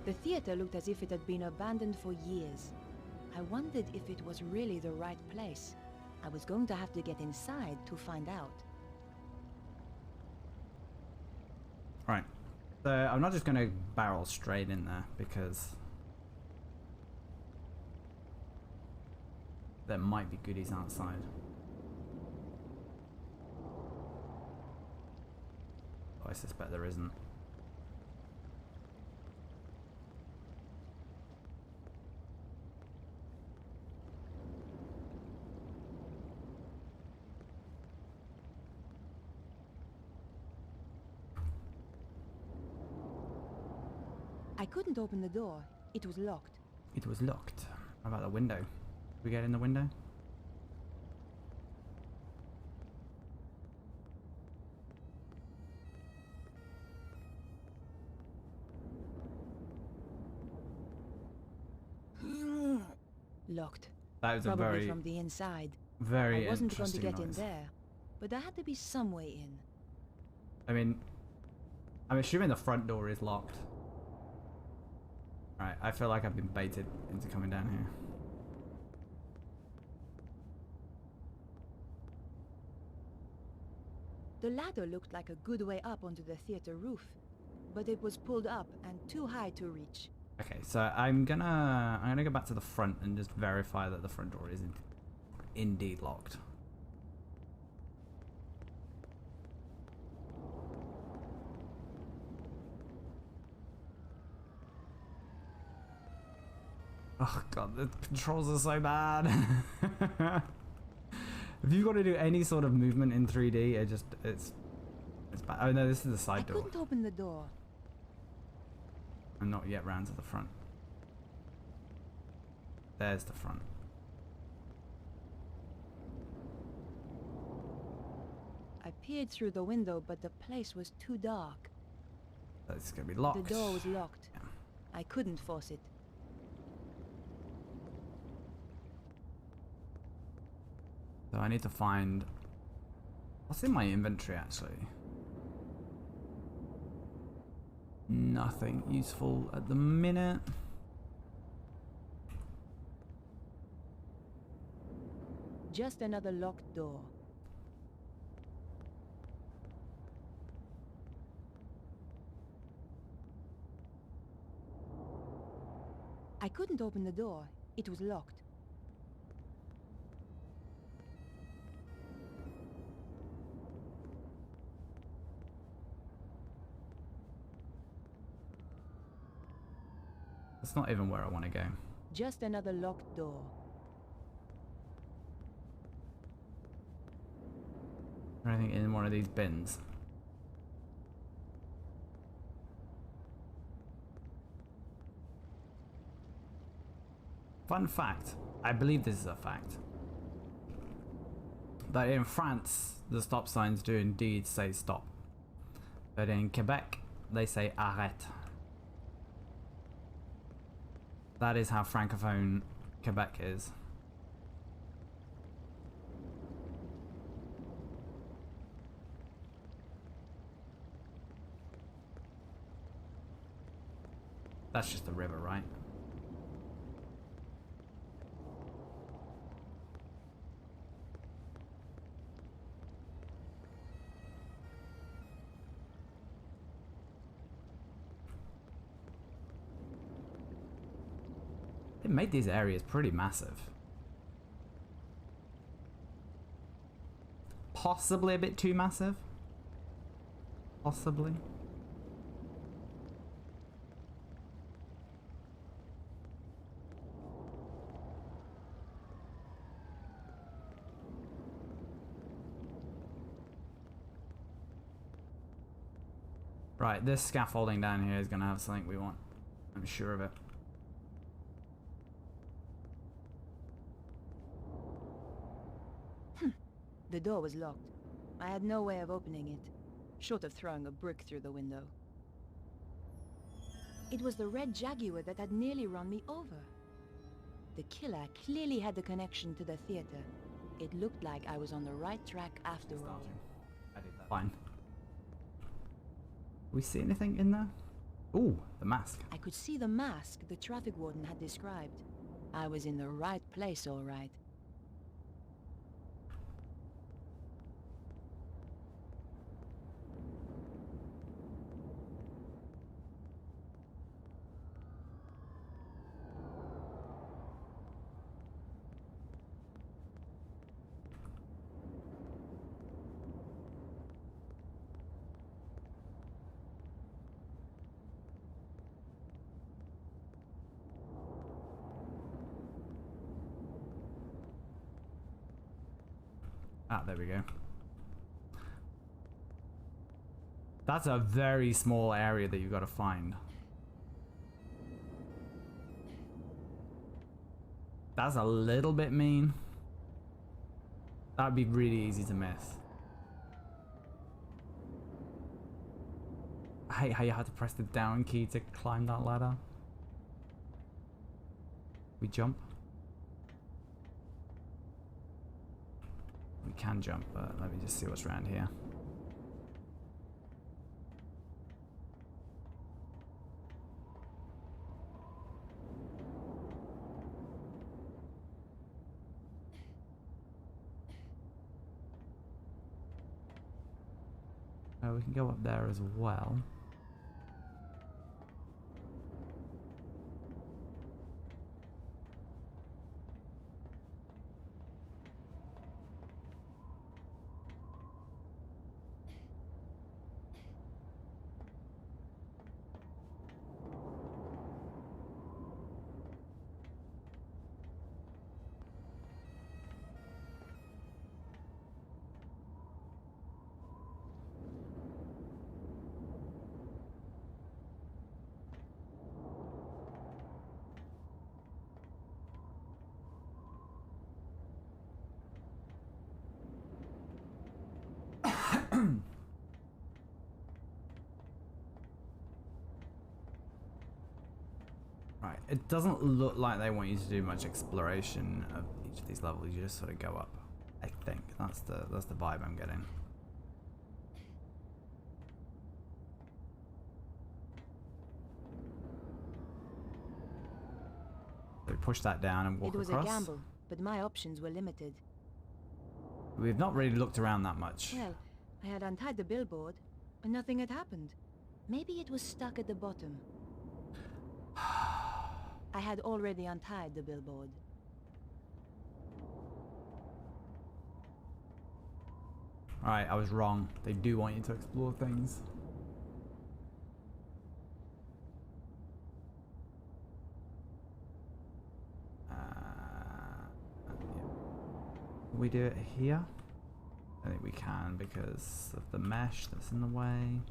The theater looked as if it had been abandoned for years. I wondered if it was really the right place. I was going to have to get inside to find out. Right. So I'm not just going to barrel straight in there because there might be goodies outside. I suspect there isn't. I couldn't open the door. It was locked. It was locked. How about the window? We get in the window? Locked. That was Probably a very, from the inside. very I wasn't going to interesting get in noise. there, but there had to be some way in. I mean, I'm assuming the front door is locked. Right, I feel like I've been baited into coming down here. The ladder looked like a good way up onto the theater roof, but it was pulled up and too high to reach. Okay, so I'm gonna go back to the front and just verify that the front door is indeed locked. Oh god, the controls are so bad. If you've got to do any sort of movement in 3D, it's bad. Oh no, this is the side door. I couldn't open the door. I'm not yet round to the front. There's the front. I peered through the window, but the place was too dark. It's gonna be locked. The door was locked. Yeah. I couldn't force it. So I need to find... What's in my inventory, actually? Nothing useful at the minute. Just another locked door. I couldn't open the door. It was locked. That's not even where I want to go. Just another locked door. Anything in one of these bins? Fun fact, I believe this is a fact, that in France the stop signs do indeed say stop, but in Quebec they say arrête. That is how francophone Quebec is. That's just the river, right? It made these areas pretty massive. Possibly a bit too massive. Possibly. Right, this scaffolding down here is going to have something we want. I'm sure of it. The door was locked. I had no way of opening it, short of throwing a brick through the window. It was the red Jaguar that had nearly run me over. The killer clearly had the connection to the theater. It looked like I was on the right track after all. I did that. Fine. We see anything in there? Ooh, the mask. I could see the mask the traffic warden had described. I was in the right place, all right. Ah, there we go. That's a very small area that you've got to find. That's a little bit mean. That'd be really easy to miss. I hate how you had to press the down key to climb that ladder. We jump. We can jump, but let me just see what's around here. Oh, we can go up there as well. Right, it doesn't look like they want you to do much exploration of each of these levels. You just sort of go up. I think that's the vibe I'm getting. So we push that down and walk across. It was a gamble, but my options were limited. We've not really looked around that much. Well, I had untied the billboard, and nothing had happened. Maybe it was stuck at the bottom. I had already untied the billboard. Alright, I was wrong. They do want you to explore things. Can we do it here? I think we can because of the mesh that's in the way.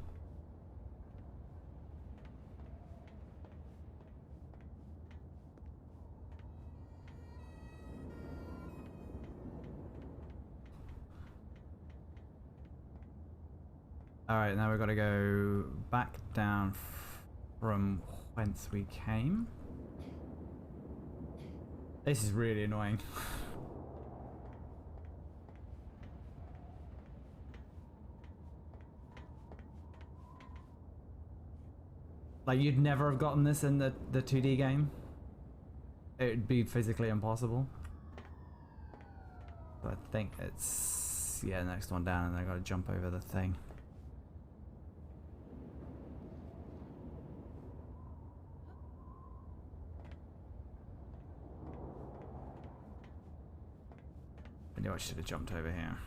Alright, now we've got to go back down from whence we came. This is really annoying. Like, you'd never have gotten this in the 2D game. It would be physically impossible. But I think it's, yeah, the next one down, and I got to jump over the thing. I knew I should have jumped over here.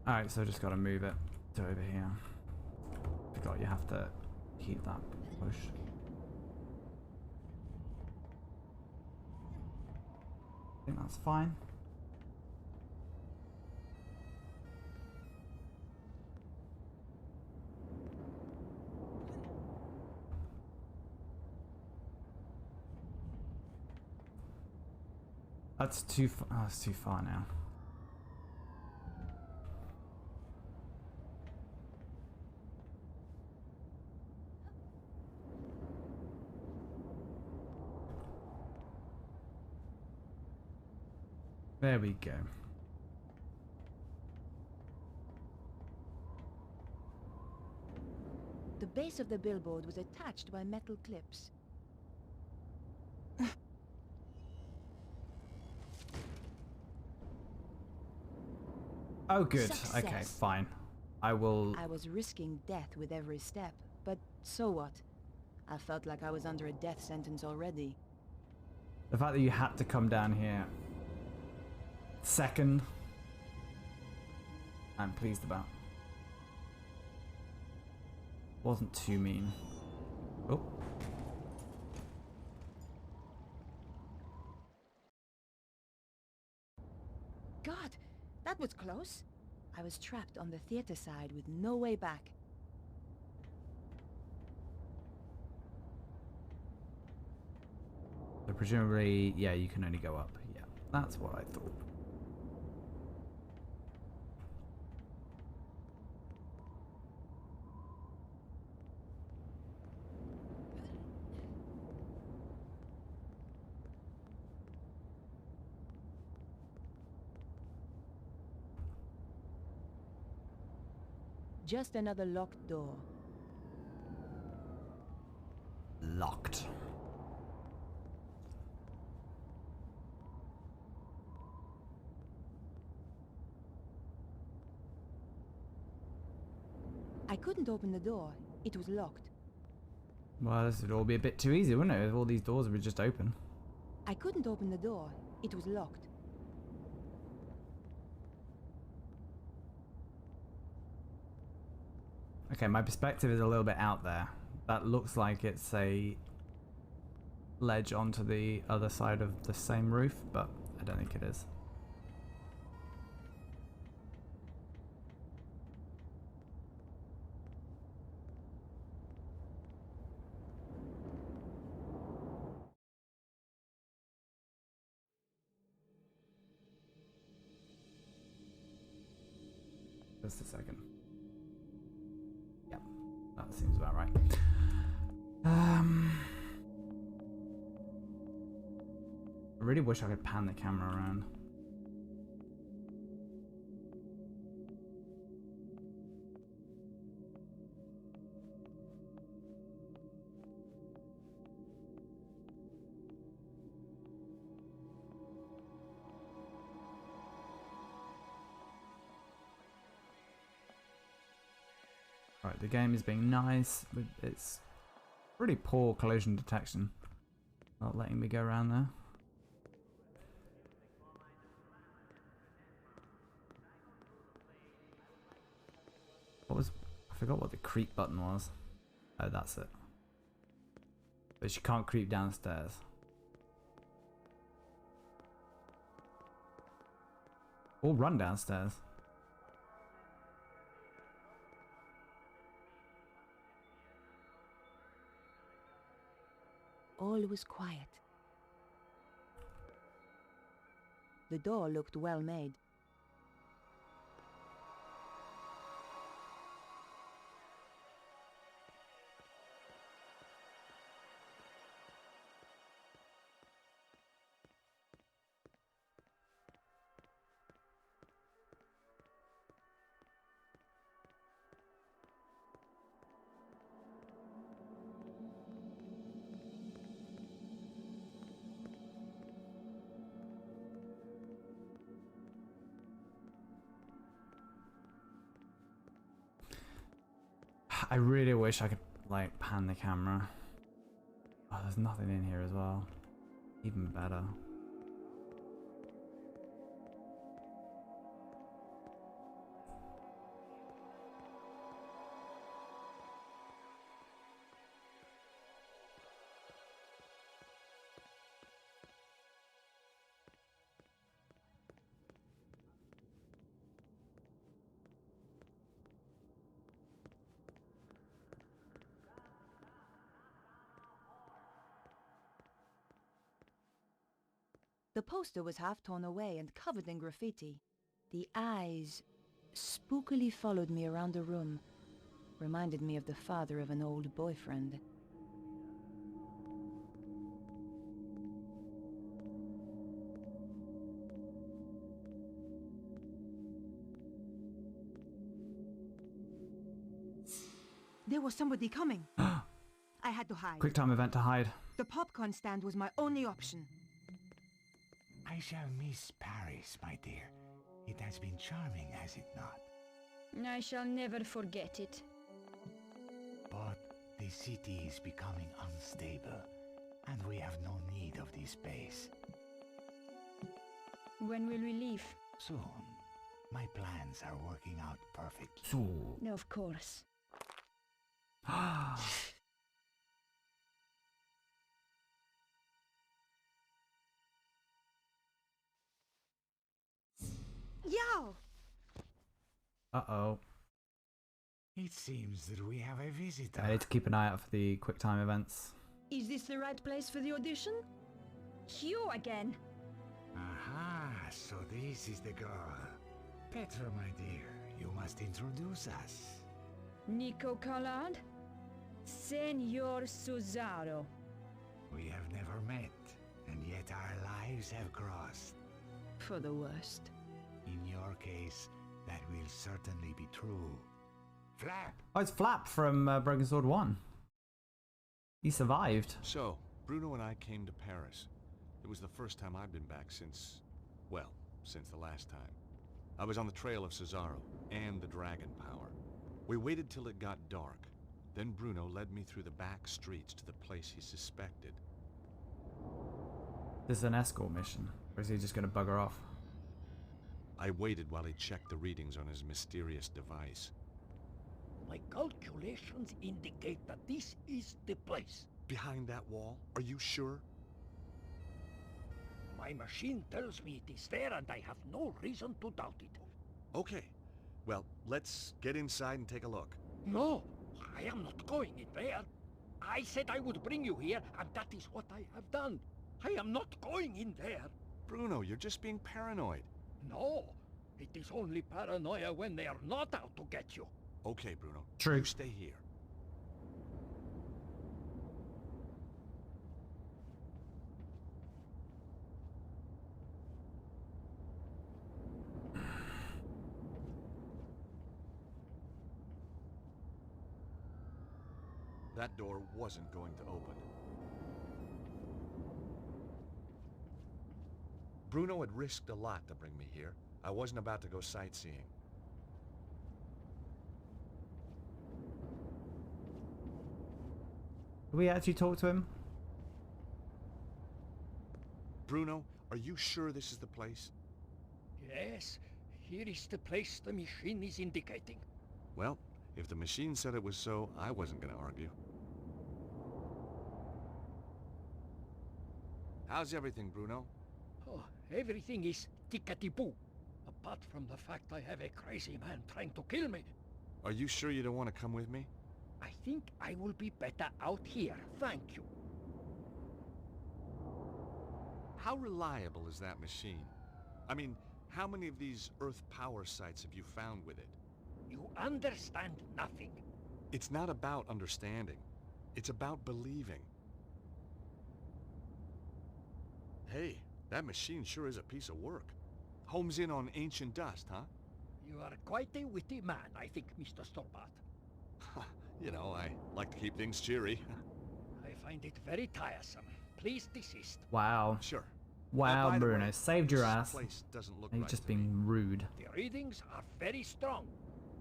Alright, so I just got to move it to over here. Forgot you have to keep that pushed. I think that's fine. That's too far. Oh, it's too far now. There we go. The base of the billboard was attached by metal clips. Oh, good. Success. Okay, fine. I will. I was risking death with every step, but so what? I felt like I was under a death sentence already. The fact that you had to come down here second, I'm pleased about. Wasn't too mean. Oh. God, that was close. I was trapped on the theater side with no way back. So presumably, yeah, you can only go up. Yeah, that's what I thought. Just another locked door. Locked. I couldn't open the door. It was locked. Well, this would all be a bit too easy, wouldn't it? If all these doors were just open. I couldn't open the door. It was locked. Okay, my perspective is a little bit out there. That looks like it's a ledge onto the other side of the same roof, but I don't think it is. Just a second. Yep, that seems about right. I really wish I could pan the camera around. Right, the game is being nice. It's pretty poor collision detection. Not letting me go around there. What was... I forgot what the creep button was. Oh, that's it. But you can't creep downstairs. Or run downstairs. All was quiet. The door looked well made. I really wish I could, like, pan the camera. Oh, there's nothing in here as well. Even better. The poster was half torn away and covered in graffiti. The eyes spookily followed me around the room, reminded me of the father of an old boyfriend. There was somebody coming. I had to hide. Quick time event to hide. The popcorn stand was my only option. I shall miss Paris, my dear. It has been charming, has it not? I shall never forget it. But the city is becoming unstable, and we have no need of this space. When will we leave? Soon. My plans are working out perfectly. So. Of course. Yow! Uh-oh. It seems that we have a visitor. I need to keep an eye out for the quick time events. Is this the right place for the audition? You again? Aha, so this is the girl. Petra, my dear, you must introduce us. Nico Collard? Senor Suzaro. We have never met, and yet our lives have crossed. For the worst. In your case, that will certainly be true. Flap! Oh, it's Flap from Broken Sword 1. He survived. So, Bruno and I came to Paris. It was the first time I'd been back since, well, since the last time. I was on the trail of Cesaro and the dragon power. We waited till it got dark. Then Bruno led me through the back streets to the place he suspected. This is an escort mission, or is he just going to bugger off? I waited while he checked the readings on his mysterious device. My calculations indicate that this is the place. Behind that wall? Are you sure? My machine tells me it is there, and I have no reason to doubt it. Okay. Well, let's get inside and take a look. No, I am not going in there. I said I would bring you here, and that is what I have done. I am not going in there. Bruno, you're just being paranoid. No, it is only paranoia when they are not out to get you. Okay, Bruno. True. You stay here. That door wasn't going to open. Bruno had risked a lot to bring me here. I wasn't about to go sightseeing. Did we actually talk to him? Bruno, are you sure this is the place? Yes, here is the place the machine is indicating. Well, if the machine said it was so, I wasn't going to argue. How's everything, Bruno? Oh, everything is tickety-boo. Apart from the fact I have a crazy man trying to kill me. Are you sure you don't want to come with me? I think I will be better out here, thank you. How reliable is that machine? I mean, how many of these Earth power sites have you found with it? You understand nothing. It's not about understanding. It's about believing. Hey, that machine sure is a piece of work. Homes in on ancient dust, huh? You are quite a witty man, I think, Mr. Storbat. You know, I like to keep things cheery. I find it very tiresome. Please desist. Wow. Sure. Wow, By the Bruno. way, Saved your this ass. place doesn't look He's right just to me. being rude. The readings are very strong.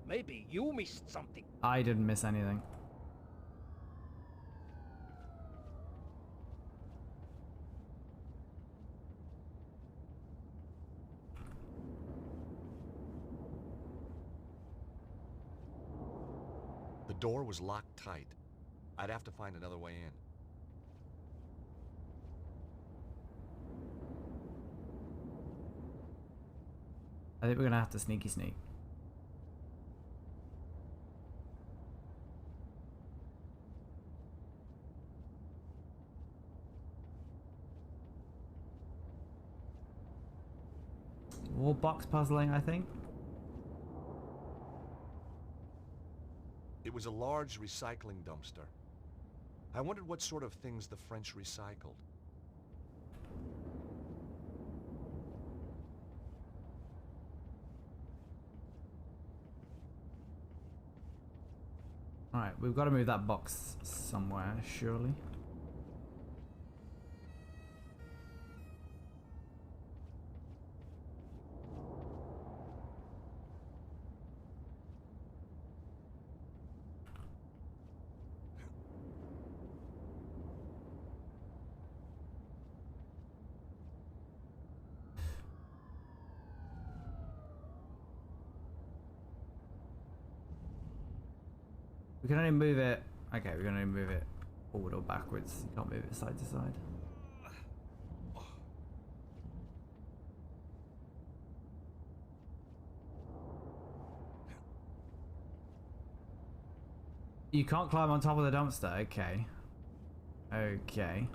Maybe you missed something. I didn't miss anything. The door was locked tight. I'd have to find another way in. I think we're gonna have to sneaky sneak. box puzzling, I think. It was a large recycling dumpster. I wondered what sort of things the French recycled. Alright, we've got to move that box somewhere, surely. We can only move it. Okay, we can only move it forward or backwards. You can't move it side to side. You can't climb on top of the dumpster. Okay. Okay.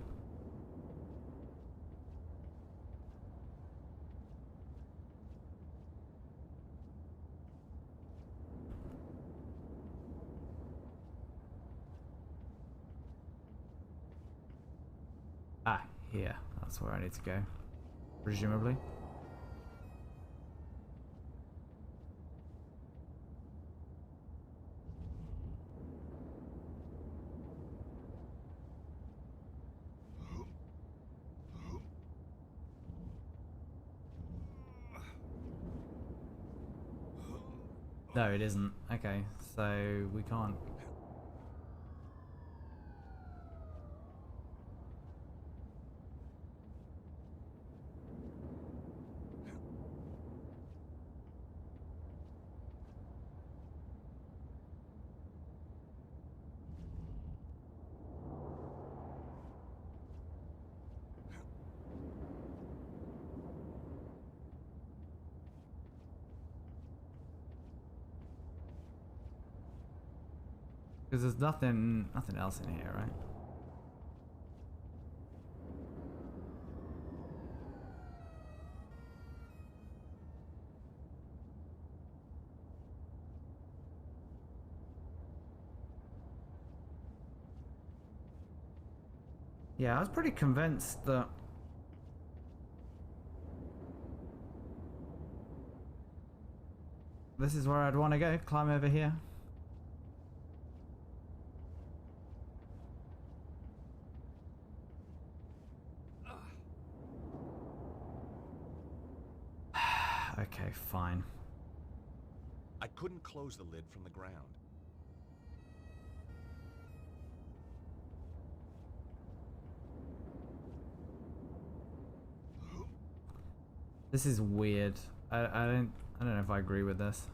Ah, here. That's where I need to go. Presumably. No, it isn't. Okay, so we can't. Because there's nothing else in here, right? Yeah, I was pretty convinced that this is where I'd want to go. Climb over here. Okay, fine. I couldn't close the lid from the ground. This is weird. I don't know if I agree with this.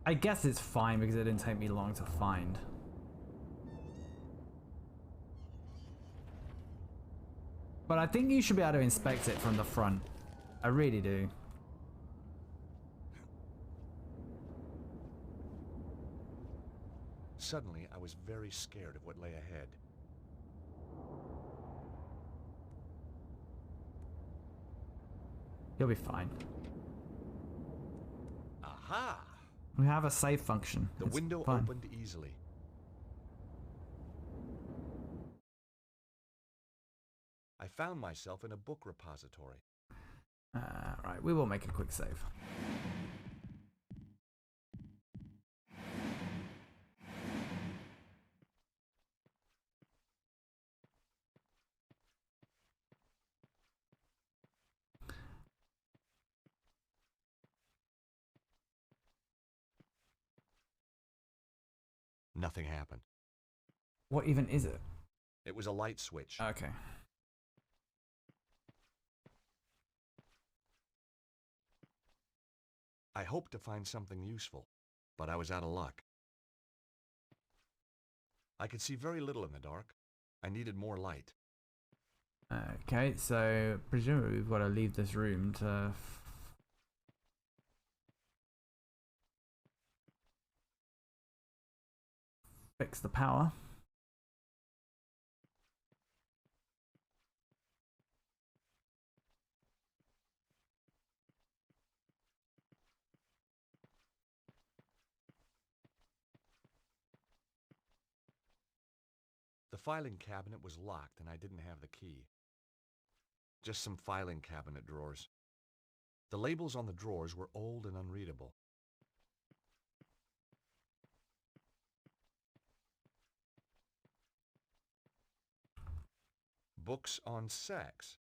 I guess it's fine because it didn't take me long to find. But I think you should be able to inspect it from the front. I really do. Suddenly, I was very scared of what lay ahead. You'll be fine. Aha! We have a save function. The It's window fine. opened easily. I found myself in a book repository. Right, we will make a quick save. Nothing happened. What even is it? It was a light switch. Okay. I hoped to find something useful, but I was out of luck. I could see very little in the dark. I needed more light. Okay, so presumably we've got to leave this room to fix the power. filing cabinet was locked and I didn't have the key. Just some filing cabinet drawers. The labels on the drawers were old and unreadable. Books on sex.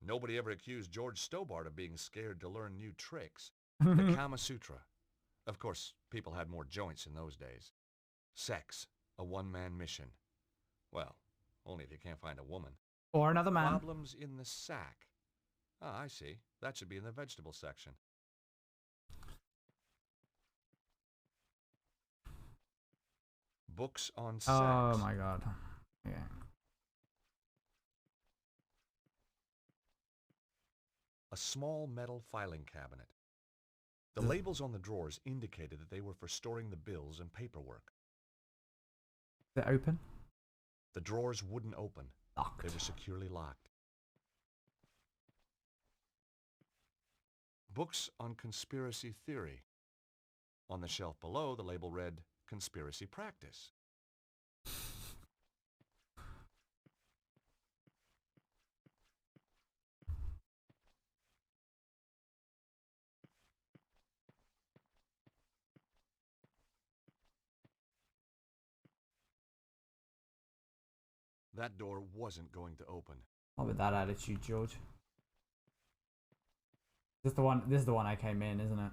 Nobody ever accused George Stobart of being scared to learn new tricks. The Kama Sutra. Of course, people had more joints in those days. Sex, a one-man mission. Well, only if you can't find a woman. Or another man. Problems in the sack. Ah, I see. That should be in the vegetable section. Books on sex. Oh my god. Yeah. A small metal filing cabinet. The labels on the drawers indicated that they were for storing the bills and paperwork. Is it open? The drawers wouldn't open. Locked. They were securely locked. Books on conspiracy theory. On the shelf below, the label read, Conspiracy Practice. That door wasn't going to open. Not with that attitude, George. This is the one I came in, isn't it?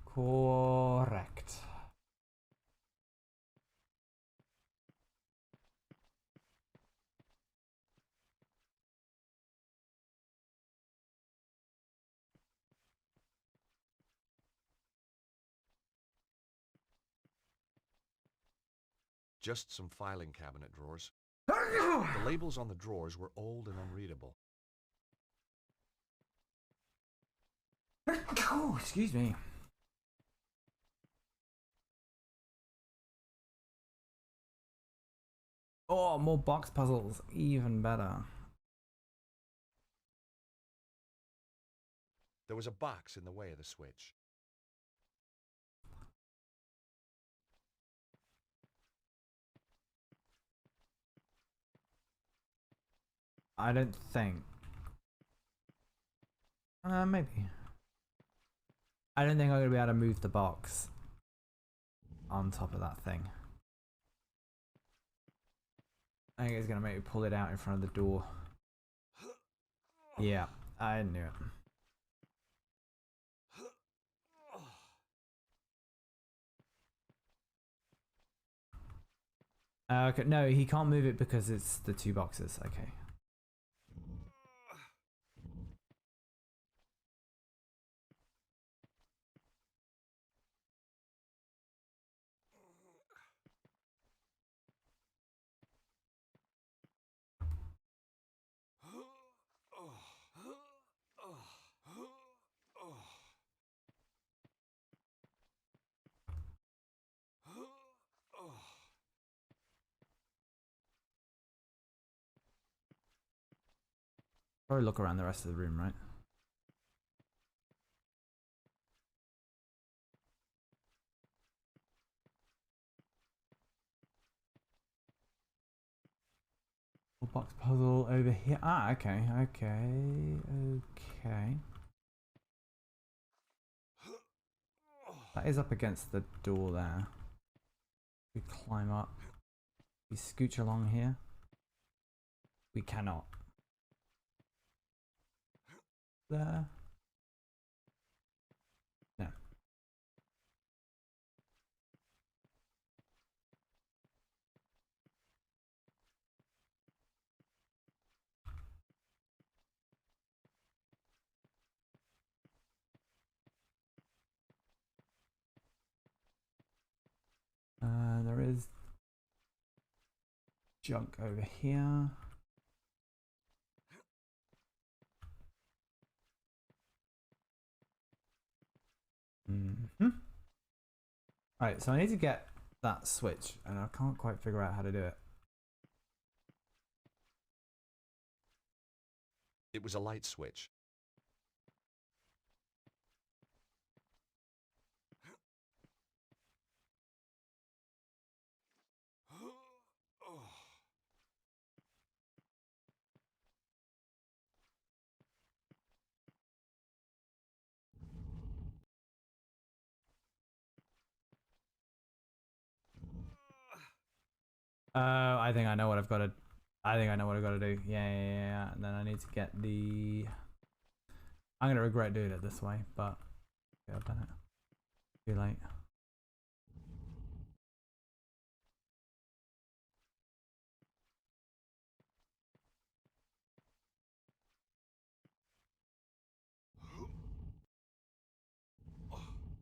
Correct. Just some filing cabinet drawers. The labels on the drawers were old and unreadable. Oh, excuse me. Oh, more box puzzles. Even better. There was a box in the way of the switch. I don't think. Maybe. I don't think I'm going to be able to move the box on top of that thing. I think it's going to make me pull it out in front of the door. Yeah, I knew it. Okay, no, he can't move it because it's the two boxes. Okay. Probably look around the rest of the room, right? Box puzzle over here. Ah, okay, okay. That is up against the door there. We climb up. We scooch along here. We cannot. There. No. There is junk over here. Alright, so I need to get that switch, and I can't quite figure out how to do it. It was a light switch. I think I know what I've got to. I think I know what I've got to do. Yeah. And then I need to get the. I'm gonna regret doing it this way, but yeah, I've done it. Too late.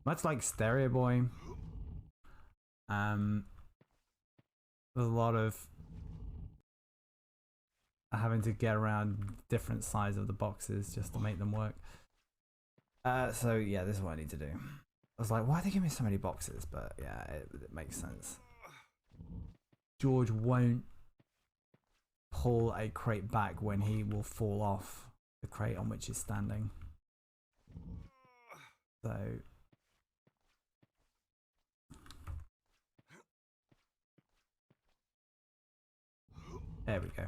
Much like Stereo Boy, there's a lot of having to get around different sides of the boxes just to make them work. So yeah, this is what I need to do. I was like, why are they giving me so many boxes? But yeah, it makes sense. George won't pull a crate back when he will fall off the crate on which he's standing. So there we go.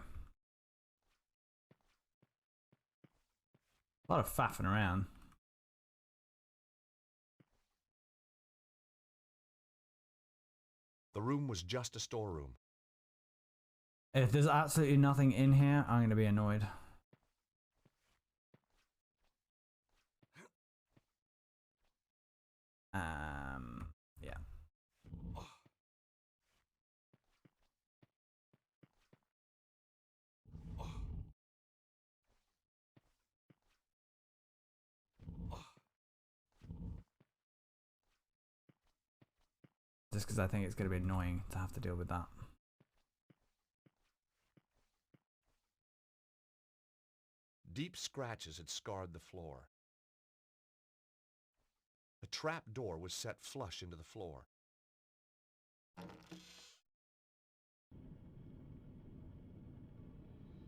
A lot of faffing around. The room was just a storeroom. If there's absolutely nothing in here, I'm going to be annoyed. Yeah. Just because I think it's going to be annoying to have to deal with that. Deep scratches had scarred the floor. The trap door was set flush into the floor.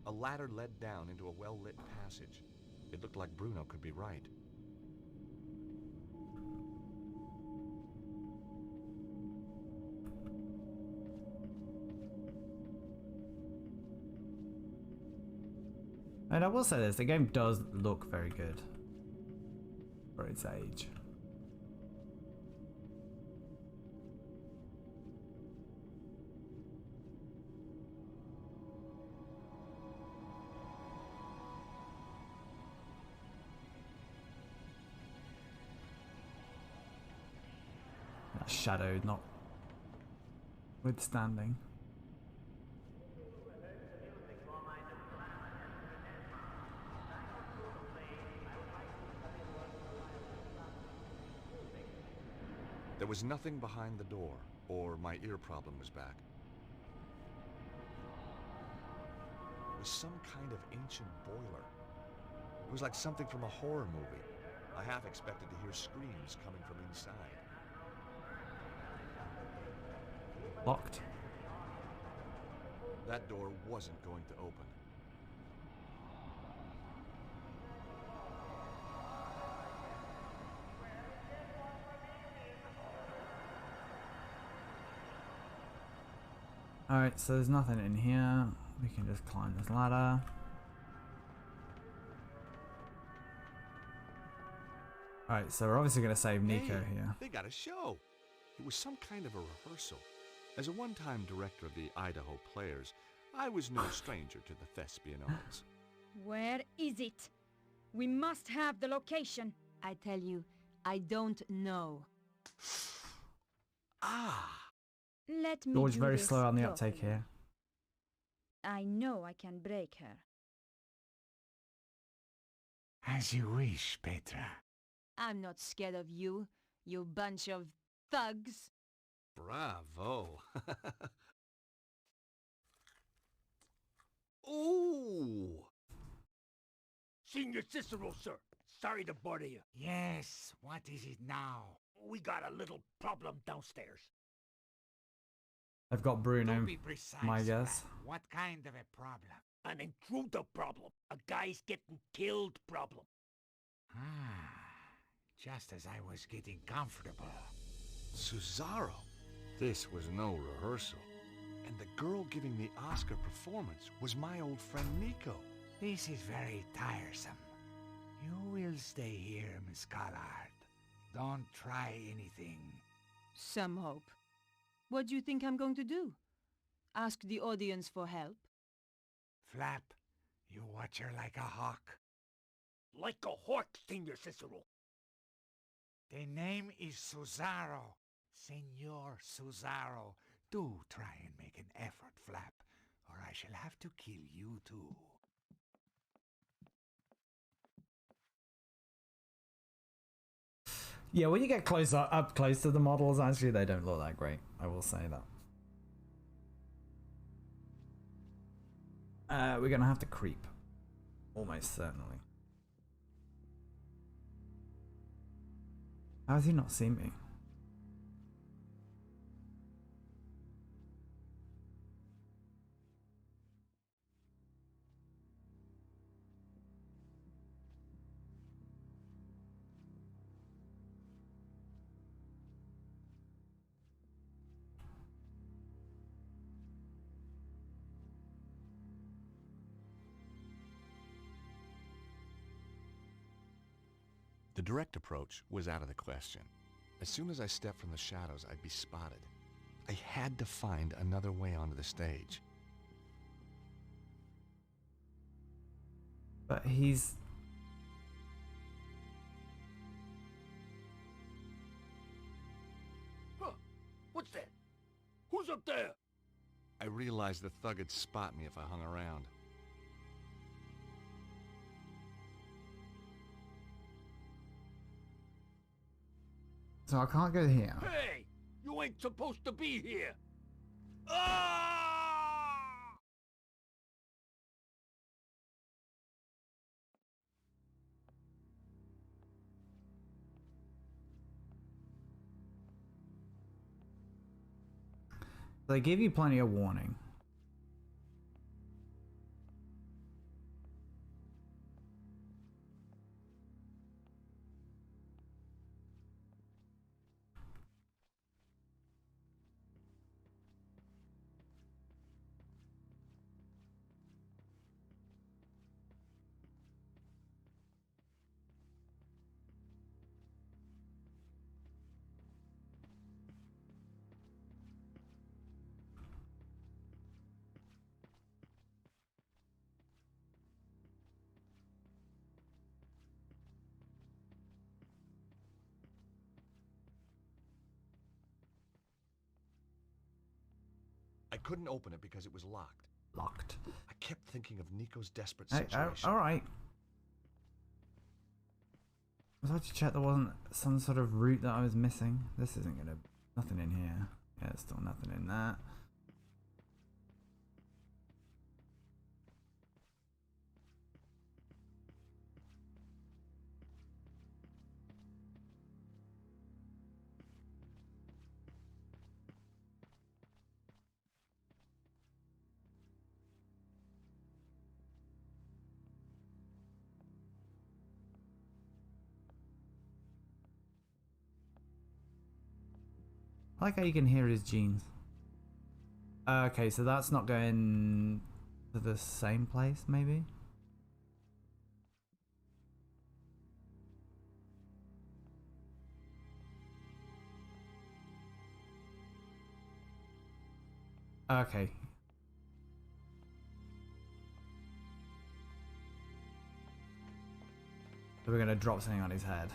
A ladder led down into a well-lit passage. It looked like Bruno could be right. And I will say this, the game does look very good for its age. That shadow not withstanding. There was nothing behind the door, or my ear problem was back. It was some kind of ancient boiler. It was like something from a horror movie. I half expected to hear screams coming from inside. Locked. That door wasn't going to open. Alright, so there's nothing in here. We can just climb this ladder. Alright, so we're obviously going to save Nico Hey, here. They got a show. It was some kind of a rehearsal. As a one-time director of the Idaho Players, I was no stranger to the thespian arts. Where is it? We must have the location. I tell you, I don't know. Ah! Let me George do very this slow on the uptake properly. here. I know I can break her. As you wish, Petra. I'm not scared of you, you bunch of thugs. Bravo! Ooh! Senior Cicero, sir. Sorry to bother you. Yes, what is it now? We got a little problem downstairs. I've got Bruno, To be precise, my guess. Frank, what kind of a problem? An intruder problem. A guy's getting killed problem. Ah, just as I was getting comfortable. Cesaro! This was no rehearsal. And the girl giving the Oscar performance was my old friend Nico. This is very tiresome. You will stay here, Miss Collard. Don't try anything. Some hope. What do you think I'm going to do? Ask the audience for help. Flap, you watch her like a hawk. Like a hawk, Senor Cicero. The name is Susaro. Senor Susaro. Do try and make an effort, Flap, or I shall have to kill you too. Yeah, when you get up close to the models, actually they don't look that great. I will say that. We're gonna have to creep. Almost certainly. How has he not seen me? The direct approach was out of the question. As soon as I stepped from the shadows, I'd be spotted. I had to find another way onto the stage. But he's... Huh? What's that? Who's up there? I realized the thug would spot me if I hung around. So I can't go here. Hey! You ain't supposed to be here! Ah! They give you plenty of warning. I couldn't open it because it was locked. Locked. I kept thinking of Nico's desperate Hey, situation. alright. I was about to check there wasn't some sort of route that I was missing. This isn't gonna... Nothing in here. Yeah, there's still nothing in that. I like how you can hear his jeans. Okay, so that's not going to the same place, maybe? Okay. So we're gonna drop something on his head.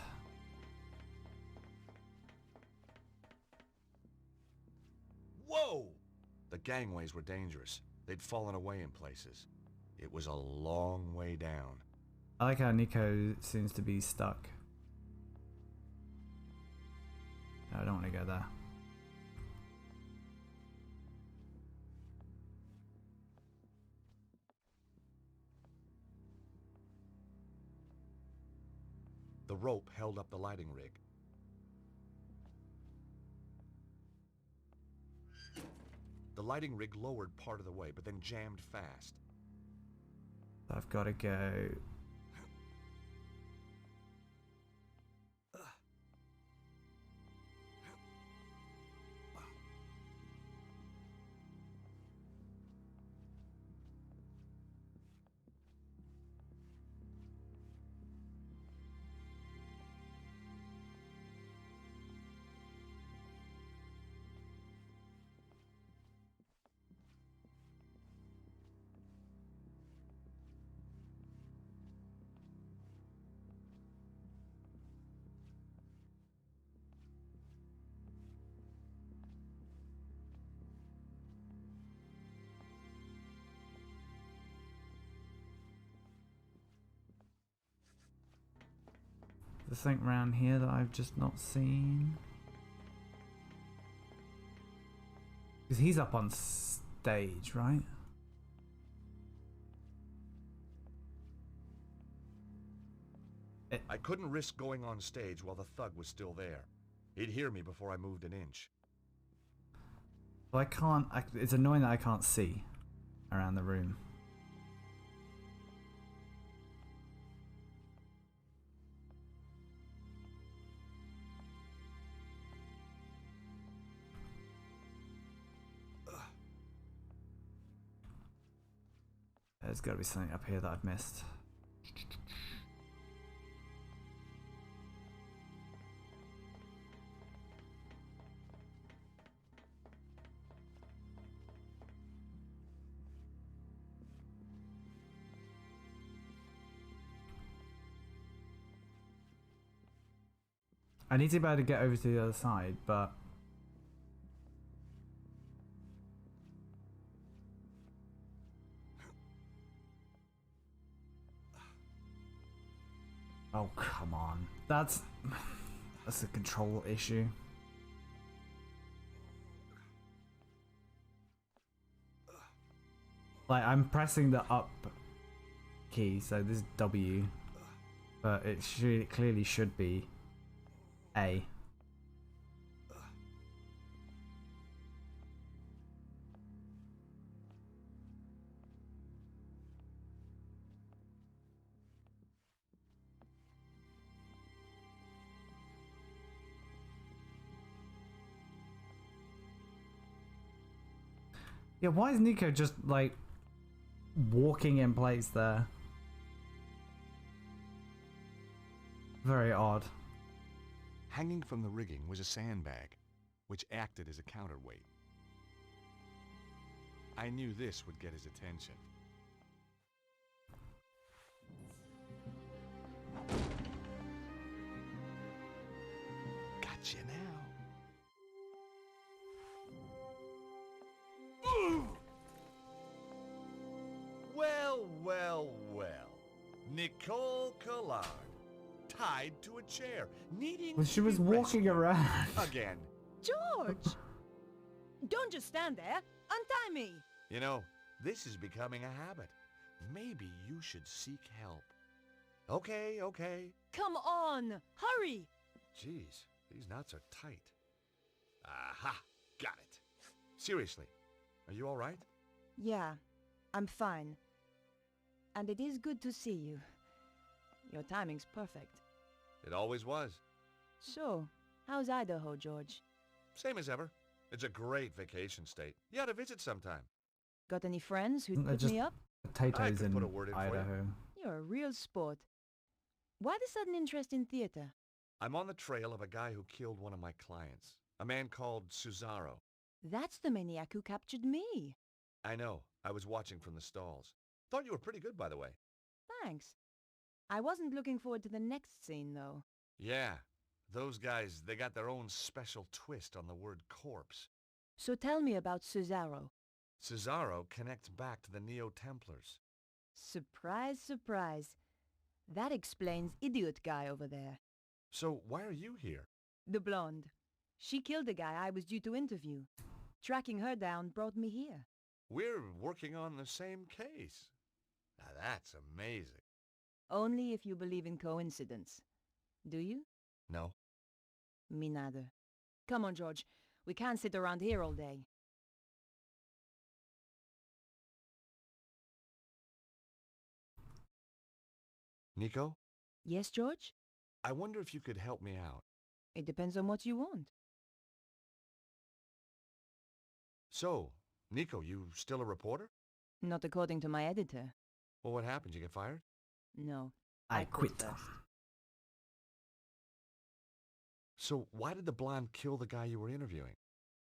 Whoa! The gangways were dangerous. They'd fallen away in places. It was a long way down. I like how Nico seems to be stuck. No, I don't want to go there. The rope held up the lighting rig. The lighting rig lowered part of the way, but then jammed fast. I've got to go. There's something around here that I've just not seen. Because he's up on stage, right? I couldn't risk going on stage while the thug was still there. He'd hear me before I moved an inch. Well, I can't. It's annoying that I can't see around the room. There's got to be something up here that I've missed. I need to be able to get over to the other side, but oh, come on. That's a control issue. Like, I'm pressing the up key, so this is W, but it clearly should be A. Yeah, why is Nico just like walking in place there? Very odd. Hanging from the rigging was a sandbag, which acted as a counterweight. I knew this would get his attention. Gotcha now. Well, well, well. Nicole Collard, tied to a chair, needing Well, she to was be walking rescued around. again. George! Don't just stand there. Untie me. You know, this is becoming a habit. Maybe you should seek help. Okay, okay. Come on. Hurry. Jeez, these knots are tight. Aha, got it. Seriously, are you all right? Yeah, I'm fine. And it is good to see you. Your timing's perfect. It always was. So, how's Idaho, George? Same as ever. It's a great vacation state. You ought to visit sometime. Got any friends who'd Isn't there put just me up? I potatoes could in put a word in for you. Idaho? You're a real sport. Why the sudden interest in theater? I'm on the trail of a guy who killed one of my clients. A man called Cesaro. That's the maniac who captured me. I know. I was watching from the stalls. Thought you were pretty good, by the way. Thanks. I wasn't looking forward to the next scene, though. Yeah. Those guys, they got their own special twist on the word corpse. So tell me about Cesaro. Cesaro connects back to the Neo-Templars. Surprise, surprise. That explains idiot guy over there. So why are you here? The blonde. She killed the guy I was due to interview. Tracking her down brought me here. We're working on the same case. Now that's amazing. Only if you believe in coincidence. Do you? No? Me neither. Come on, George. We can't sit around here all day. Nico? Yes, George? I wonder if you could help me out. It depends on what you want. So, Nico, you still a reporter? Not according to my editor. Well, what happened? You get fired? No. I quit. first. So, why did the blonde kill the guy you were interviewing?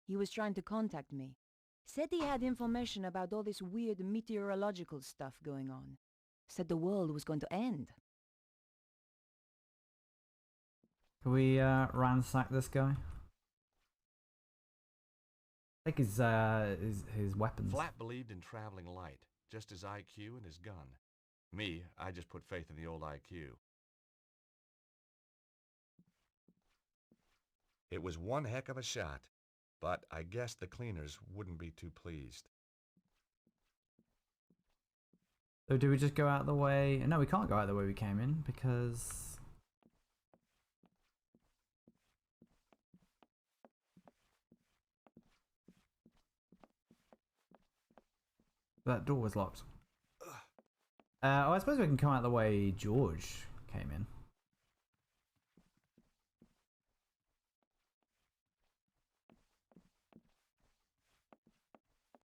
He was trying to contact me. Said he had information about all this weird meteorological stuff going on. Said the world was going to end. Can we ransack this guy? Take his weapons. Flat believed in traveling light, just his IQ and his gun. Me, I just put faith in the old IQ. It was one heck of a shot, but I guess the cleaners wouldn't be too pleased. So do we just go out the way? No, we can't go out the way we came in because that door was locked. Oh, I suppose we can come out the way George came in.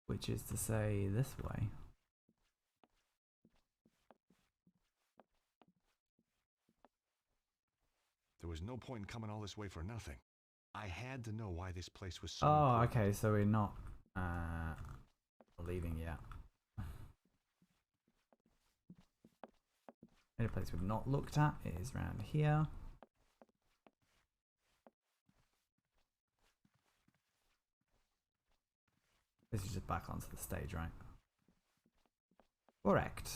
Which is to say this way. There was no point in coming all this way for nothing. I had to know why this place was so Oh, important. okay, so we're not leaving yet. Any place we've not looked at is around here. This is just back onto the stage, right? Correct.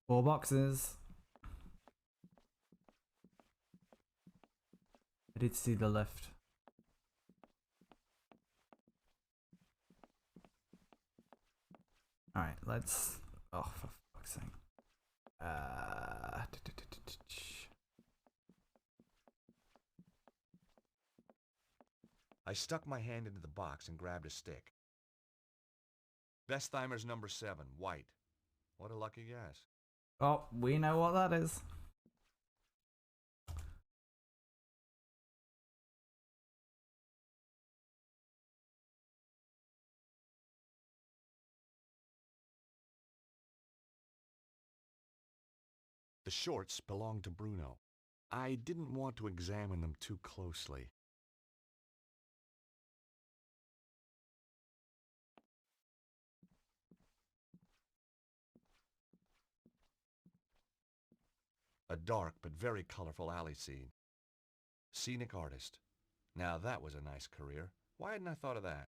Four boxes. I did see the lift. Alright, let's... Oh, for fuck's sake. I stuck my hand into the box and grabbed a stick. Bestheimer's number 7, white. What a lucky guess. Oh, we know what that is. The shorts belonged to Bruno. I didn't want to examine them too closely. A dark but very colorful alley scene. Scenic artist. Now that was a nice career. Why hadn't I thought of that?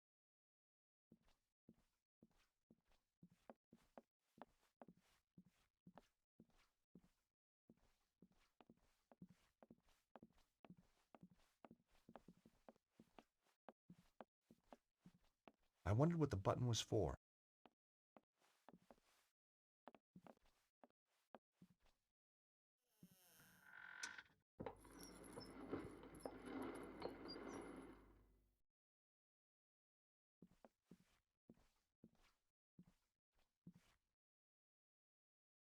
I wondered what the button was for.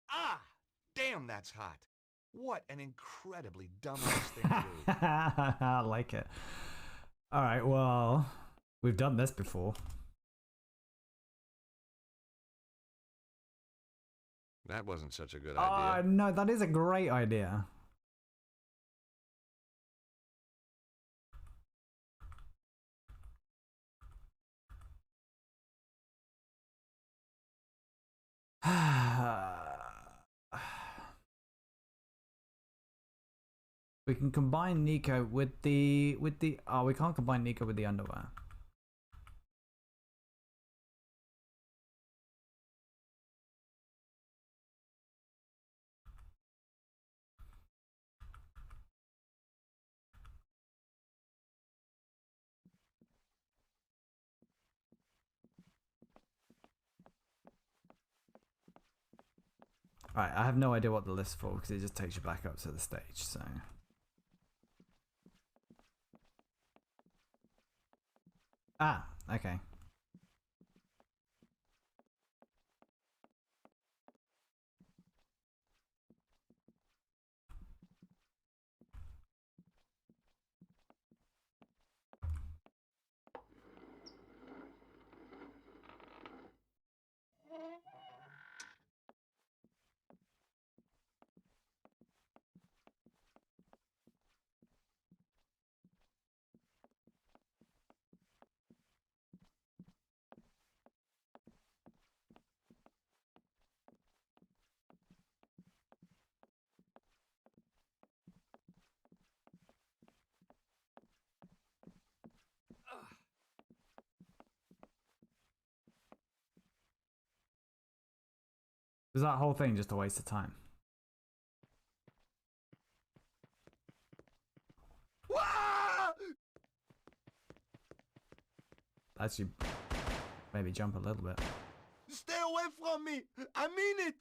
Ah! Damn, that's hot. What an incredibly dumbass thing to do. I like it. Alright, well, we've done this before. That wasn't such a good Oh, idea. no, that is a great idea. We can combine Nico with the oh, we can't combine Nico with the underwear. Right, I have no idea what the list's for because it just takes you back up to the stage, so. Ah, okay. Was that whole thing just a waste of time? Actually, maybe jump a little bit. Stay away from me! I mean it!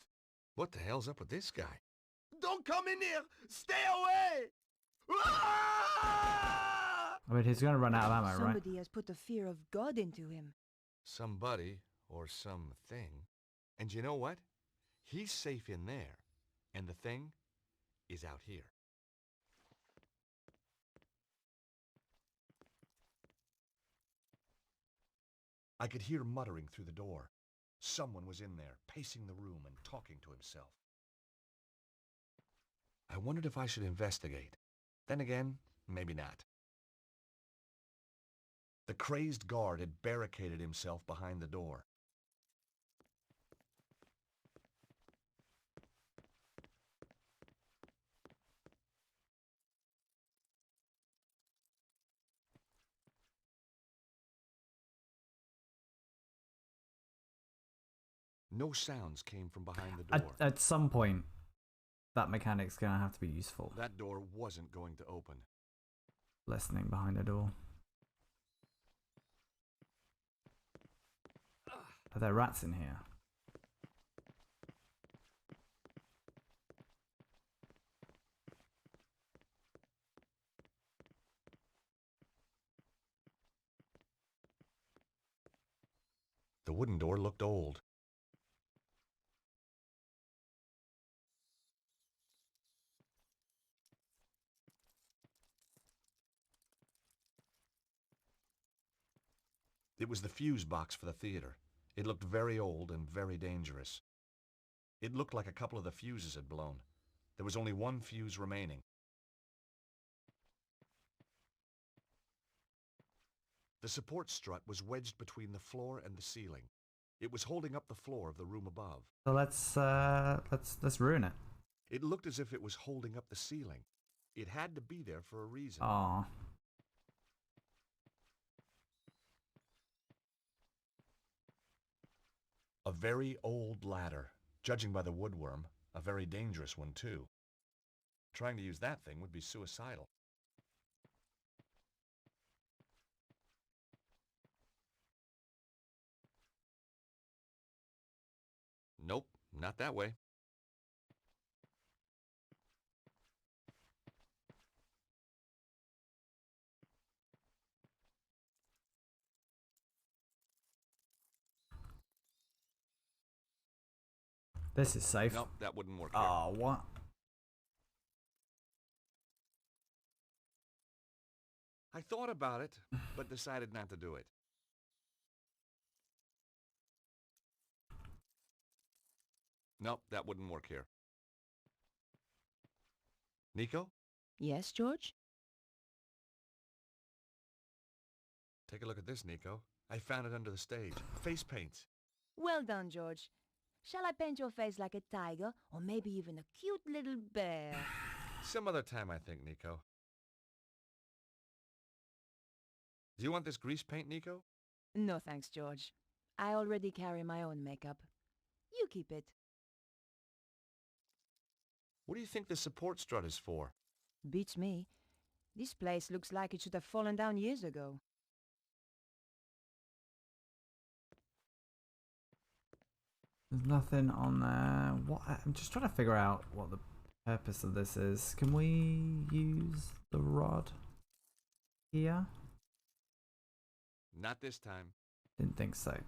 What the hell's up with this guy? Don't come in here! Stay away! I mean, he's going to run out of ammo, right? Somebody has put the fear of God into him. Somebody or something. And you know what? He's safe in there. And the thing is out here. I could hear muttering through the door. Someone was in there, pacing the room and talking to himself. I wondered if I should investigate. Then again, maybe not. The crazed guard had barricaded himself behind the door. No sounds came from behind the door. At some point, that mechanic's going to have to be useful. That door wasn't going to open. Listening behind a door. Are there rats in here? The wooden door looked old. It was the fuse box for the theater. It looked very old and very dangerous. It looked like a couple of the fuses had blown. There was only one fuse remaining. The support strut was wedged between the floor and the ceiling. It was holding up the floor of the room above. So let's ruin it. It looked as if it was holding up the ceiling. It had to be there for a reason. Aww. A very old ladder. Judging by the woodworm, a very dangerous one too. Trying to use that thing would be suicidal. Nope, not that way. This is safe. Nope, that wouldn't work here. Oh, what? I thought about it, but decided not to do it. Nope, that wouldn't work here. Nico, Yes, George? take a look at this, Nico. I found it under the stage. Face paint. Well done, George. Shall I paint your face like a tiger, or maybe even a cute little bear? Some other time, I think, Nico. Do you want this grease paint, Nico? No thanks, George. I already carry my own makeup. You keep it. What do you think the support strut is for? Beats me. This place looks like it should have fallen down years ago. There's nothing on there. What? I'm just trying to figure out what the purpose of this is. Can we use the rod here? Not this time. Didn't think so.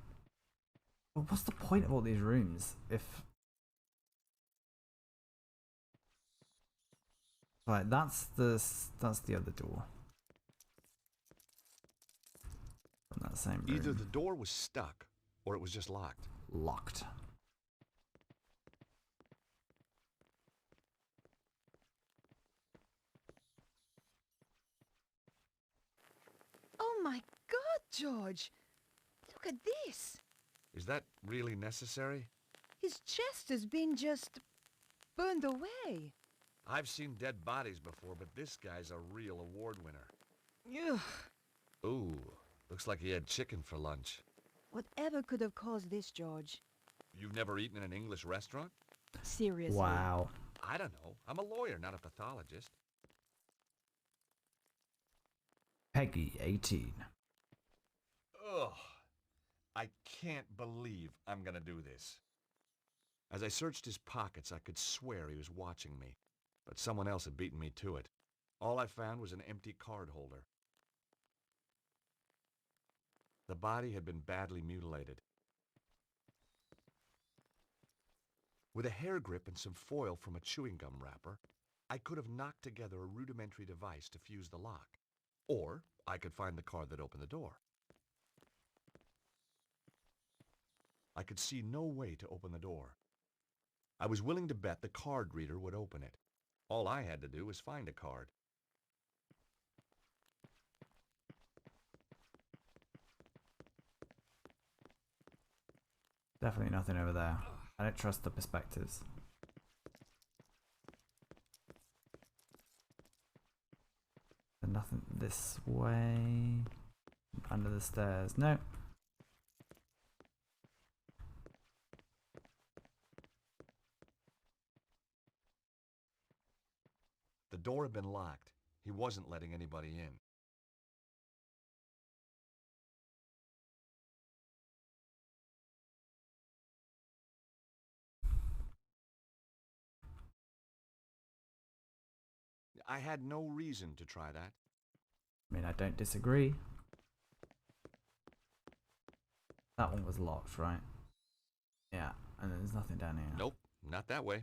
Well, what's the point of all these rooms if... Right, that's the other door. From that same room. Either the door was stuck, or it was just locked. Locked. Oh my God, George! Look at this! Is that really necessary? His chest has been just burned away. I've seen dead bodies before, but this guy's a real award winner. Ugh. Ooh, looks like he had chicken for lunch. Whatever could have caused this, George? You've never eaten in an English restaurant? Seriously. Wow. I don't know. I'm a lawyer, not a pathologist. Peggy, 18. Ugh. I can't believe I'm gonna do this. As I searched his pockets, I could swear he was watching me, but someone else had beaten me to it. All I found was an empty card holder. The body had been badly mutilated. With a hair grip and some foil from a chewing gum wrapper, I could have knocked together a rudimentary device to fuse the lock. Or I could find the card that opened the door. I could see no way to open the door. I was willing to bet the card reader would open it. All I had to do was find a card. Definitely nothing over there. I don't trust the perspectives. And nothing this way. Under the stairs. No. The door had been locked. He wasn't letting anybody in. I had no reason to try that. I mean, I don't disagree. That one was locked, right? Yeah, and there's nothing down here. Nope, not that way.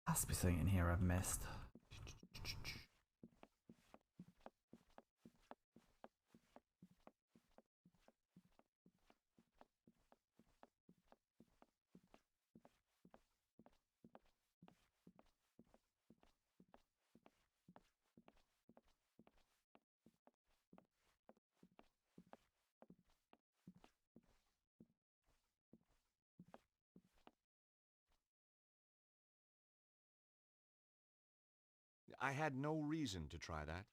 Has to be something in here I've missed. I had no reason to try that.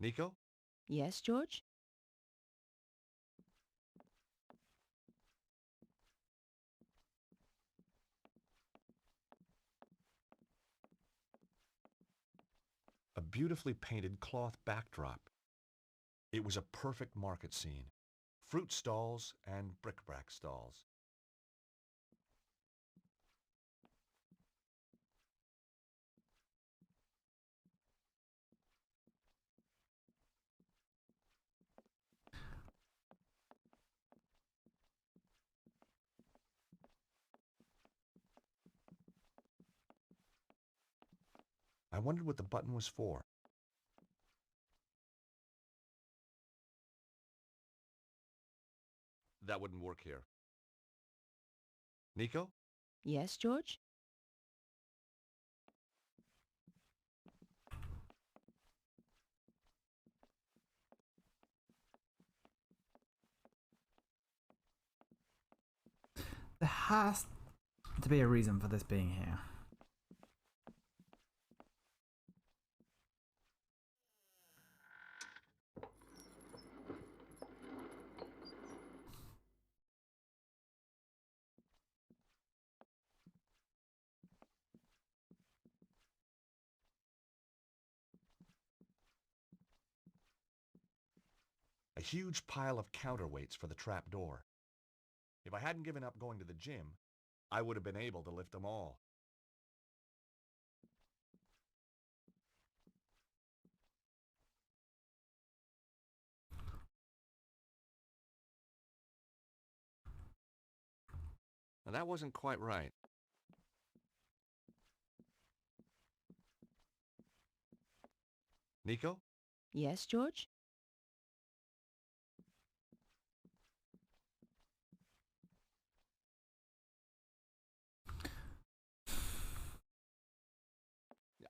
Nico? Yes, George? A beautifully painted cloth backdrop. It was a perfect market scene. Fruit stalls and bric-a-brac stalls. I wondered what the button was for. That wouldn't work here. Nico? Yes, George? There has to be a reason for this being here. A huge pile of counterweights for the trap door. If I hadn't given up going to the gym, I would have been able to lift them all. Now that wasn't quite right. Nico? Yes, George?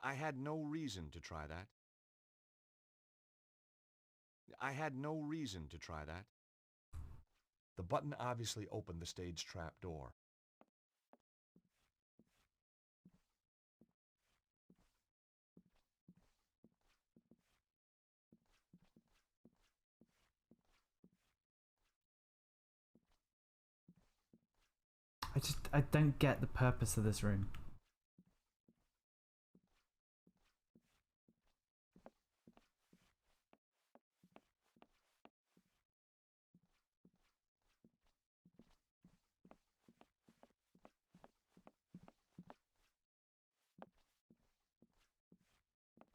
I had no reason to try that. I had no reason to try that. The button obviously opened the stage trap door. I don't get the purpose of this room.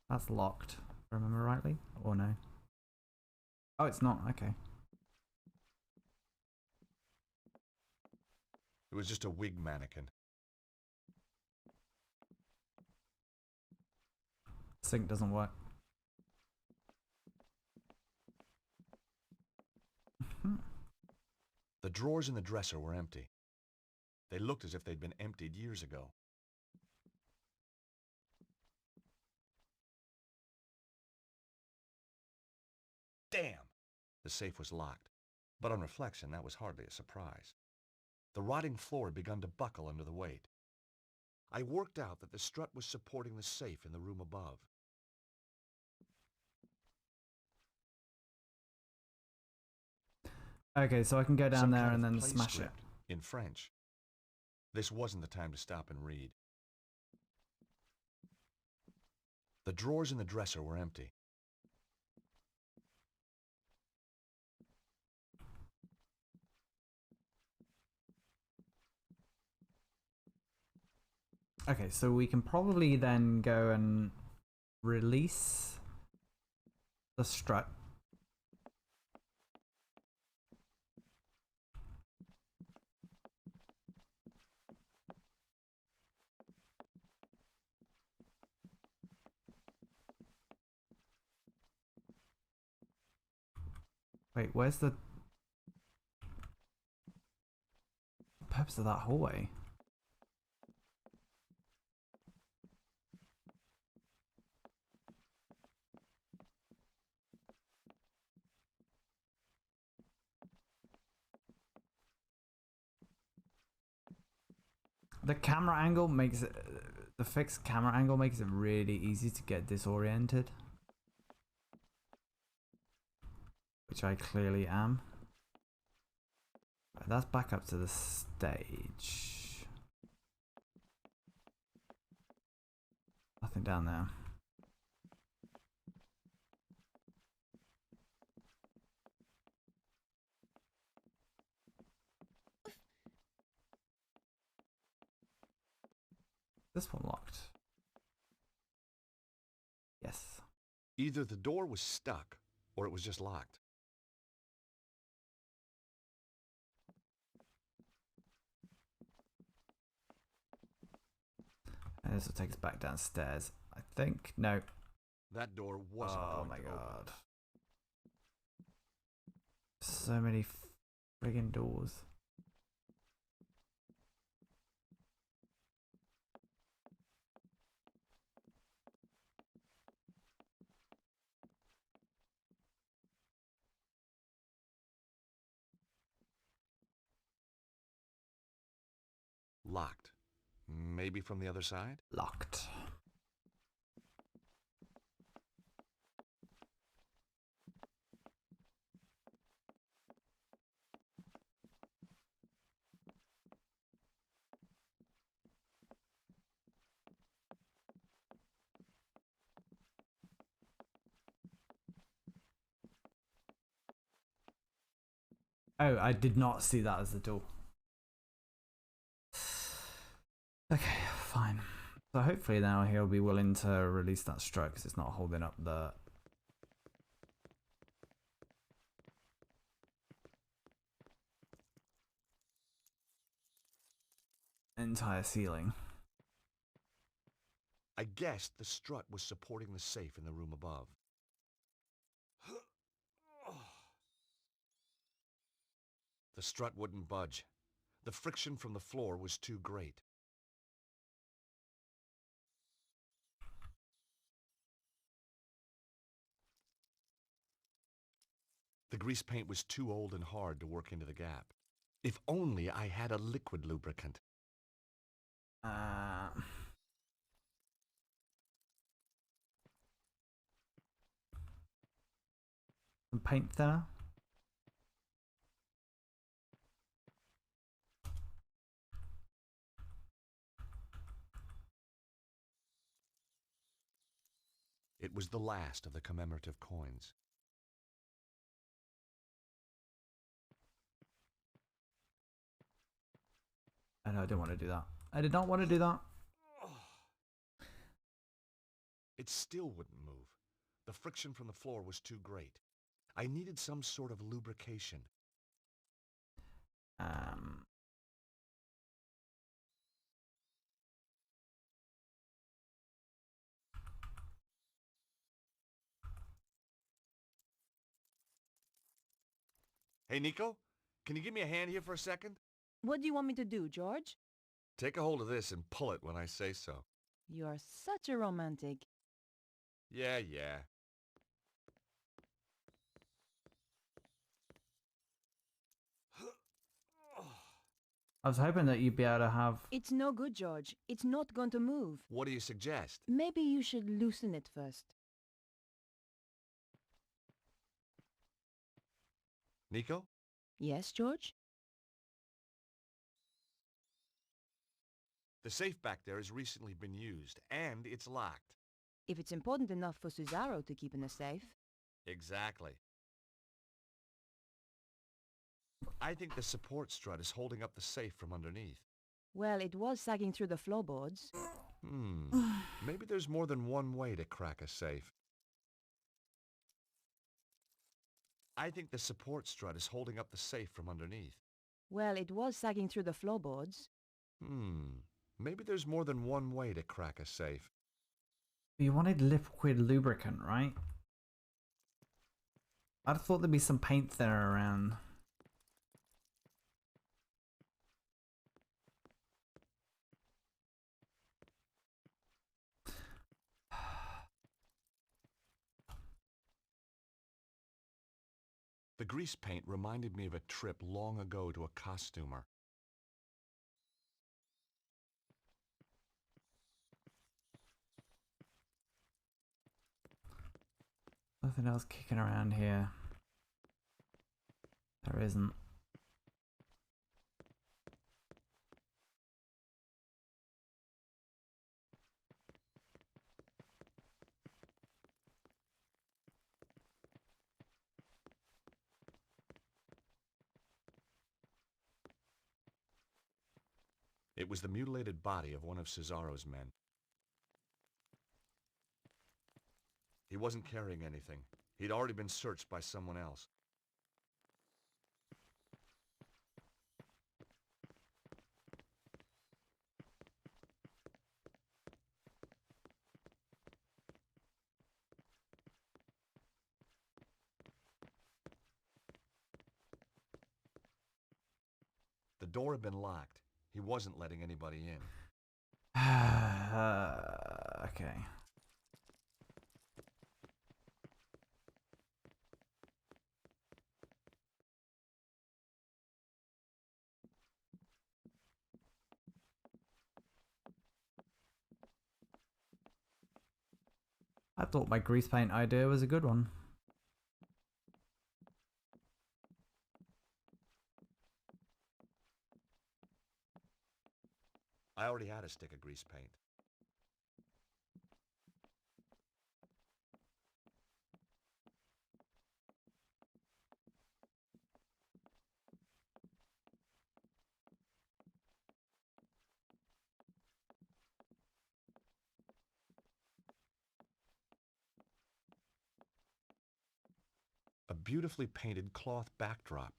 That's locked, if I remember rightly, or no? Oh, it's not, okay. It was just a wig mannequin. Sink doesn't work. The drawers in the dresser were empty. They looked as if they'd been emptied years ago. Damn! The safe was locked, but on reflection, that was hardly a surprise. The rotting floor had begun to buckle under the weight. I worked out that the strut was supporting the safe in the room above. Okay, so I can go down Some there kind and of then play smash it. script in French. This wasn't the time to stop and read. The drawers in the dresser were empty. Okay, so we can probably then go and release the strut. Wait, where's the purpose of that hallway? The camera angle makes it, the fixed camera angle makes it really easy to get disoriented. Which I clearly am. Right, that's back up to the stage. Nothing down there. This one locked. Yes. Either the door was stuck, or it was just locked. And this will take us back downstairs. I think. No. That door wasn't Oh going my to open. god. So many friggin' doors. Locked. Maybe from the other side? Locked. Oh, I did not see that as the door. Okay, fine. So hopefully now he'll be willing to release that strut because it's not holding up the entire ceiling. I guessed the strut was supporting the safe in the room above. The strut wouldn't budge. The friction from the floor was too great. The grease paint was too old and hard to work into the gap. If only I had a liquid lubricant. Some paint thinner. It was the last of the commemorative coins. I know I didn't want to do that. I did not want to do that. It still wouldn't move. The friction from the floor was too great. I needed some sort of lubrication. Hey, Nico, can you give me a hand here for a second? What do you want me to do, George? Take a hold of this and pull it when I say so. You are such a romantic. Yeah. I was hoping that you'd be able to have... It's no good, George. It's not going to move. What do you suggest? Maybe you should loosen it first. Nico? Yes, George? The safe back there has recently been used, and it's locked. If it's important enough for Cesaro to keep in a safe. Exactly. I think the support strut is holding up the safe from underneath. Well, it was sagging through the floorboards. Maybe there's more than one way to crack a safe. I think the support strut is holding up the safe from underneath. Well, it was sagging through the floorboards. Maybe there's more than one way to crack a safe. You wanted liquid lubricant, right? I'd thought there'd be some paint thinner around. The grease paint reminded me of a trip long ago to a costumer. Nothing else kicking around here. There isn't. It was the mutilated body of one of Cesaro's men. He wasn't carrying anything. He'd already been searched by someone else. The door had been locked. He wasn't letting anybody in. Okay. I thought my grease paint idea was a good one. I already had a stick of grease paint. A beautifully painted cloth backdrop.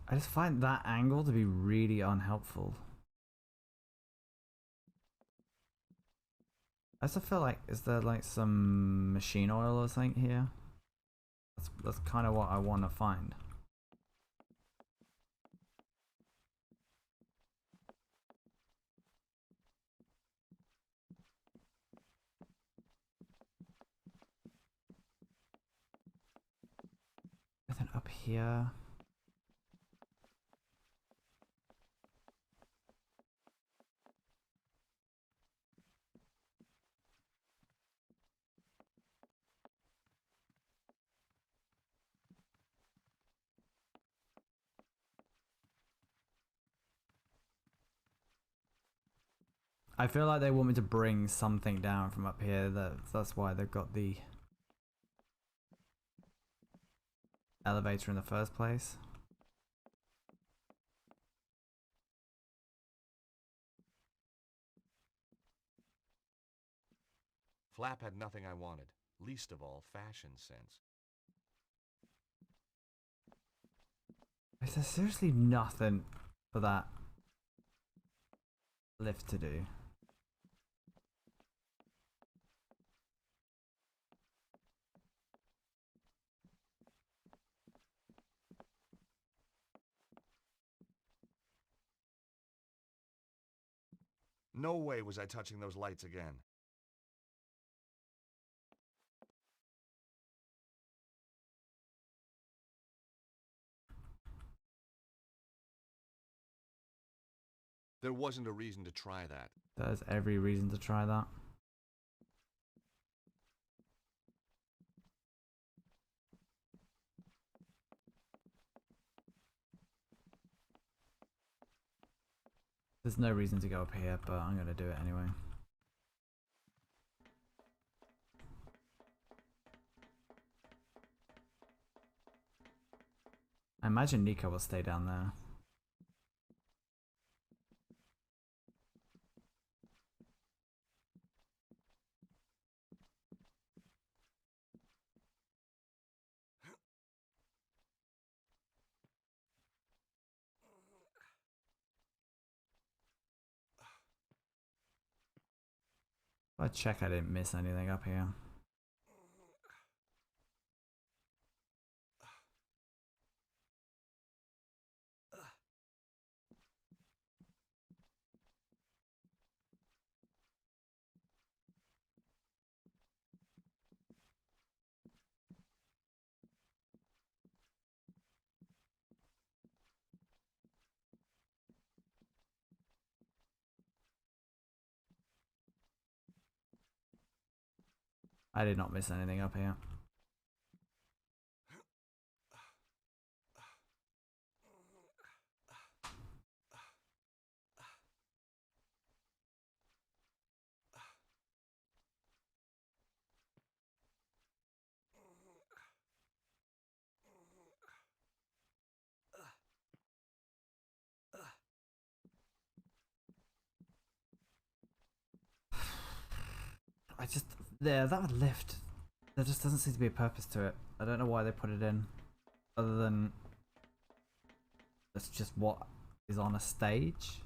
I just find that angle to be really unhelpful. I also feel like, is there like some machine oil or something here? That's kind of what I want to find. up here. I feel like they want me to bring something down from up here. That's why they've got the elevator in the first place. Flap had nothing I wanted, least of all fashion sense. Is there seriously nothing for that lift to do? No way was I touching those lights again. There wasn't a reason to try that. There's every reason to try that. There's no reason to go up here, but I'm gonna do it anyway. I imagine Nico will stay down there. I check I didn't miss anything up here. I did not miss anything up here. That lift, there just doesn't seem to be a purpose to it. I don't know why they put it in, other than that's just what is on a stage.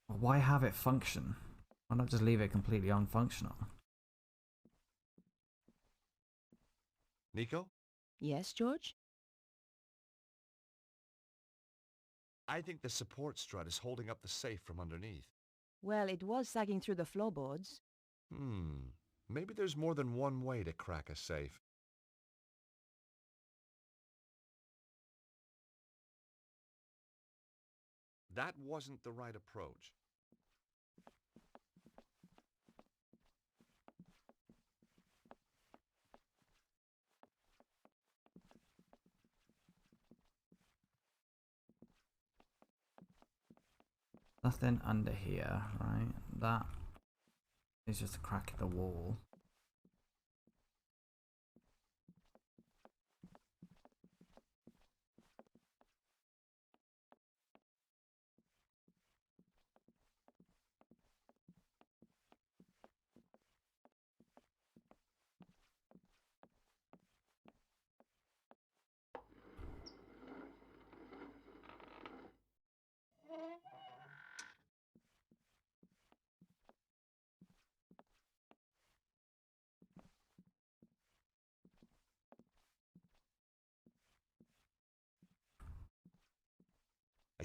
Why have it function? Why not just leave it completely unfunctional? Nico? Yes, George? I think the support strut is holding up the safe from underneath. Well, it was sagging through the floorboards. Maybe there's more than one way to crack a safe. That wasn't the right approach. Nothing under here, right? That is just a crack in the wall.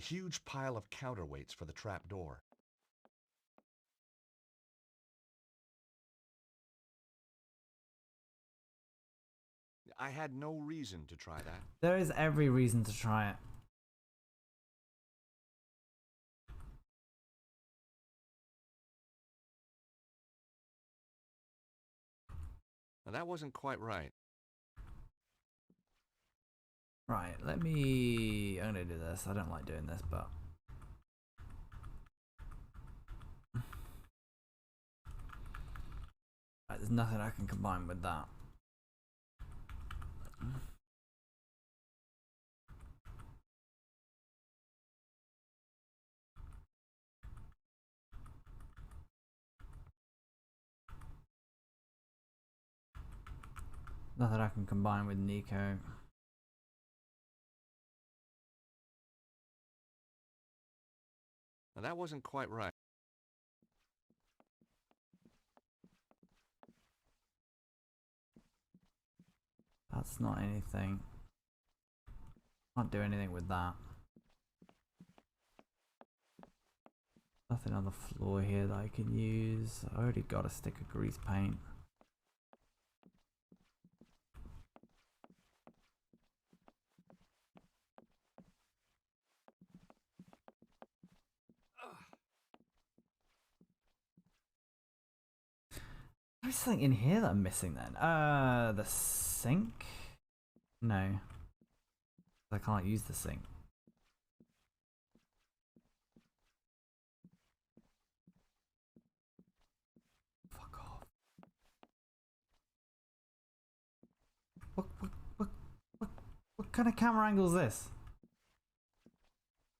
huge pile of counterweights for the trap door. I had no reason to try that. There is every reason to try it. Now, that wasn't quite right. Right, let me... I'm gonna do this. I don't like doing this, but... Right, there's nothing I can combine with that. Nothing I can combine with Nico. Now, that wasn't quite right. That's not anything. Can't do anything with that. Nothing on the floor here that I can use. I already got a stick of grease paint. There's something in here that I'm missing then. The sink? No. I can't use the sink. Fuck off. What kind of camera angle is this?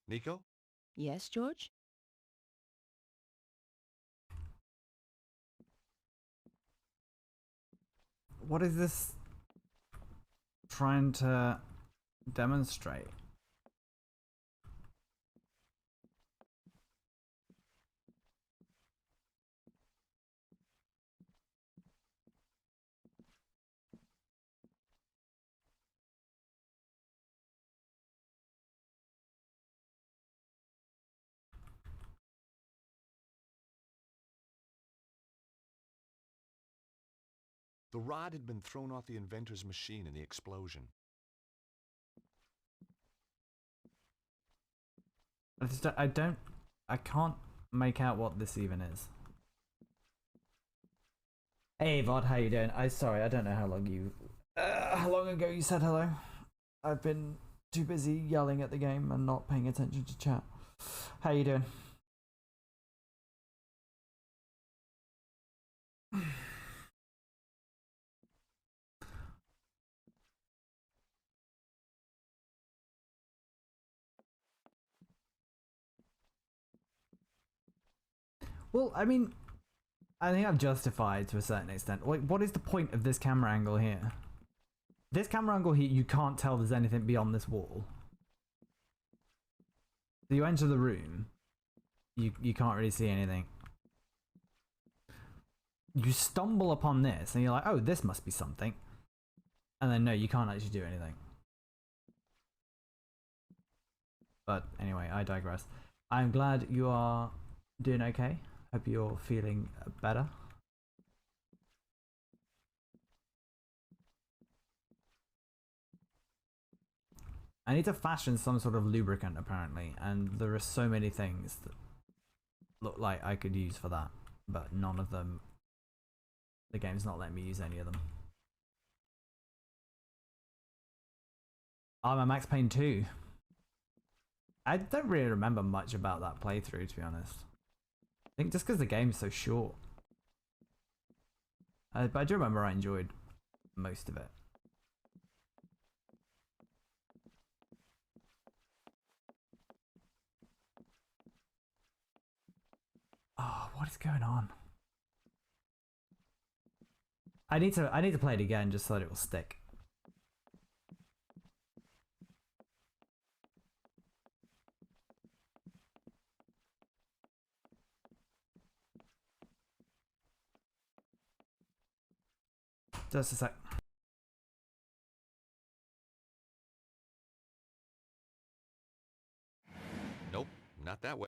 Nico? Yes, George? What is this trying to demonstrate? The rod had been thrown off the inventor's machine in the explosion. I can't make out what this even is. Hey Vod, how you doing? Sorry, I don't know how long ago you said hello. I've been too busy yelling at the game and not paying attention to chat. How you doing? Well, I mean, I think I've justified to a certain extent. Like, what is the point of this camera angle here? This camera angle here, you can't tell there's anything beyond this wall. So you enter the room, you can't really see anything. You stumble upon this, and you're like, oh, this must be something. And then no, you can't actually do anything. But anyway, I digress. I'm glad you are doing okay. Hope you're feeling better. I need to fashion some sort of lubricant apparently, and there are so many things that look like I could use for that, but none of them, the game's not letting me use any of them. I'm a Max Payne 2. I don't really remember much about that playthrough, to be honest. I think just because the game's so short. But I do remember I enjoyed most of it. Oh, what is going on? I need to play it again just so that it will stick. Just a sec. that way.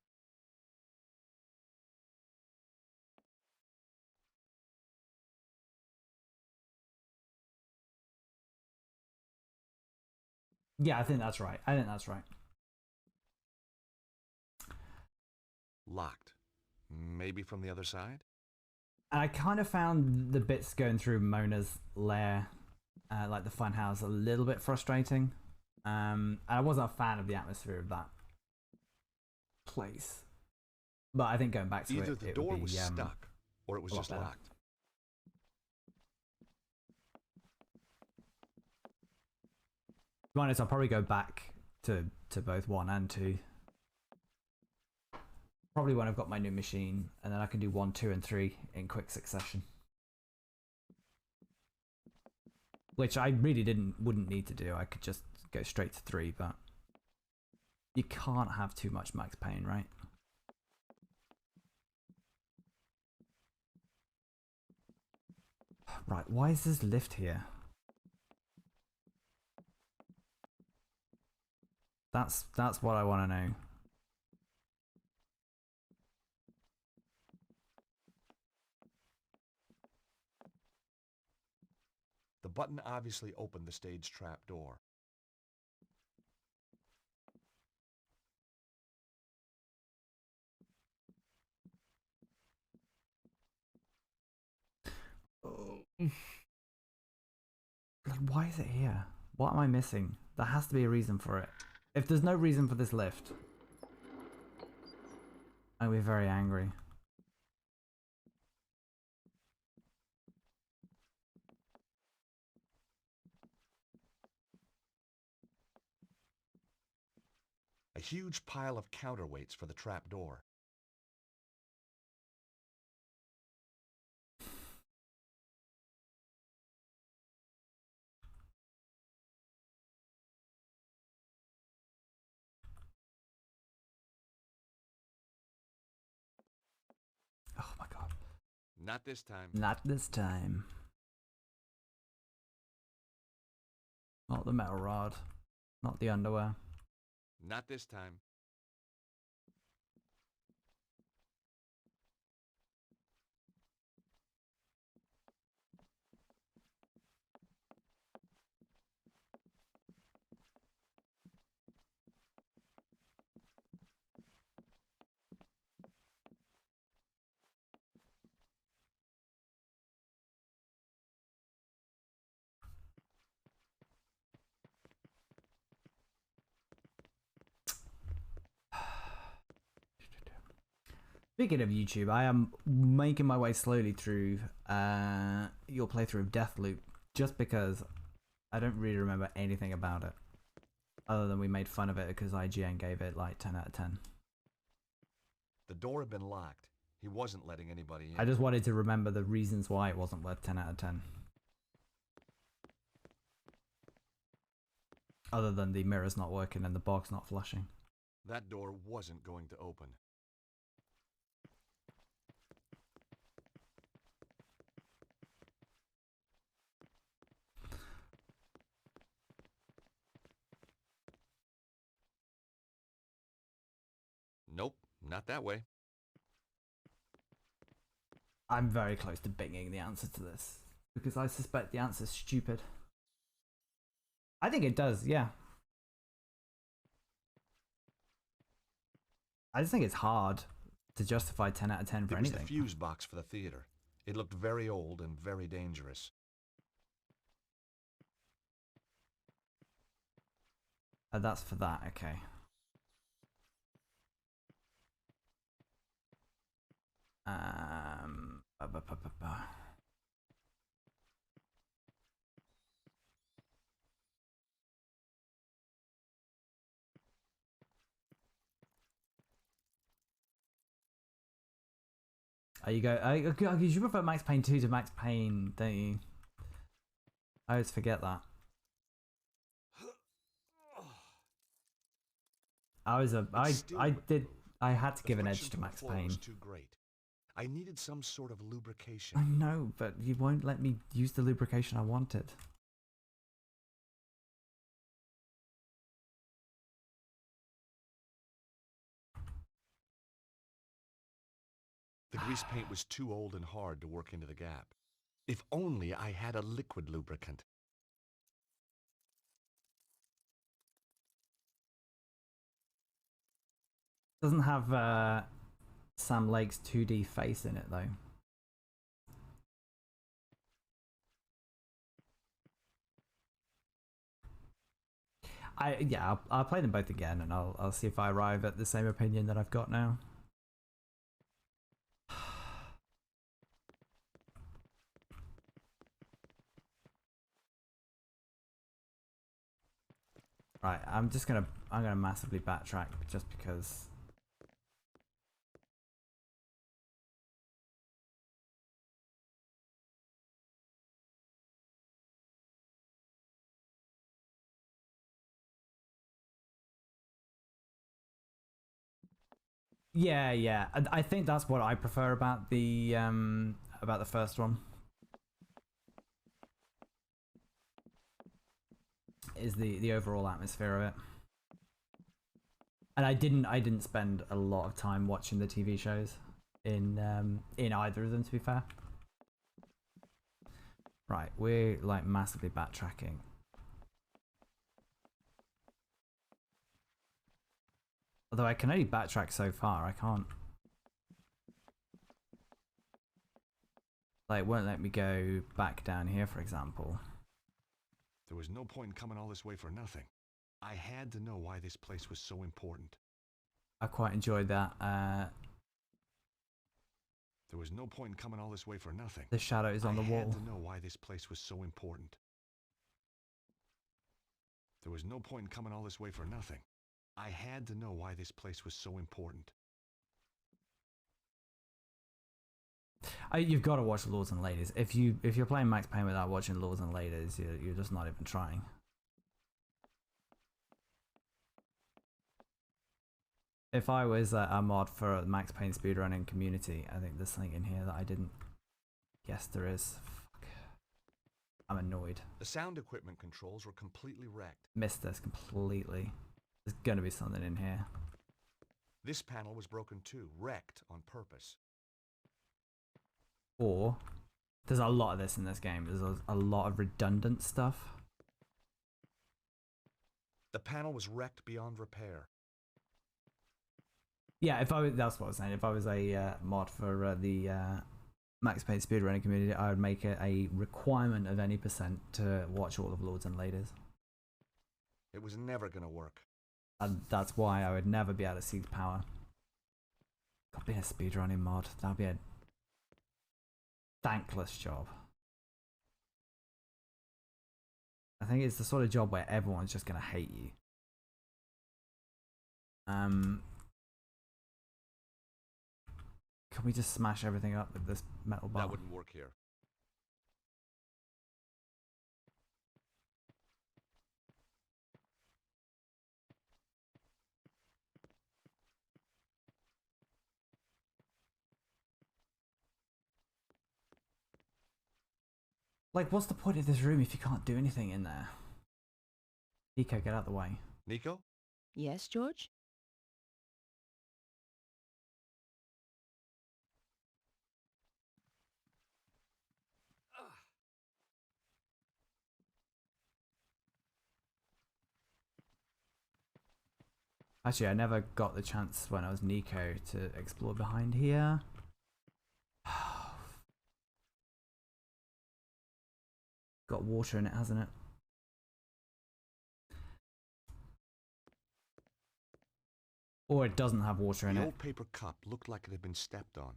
Yeah, I think that's right. I think that's right. Locked. Maybe from the other side? And I kind of found the bits going through Mona's lair, like the fun house, a little bit frustrating. And I wasn't a fan of the atmosphere of that place. But I think going back to Either it, the it door would be, was stuck, or it was a lot just better. locked. To be honest, I'll probably go back to both 1 and 2. Probably when I've got my new machine, and then I can do 1, 2, and 3 in quick succession. Which I really wouldn't need to do. I could just go straight to 3, but you can't have too much max pain, right? Right, why is this lift here? That's what I want to know. The button obviously opened the stage trap door. Like, why is it here? What am I missing? There has to be a reason for it. If there's no reason for this lift, I'll be very angry. A huge pile of counterweights for the trap door. Oh my god. Not this time. Not this time. Not the metal rod. Not the underwear. Not this time. Speaking of YouTube, I am making my way slowly through your playthrough of Deathloop, just because I don't really remember anything about it, other than we made fun of it because IGN gave it like 10 out of 10. The door had been locked. He wasn't letting anybody in. I just wanted to remember the reasons why it wasn't worth 10 out of 10. Other than the mirror's not working and the box not flushing. That door wasn't going to open. Nope, not that way. I'm very close to binging the answer to this, because I suspect the answer's stupid. I think it does, yeah. I just think it's hard to justify 10 out of 10 for It was anything. the fuse box for the theater. It looked very old and very dangerous. That's for that, okay. Ba, ba, ba, ba, ba. You go. You prefer Max Payne 2 to Max Payne, don't you? I always forget that. I had to give an edge to Max Payne. Was too great. I needed some sort of lubrication. I know, but you won't let me use the lubrication I wanted. grease paint was too old and hard to work into the gap. If only I had a liquid lubricant. Doesn't have Sam Lake's 2D face in it though. I'll play them both again, and I'll see if I arrive at the same opinion that I've got now. Right, I'm gonna massively backtrack just because. Yeah. I think that's what I prefer about the first one. Is the overall atmosphere of it. And I didn't spend a lot of time watching the TV shows in either of them, to be fair. Right, we're like massively backtracking. Although I can only backtrack so far, I can't. Like, it won't let me go back down here, for example. There was no point in coming all this way for nothing. I had to know why this place was so important. I quite enjoyed that. There was no point in coming all this way for nothing. The shadows on the wall. I had to know why this place was so important. There was no point in coming all this way for nothing. I had to know why this place was so important. You've got to watch Lords and Ladies. If you're playing Max Payne without watching Lords and Ladies, you're just not even trying. If I was a mod for a Max Payne speedrunning community, I think there's something in here that I didn't guess there is. Fuck. I'm annoyed. The sound equipment controls were completely wrecked. Missed this completely. There's gonna be something in here. This panel was broken too, wrecked on purpose. Or there's a lot of this in this game. There's a lot of redundant stuff. The panel was wrecked beyond repair. Yeah, that's what I was saying. If I was a mod for the Max Payne speedrunning community, I would make it a requirement of any percent to watch all of Lords and Ladies. It was never gonna work. And that's why I would never be able to see the power. God, being a speedrunning mod, that'd be a thankless job. I think it's the sort of job where everyone's just gonna hate you. Can we just smash everything up with this metal bar? That wouldn't work here. Like, what's the point of this room if you can't do anything in there? Nico, get out of the way. Nico? Yes, George? Actually, I never got the chance when I was Nico to explore behind here. Got water in it, hasn't it? Or it doesn't have water in The it. old paper cup looked like it had been stepped on.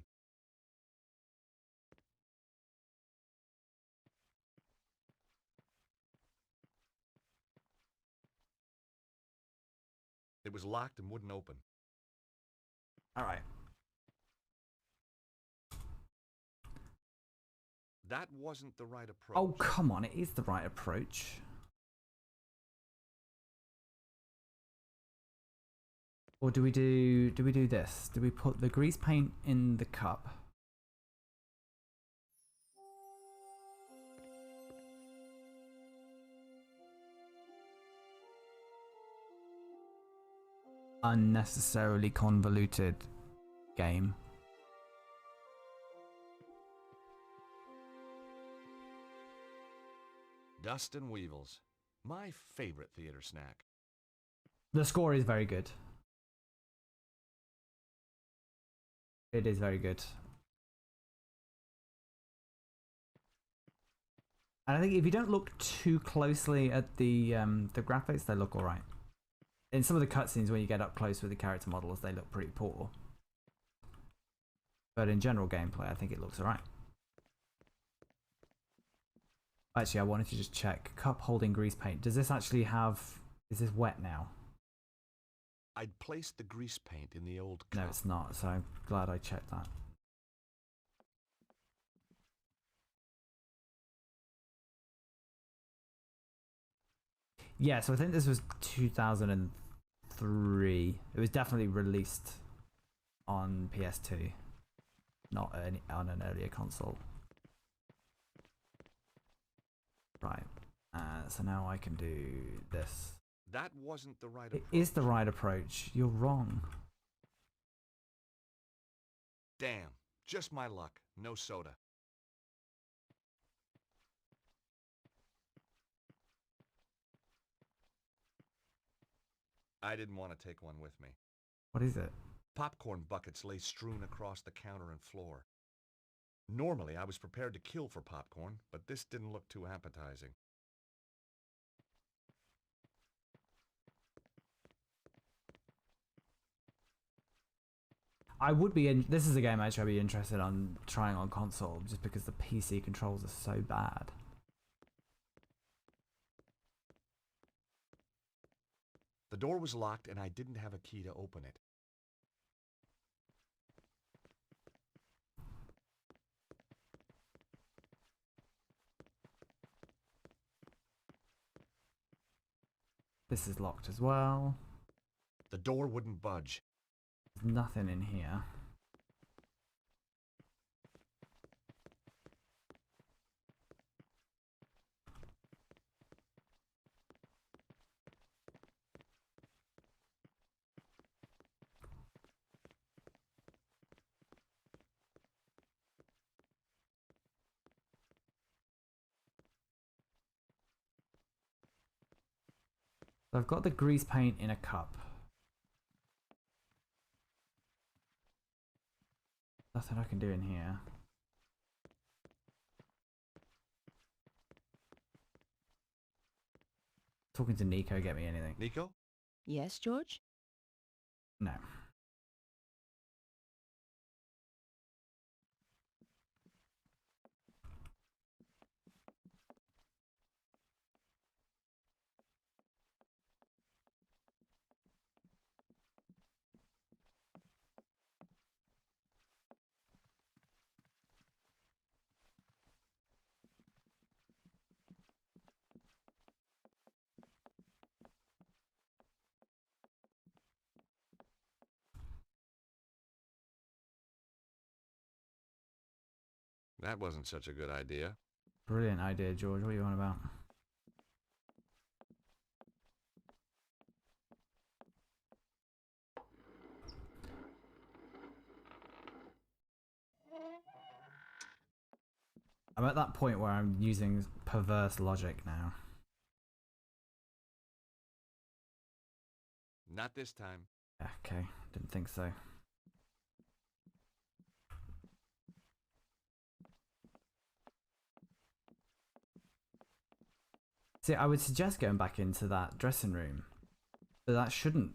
It was locked and wouldn't open. Alright. That wasn't the right approach. Oh, come on, it is the right approach. Or do we do this? Do we put the grease paint in the cup? Unnecessarily convoluted game. Dust and Weevils. My favorite theater snack. The score is very good. It is very good. And I think if you don't look too closely at the graphics, they look alright. In some of the cutscenes, when you get up close with the character models, they look pretty poor. But in general gameplay, I think it looks alright. Actually, I wanted to just check. Cup holding grease paint. Does this actually have... Is this wet now? I'd placed the grease paint in the old cup. No, it's not, so I'm glad I checked that. Yeah, so I think this was 2003. It was definitely released on PS2, not on an earlier console. Right, so now I can do this. That wasn't the right It approach. is the right approach. You're wrong. Damn, just my luck. No soda. I didn't want to take one with me. What is it? Popcorn buckets lay strewn across the counter and floor. Normally, I was prepared to kill for popcorn, but this didn't look too appetizing. I would be in. This is a game actually I'd be interested on trying on console, just because the PC controls are so bad. The door was locked and I didn't have a key to open it. This is locked as well. The door wouldn't budge. There's nothing in here. So I've got the grease paint in a cup. Nothing I can do in here. Talking to Nico get me anything? Nico? Yes, George? No. That wasn't such a good idea. Brilliant idea, George. What are you on about? I'm at that point where I'm using perverse logic now. Not this time. Okay, didn't think so. See, I would suggest going back into that dressing room, but that shouldn't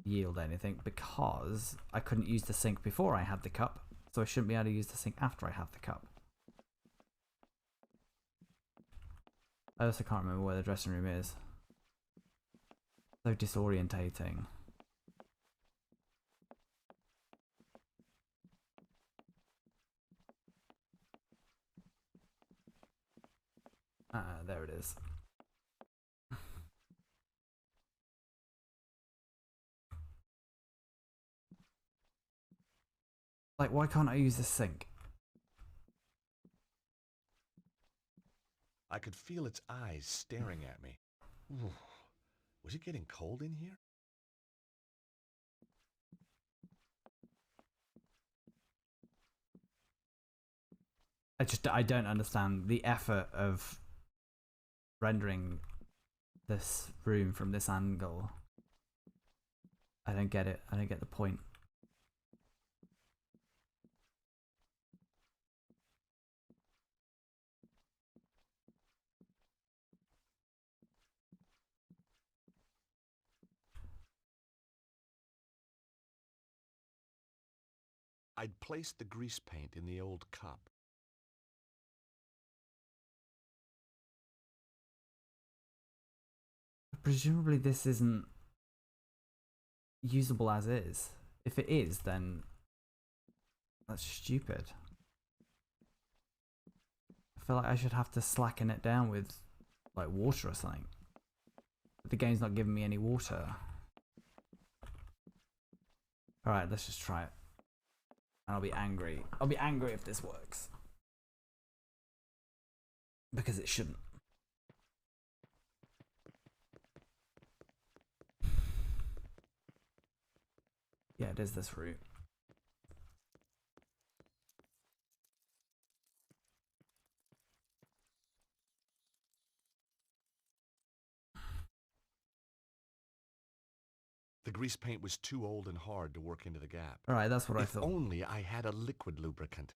yield anything because I couldn't use the sink before I had the cup, so I shouldn't be able to use the sink after I have the cup. I also can't remember where the dressing room is. So disorientating. There it is. Like, why can't I use the sink? I could feel its eyes staring at me. Ooh. Was it getting cold in here? I don't understand the effort of rendering this room from this angle. I don't get it. I don't get the point. I'd placed the grease paint in the old cup. Presumably this isn't usable as is. If it is, then that's stupid. I feel like I should have to slacken it down with like water or something. But the game's not giving me any water. Alright, let's just try it. And I'll be angry. I'll be angry if this works. Because it shouldn't. Yeah, it is this route. The grease paint was too old and hard to work into the gap. Alright, that's what I If thought. only I had a liquid lubricant.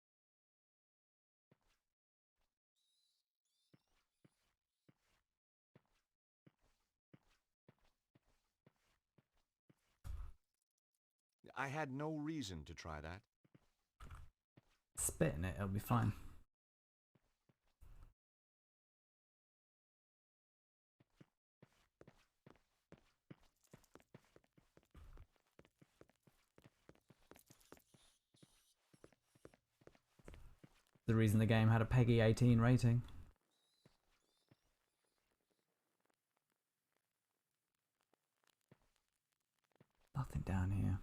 I had no reason to try that. Spit in it, it'll be fine. The reason the game had a PEGI 18 rating. Nothing down here.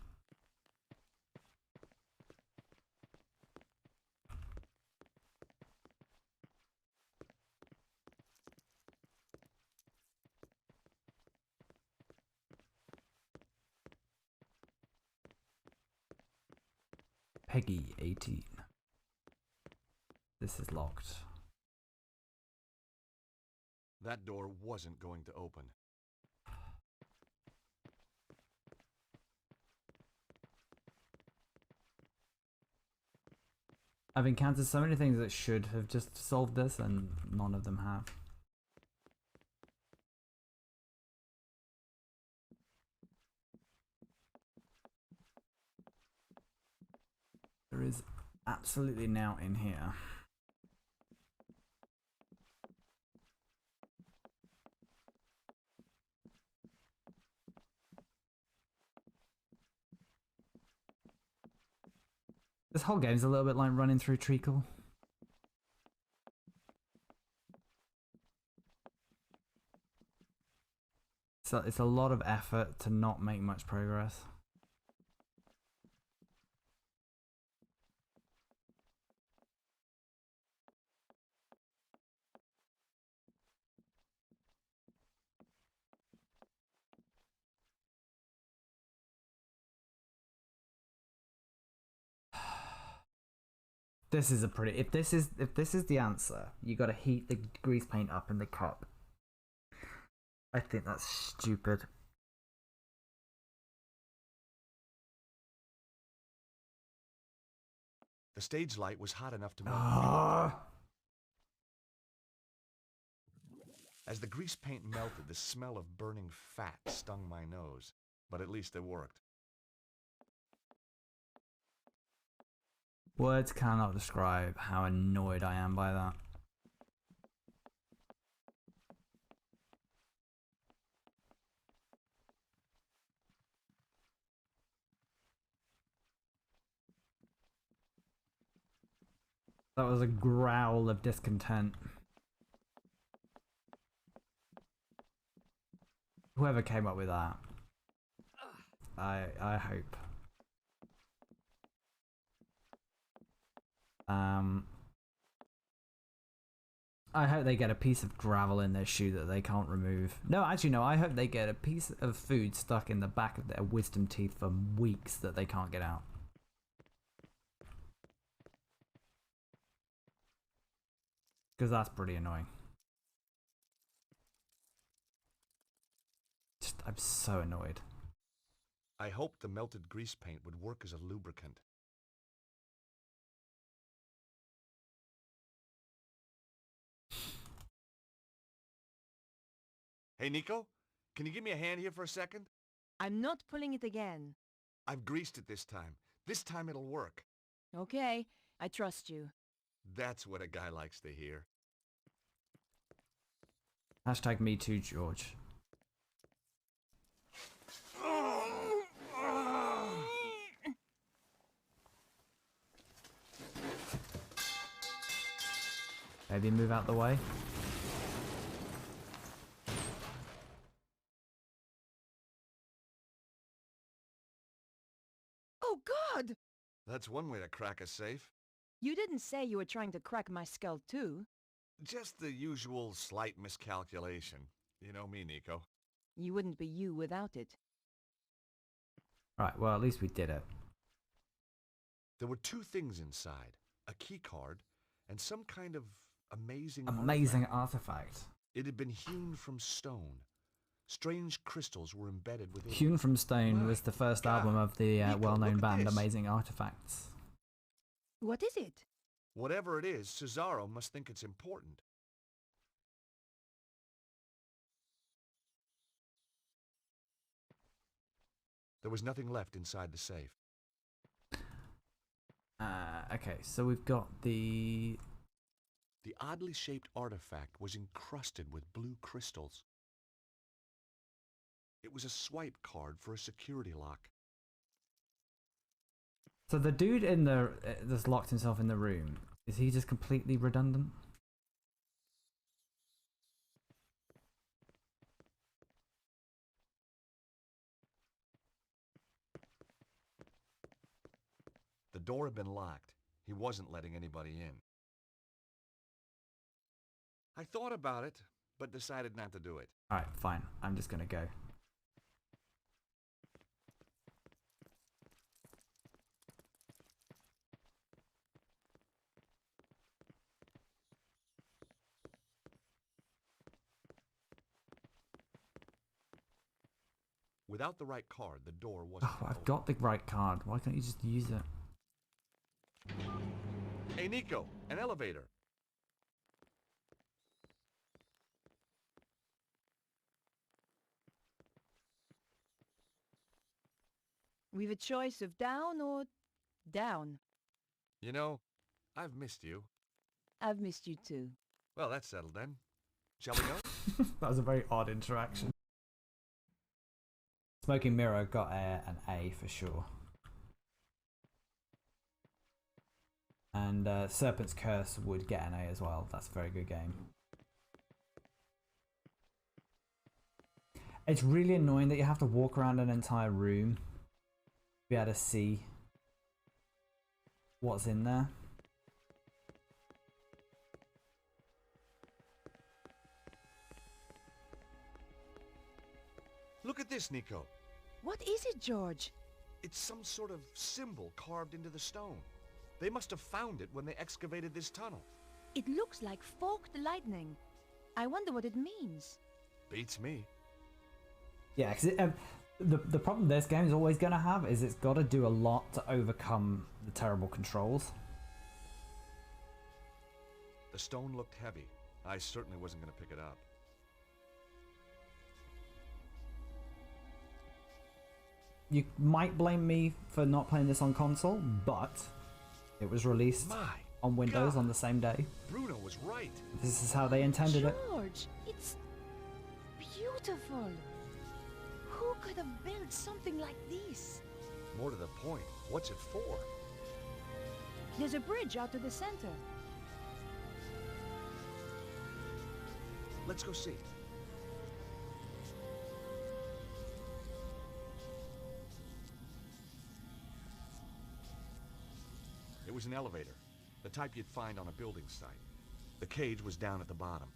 PEGI 18. This is locked. That door wasn't going to open. I've encountered so many things that should have just solved this and none of them have. There is absolutely now in here. This whole game's a little bit like running through treacle. So it's a lot of effort to not make much progress. This is a pretty. If this is the answer, you got to heat the grease paint up in the cup. I think that's stupid. The stage light was hot enough to melt. As the grease paint melted, the smell of burning fat stung my nose, but at least it worked. Words cannot describe how annoyed I am by that. That was a growl of discontent. Whoever came up with that, I hope. I hope they get a piece of gravel in their shoe that they can't remove. No, actually no, I hope they get a piece of food stuck in the back of their wisdom teeth for weeks that they can't get out. Because that's pretty annoying. I'm so annoyed. I hoped the melted grease paint would work as a lubricant. Hey, Nico, can you give me a hand here for a second? I'm not pulling it again. I've greased it this time. This time it'll work. Okay, I trust you. That's what a guy likes to hear. Hashtag me too, George. Maybe move out the way. Oh God! That's one way to crack a safe. You didn't say you were trying to crack my skull too. Just the usual slight miscalculation. You know me, Nico. You wouldn't be you without it. Right, well, at least we did it. There were two things inside. A key card and some kind of amazing Artifact. It had been hewn from stone. Strange crystals were embedded within Hewn it. from Stone was the first album of the Nico, well-known look at band this. Amazing Artifacts. What is it? Whatever it is, Cesaro must think it's important. There was nothing left inside the safe. Okay, so we've got the... The oddly shaped artifact was encrusted with blue crystals. It was a swipe card for a security lock. So the dude in the that's locked himself in the room, is he just completely redundant? The door had been locked. He wasn't letting anybody in. I thought about it, but decided not to do it. Alright, fine. I'm just gonna go. Without the right card, the door wasn't Oh, I've open. got the right card. Why can't you just use it? Hey, Nico, an elevator. We've a choice of down or down. You know, I've missed you. I've missed you too. Well, that's settled then. Shall we go? That was a very odd interaction. Smoking Mirror got an A for sure. And Serpent's Curse would get an A as well. That's a very good game. It's really annoying that you have to walk around an entire room to be able to see what's in there. Look at this, Nico. What is it, George? It's some sort of symbol carved into the stone. They must have found it when they excavated this tunnel. It looks like forked lightning. I wonder what it means. Beats me. Yeah, because the problem this game is always going to have is it's got to do a lot to overcome the terrible controls. The stone looked heavy. I certainly wasn't going to pick it up. You might blame me for not playing this on console, but it was released My on Windows God. on the same day. Bruno was right. This is how they intended it. George, it's beautiful. Who could have built something like this? More to the point, what's it for? There's a bridge out to the center. Let's go see. It was an elevator, the type you'd find on a building site. The cage was down at the bottom.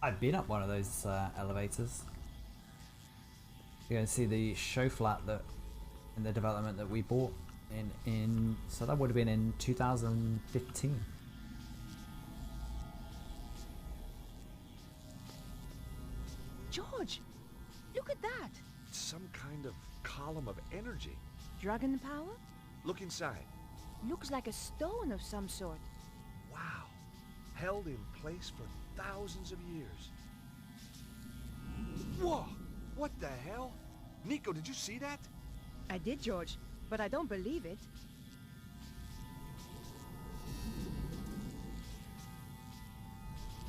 I've been up one of those elevators. You can see the show flat that in the development that we bought in so that would have been in 2015. George, look Look at that! It's some kind of column of energy. Dragon power? Look inside. Looks like a stone of some sort. Wow. Held in place for thousands of years. Whoa! What the hell? Nico, did you see that? I did, George, but I don't believe it.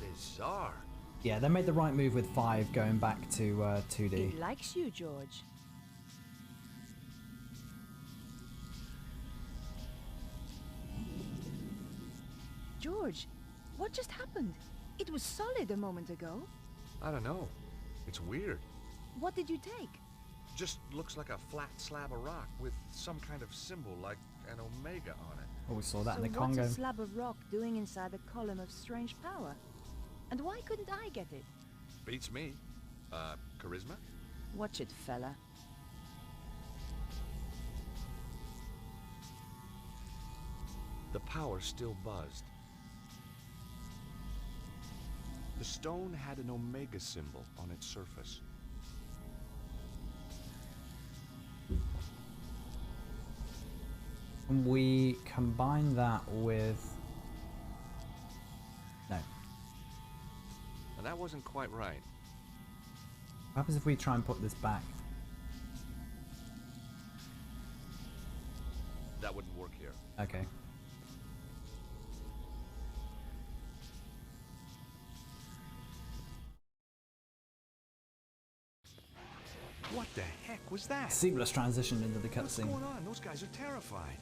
Bizarre. Yeah, they made the right move with 5 going back to 2D. It likes you, George. George, what just happened? It was solid a moment ago. I don't know. It's weird. What did you take? Just looks like a flat slab of rock with some kind of symbol like an omega on it. Oh, we saw that So in the what's Congo. a slab of rock doing inside a column of strange power? And why couldn't I get it? Beats me. Charisma? Watch it, fella. The power still buzzed. The stone had an omega symbol on its surface. And we combine that with... No. And that wasn't quite right. What happens if we try and put this back? That wouldn't work here. Okay. What the heck was that? Seamless transition into the What's cutscene. going on? Those guys are terrified.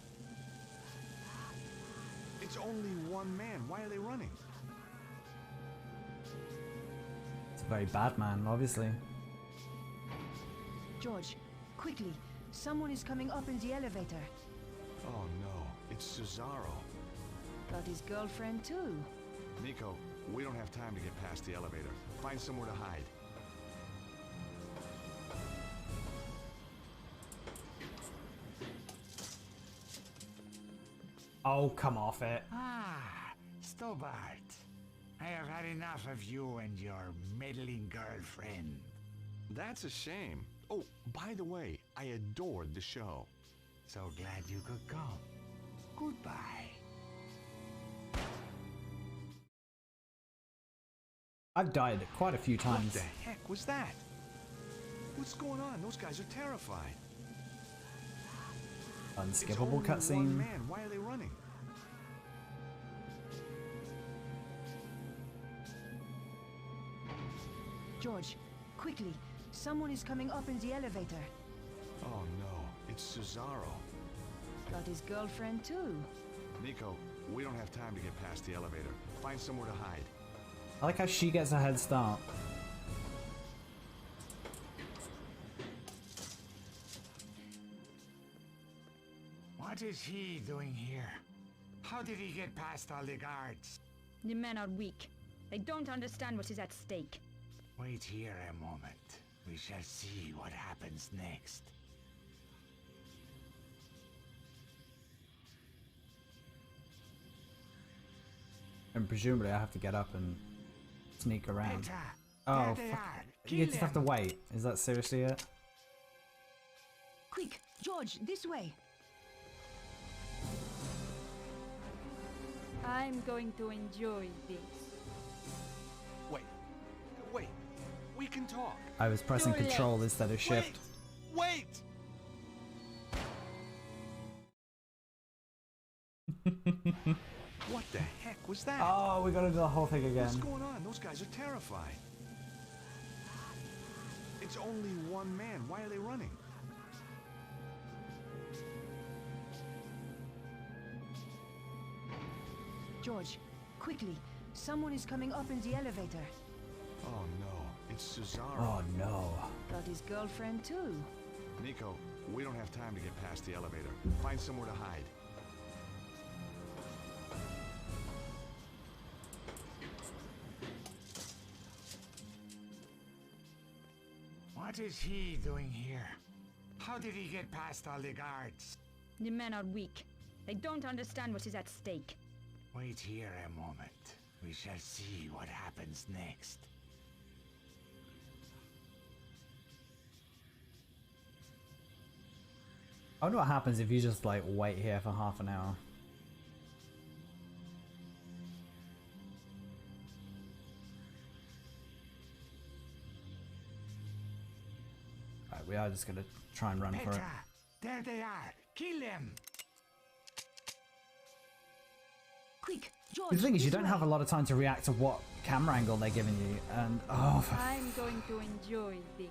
It's only one man. Why are they running? It's a very bad man, obviously. George, quickly. Someone is coming up in the elevator. Oh no, it's Cesaro. Got his girlfriend too. Nico, we don't have time to get past the elevator. Find somewhere to hide. Oh, come off it. Ah, Stobart. I have had enough of you and your meddling girlfriend. That's a shame. Oh, by the way, I adored the show. So glad you could come. Goodbye. I've died quite a few What times. the heck was that? What's going on? Those guys are terrified. It's Unskippable only one cutscene. man. Why are they running? George, quickly. Someone is coming up in the elevator. Oh no, it's Cesaro. Got his girlfriend too. Nico, we don't have time to get past the elevator. Find somewhere to hide. I like how she gets a head start. What is he doing here? How did he get past all the guards? The men are weak. They don't understand what is at stake. Wait here a moment. We shall see what happens next. And presumably I have to get up and sneak around. Petra, Oh, there they fuck. are. You Kill just have to them. wait. Is that seriously it? Quick, George, this way. I'm going to enjoy this. Wait. We can talk. I was pressing Too control late. instead of shift. Wait! What the heck was that? Oh, we gotta do the whole thing What's again. going on? Those guys are terrified. It's only one man. Why are they running? George, quickly. Someone is coming up in the elevator. Oh no, it's Cesaro. Oh no. Got his girlfriend too. Nico, we don't have time to get past the elevator. Find somewhere to hide. What is he doing here? How did he get past all the guards? The men are weak. They don't understand what is at stake. Wait here a moment. We shall see what happens next. I wonder what happens if you just like wait here for half an hour. Right, we are just gonna try and run for it. Petra, there they are. Kill them. Quick, George. The thing is, you this don't way. have a lot of time to react to what camera angle they're giving you, and oh, I'm going to enjoy this.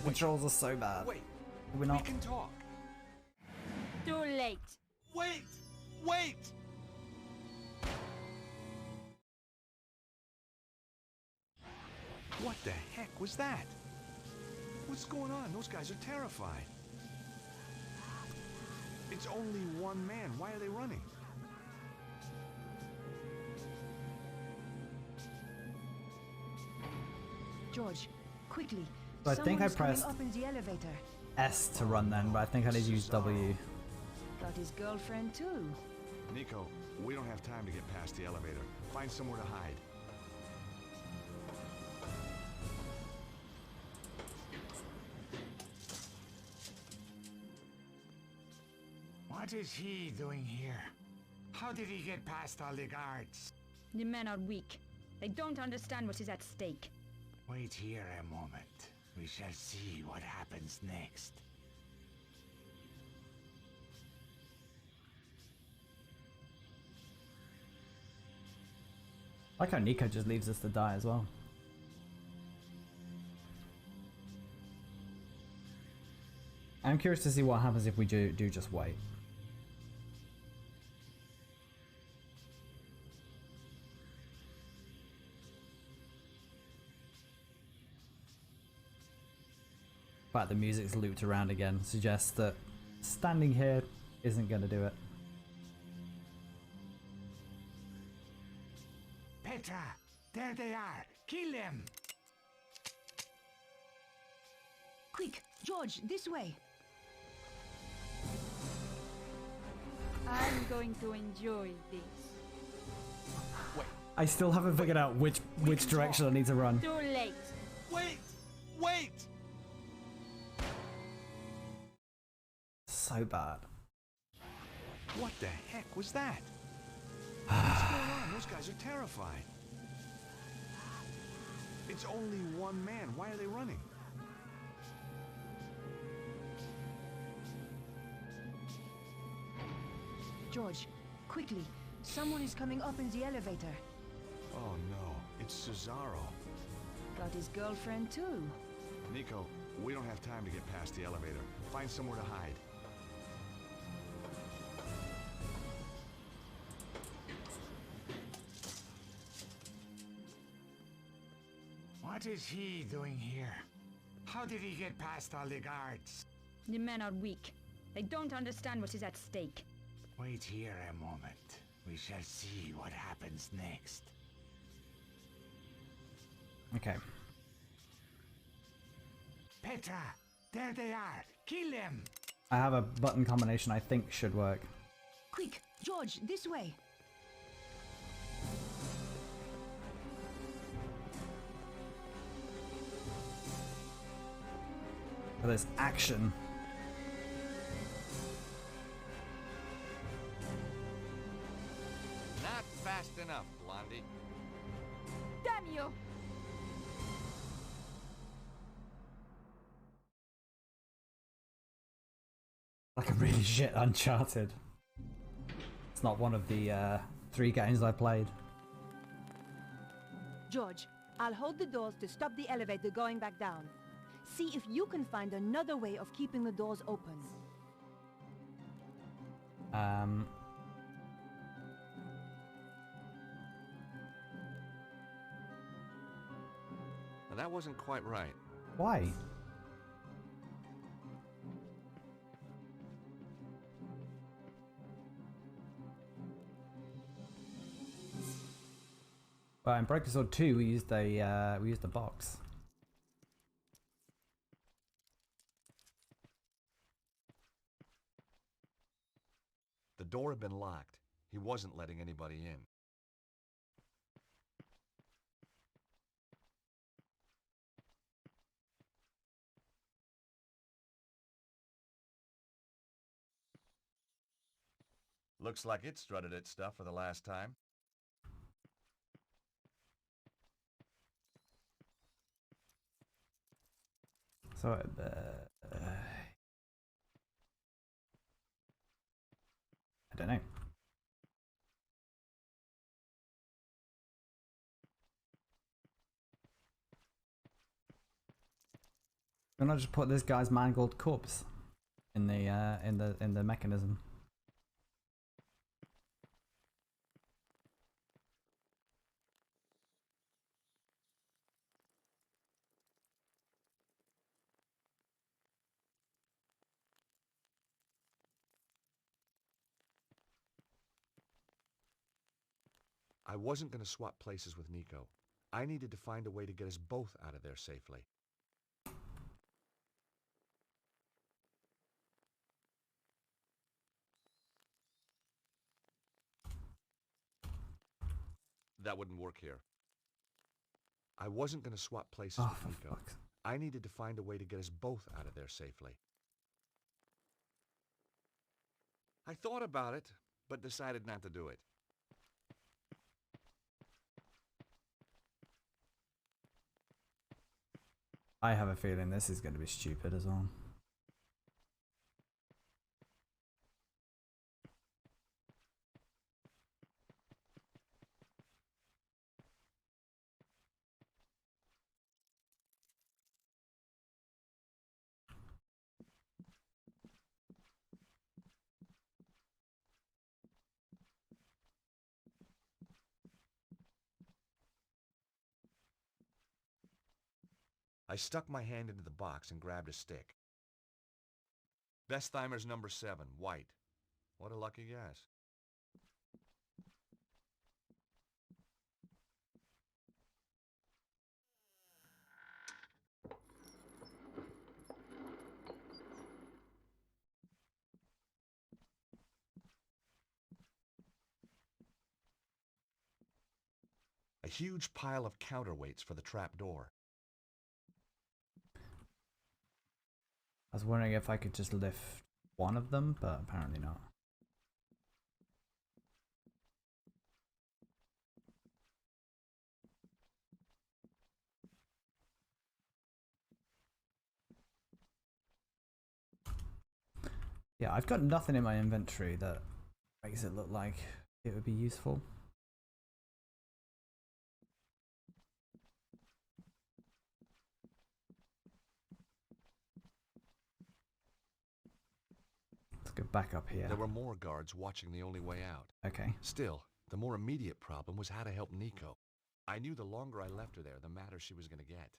the controls are so bad. Wait, We're not. we can talk. Too late. Wait! Wait! What the heck was that? What's going on? Those guys are terrified. It's only one man. Why are they running? George, quickly. So I think I Someone's coming pressed up in the elevator. S to run then, but I think I need to use W. Got his girlfriend too. Nico, we don't have time to get past the elevator. Find somewhere to hide. What is he doing here? How did he get past all the guards? The men are weak. They don't understand what is at stake. Wait here a moment. We shall see what happens next. I like how Nico just leaves us to die as well. I'm curious to see what happens if we do just wait. But the music's looped around again suggests that standing here isn't going to do it. Petra, there they are. Kill them. Quick, George, this way. I'm going to enjoy this. I still haven't figured out which direction I need to run. Too late. Wait! Wait! So bad. What the heck was that? What's going on? Those guys are terrified. It's only one man. Why are they running? George, quickly. Someone is coming up in the elevator. Oh no, it's Cesaro. Got his girlfriend too. Nico, we don't have time to get past the elevator. Find somewhere to hide. What is he doing here? How did he get past all the guards? The men are weak. They don't understand what is at stake. Wait here a moment. We shall see what happens next. Okay. Petra, there they are. Kill them. I have a button combination I think should work. Quick, George, this way. For this action. Not fast enough, Blondie. Damn you! Like a really shit Uncharted. It's not one of the 3 games I played. George, I'll hold the doors to stop the elevator going back down. See if you can find another way of keeping the doors open. Now, that wasn't quite right. Why? Well, in Breaker Sword 2 we used the box. The door had been locked. He wasn't letting anybody in. Looks like it strutted its stuff for the last time. So, I don't know. Why not just put this guy's mangled corpse in the mechanism? I wasn't going to swap places with Nico. I needed to find a way to get us both out of there safely. That wouldn't work here. I wasn't going to swap places with Nico. I needed to find a way to get us both out of there safely. I thought about it, but decided not to do it. I have a feeling this is going to be stupid as well. I stuck my hand into the box and grabbed a stick. Bestheimer's number 7, white. What a lucky guess. A huge pile of counterweights for the trap door. I was wondering if I could just lift one of them, but apparently not. Yeah, I've got nothing in my inventory that makes it look like it would be useful. Let's go back up here. There were more guards watching the only way out. Okay. Still, the more immediate problem was how to help Nico. I knew the longer I left her there, the madder she was going to get.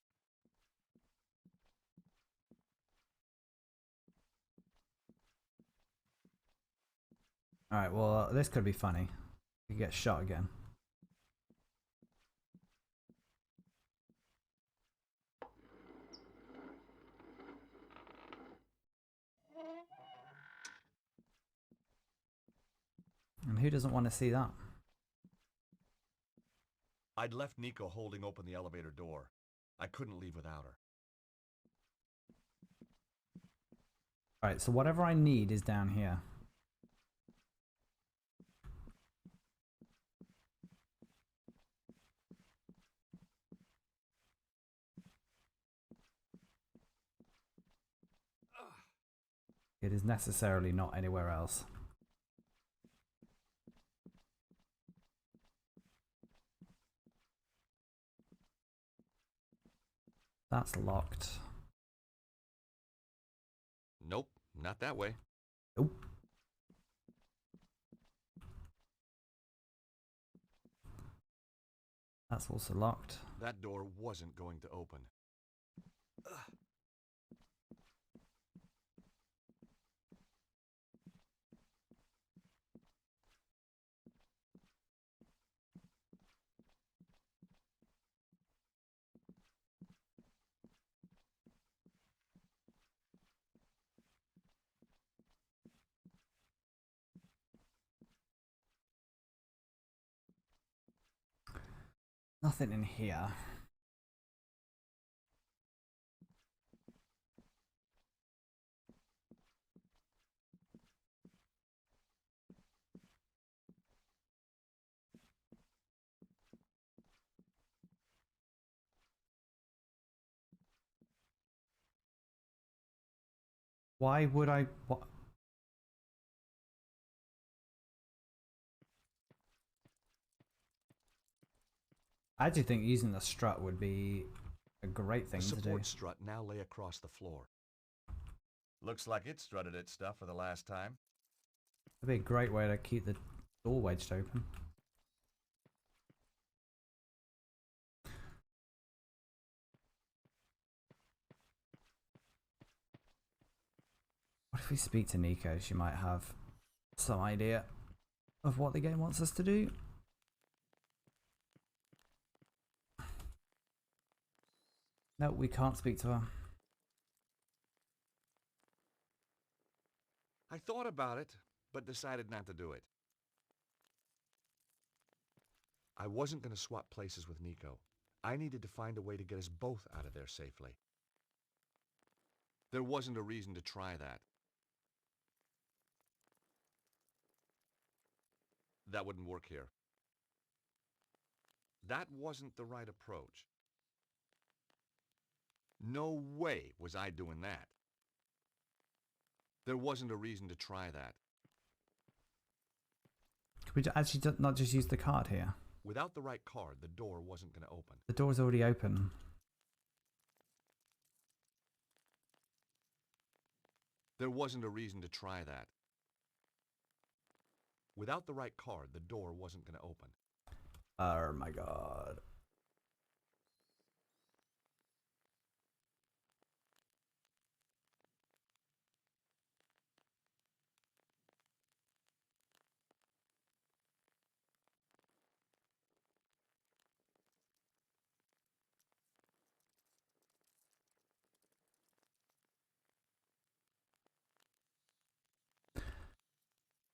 Alright, well, this could be funny. You get shot again. And who doesn't want to see that? I'd left Nico holding open the elevator door. I couldn't leave without her. Alright, so whatever I need is down here. It is necessarily not anywhere else. That's locked. Nope, not that way. Nope. That's also locked. That door wasn't going to open. Ugh. Nothing in here. Why would I? What? I actually think using the strut would be a great thing The to do. support strut now lay across the floor. Looks like it strutted its stuff for the last time. It'd be a great way to keep the door wedged open. What if we speak to Nico? She might have some idea of what the game wants us to do. No, we can't speak to her. I thought about it, but decided not to do it. I wasn't going to swap places with Nico. I needed to find a way to get us both out of there safely. There wasn't a reason to try that. That wouldn't work here. That wasn't the right approach. No way was I doing that. There wasn't a reason to try that. Could we actually not just use the card here? Without the right card, the door wasn't going to open. The door's already open. There wasn't a reason to try that. Without the right card, the door wasn't going to open. Oh my god.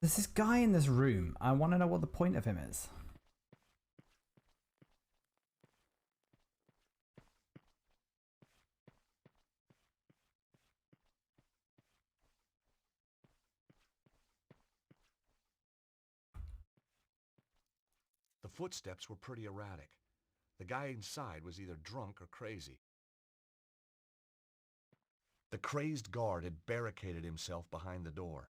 There's this guy in this room. I want to know what the point of him is. The footsteps were pretty erratic. The guy inside was either drunk or crazy. The crazed guard had barricaded himself behind the door.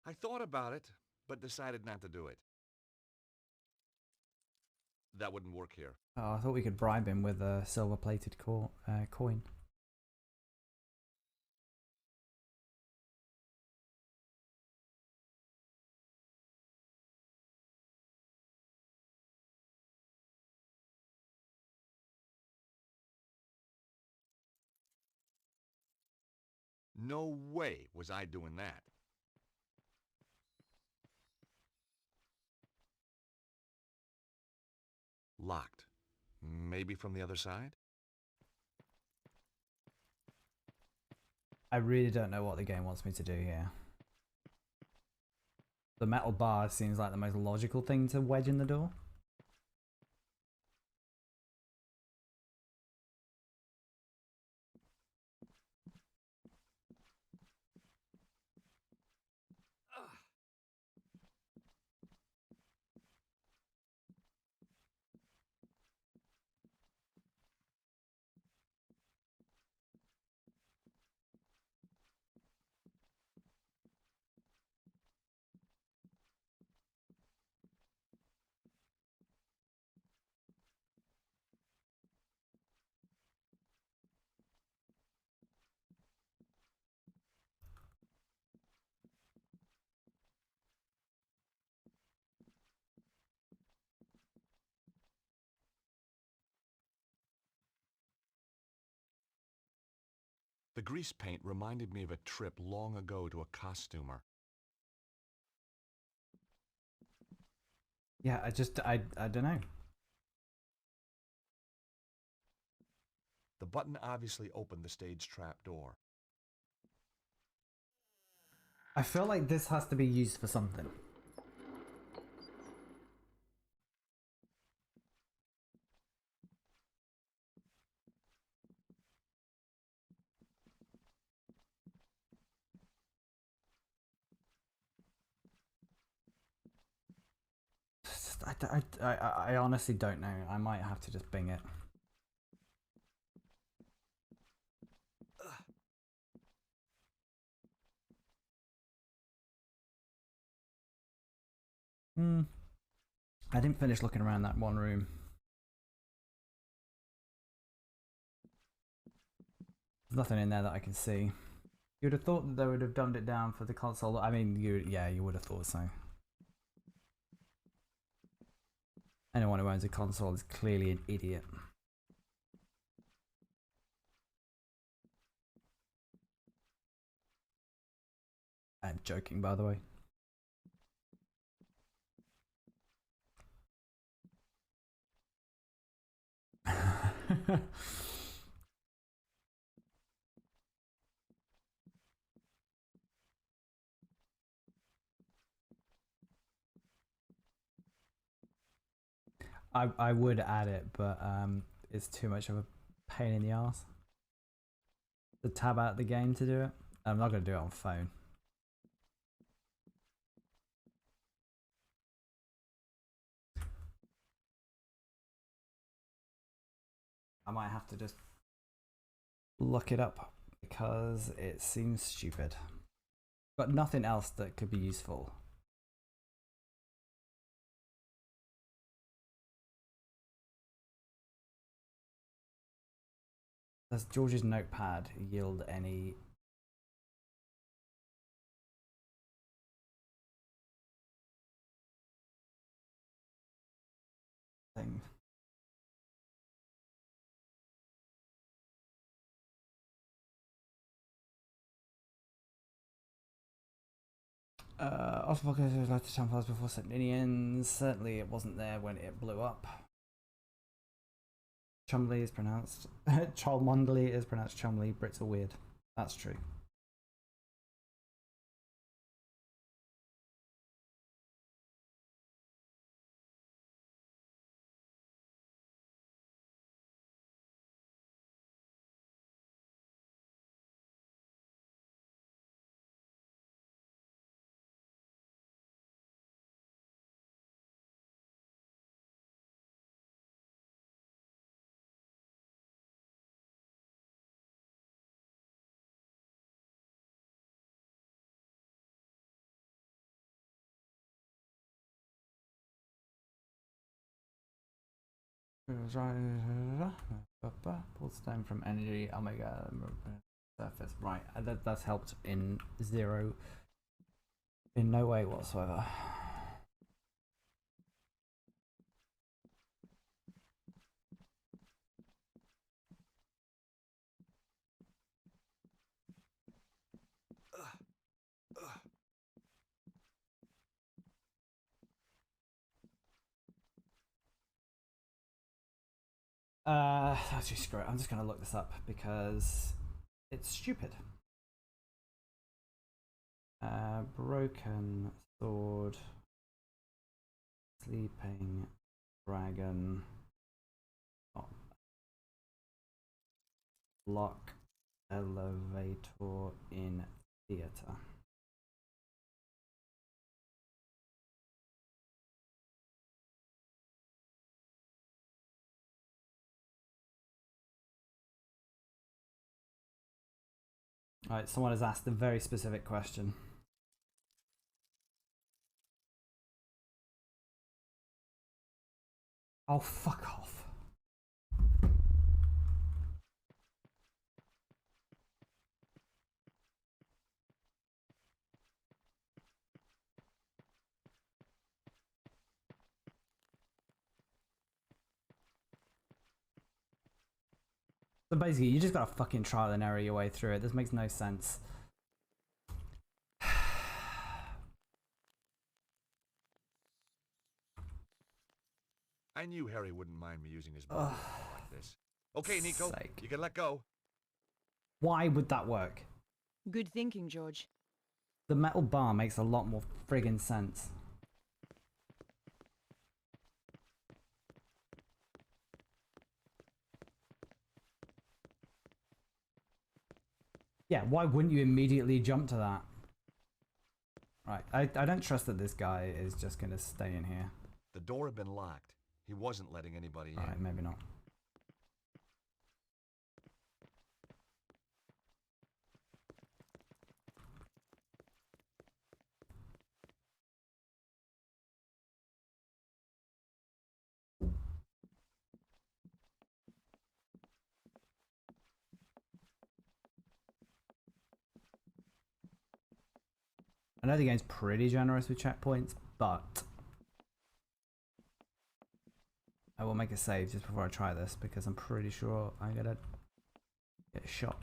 I thought about it, but decided not to do it. That wouldn't work here. Oh, I thought we could bribe him with a silver-plated coin. No way was I doing that. Locked. Maybe from the other side? I really don't know what the game wants me to do here. The metal bar seems like the most logical thing to wedge in the door. The grease paint reminded me of a trip long ago to a costumer. Yeah, I don't know. The button obviously opened the stage trap door. I feel like this has to be used for something. I honestly don't know. I might have to just bing it. I didn't finish looking around that one room. There's nothing in there that I can see. You'd have thought that they would have dumbed it down for the console. I mean, you would have thought so. Anyone who owns a console is clearly an idiot. I'm joking, by the way. I would add it, but it's too much of a pain in the ass to tab out the game to do it. I'm not going to do it on phone. I might have to just look it up because it seems stupid. Got nothing else that could be useful. Does George's notepad yield any thing? Oswald was like the Templars before Septinians. Certainly it wasn't there when it blew up. Chumley is pronounced Cholmondeley is pronounced Chumley. Brits are weird. That's true. Pull stone from energy omega surface. Right, that's helped in zero. In no way whatsoever. Actually, screw it. I'm just going to look this up because it's stupid. Broken sword, sleeping dragon, lock elevator in theater. Alright, someone has asked a very specific question. Oh, fuck off. So basically, you just gotta fucking trial and error your way through it. This makes no sense. I knew Harry wouldn't mind me using his body like this. Okay, Nico, you can let go. Why would that work? Good thinking, George. The metal bar makes a lot more friggin' sense. Yeah, why wouldn't you immediately jump to that? Right, I don't trust that this guy is just gonna stay in here. The door had been locked. He wasn't letting anybody in. Alright, maybe not. I know the game's pretty generous with checkpoints, but I will make a save just before I try this because I'm pretty sure I'm gonna get shot.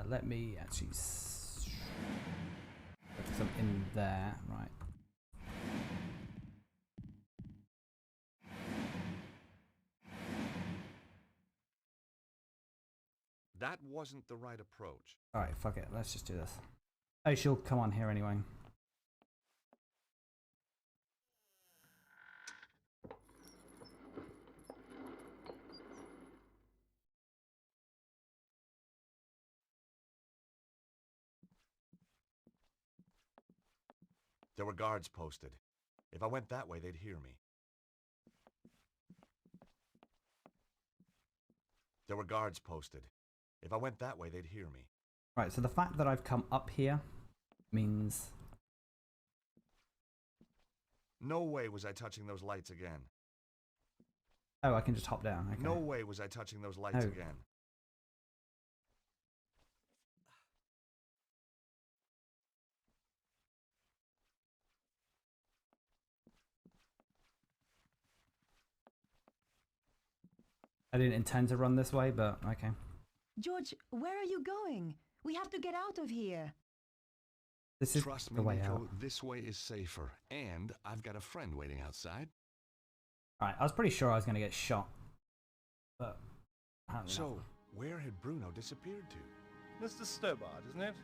Let me actually put some in there, right? That wasn't the right approach. Alright, fuck it, let's just do this. Oh, she'll come on here anyway. There were guards posted. If I went that way, they'd hear me. There were guards posted. If I went that way, they'd hear me. Right, so the fact that I've come up here means... No way was I touching those lights again. Oh, I can just hop down. Okay. No way was I touching those lights Oh. again. I didn't intend to run this way, but okay. George, where are you going? We have to get out of here. This is Trust me, the way Nico, out. this way is safer. And I've got a friend waiting outside. Alright, I was pretty sure I was going to get shot. But apparently not. So, where had Bruno disappeared to? Mr. Stobart, isn't it?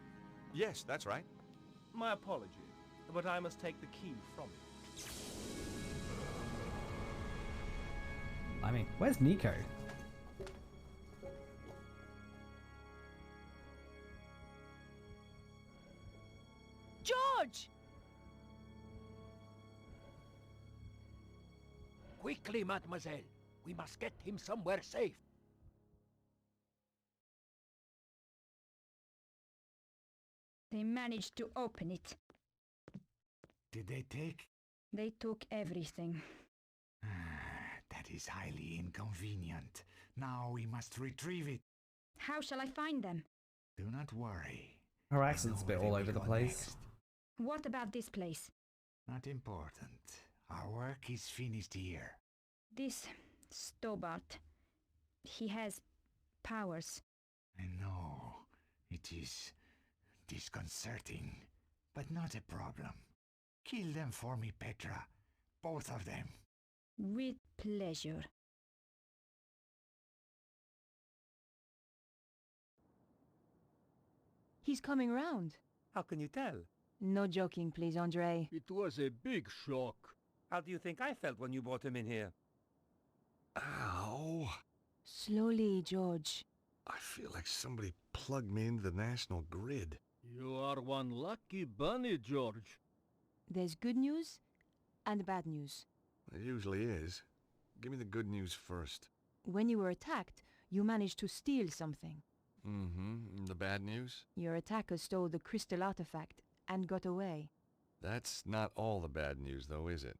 Yes, that's right. My apologies, but I must take the key from you. I mean, where's Nico? George! Quickly, mademoiselle. We must get him somewhere safe. They managed to open it. Did they take? They took everything. That is highly inconvenient. Now we must retrieve it. How shall I find them? Do not worry. Her I accent's a know bit where all they over will the go place. next. What about this place? Not important. Our work is finished here. This Stobart, he has powers. I know. It is disconcerting, but not a problem. Kill them for me, Petra. Both of them. With pleasure. He's coming round. How can you tell? No joking, please, Andre. It was a big shock. How do you think I felt when you brought him in here? Ow! Slowly, George. I feel like somebody plugged me into the national grid. You are one lucky bunny, George. There's good news and bad news. It usually is. Give me the good news first. When you were attacked, you managed to steal something. Mm-hmm. The bad news? Your attacker stole the crystal artifact and got away. That's not all the bad news, though, is it?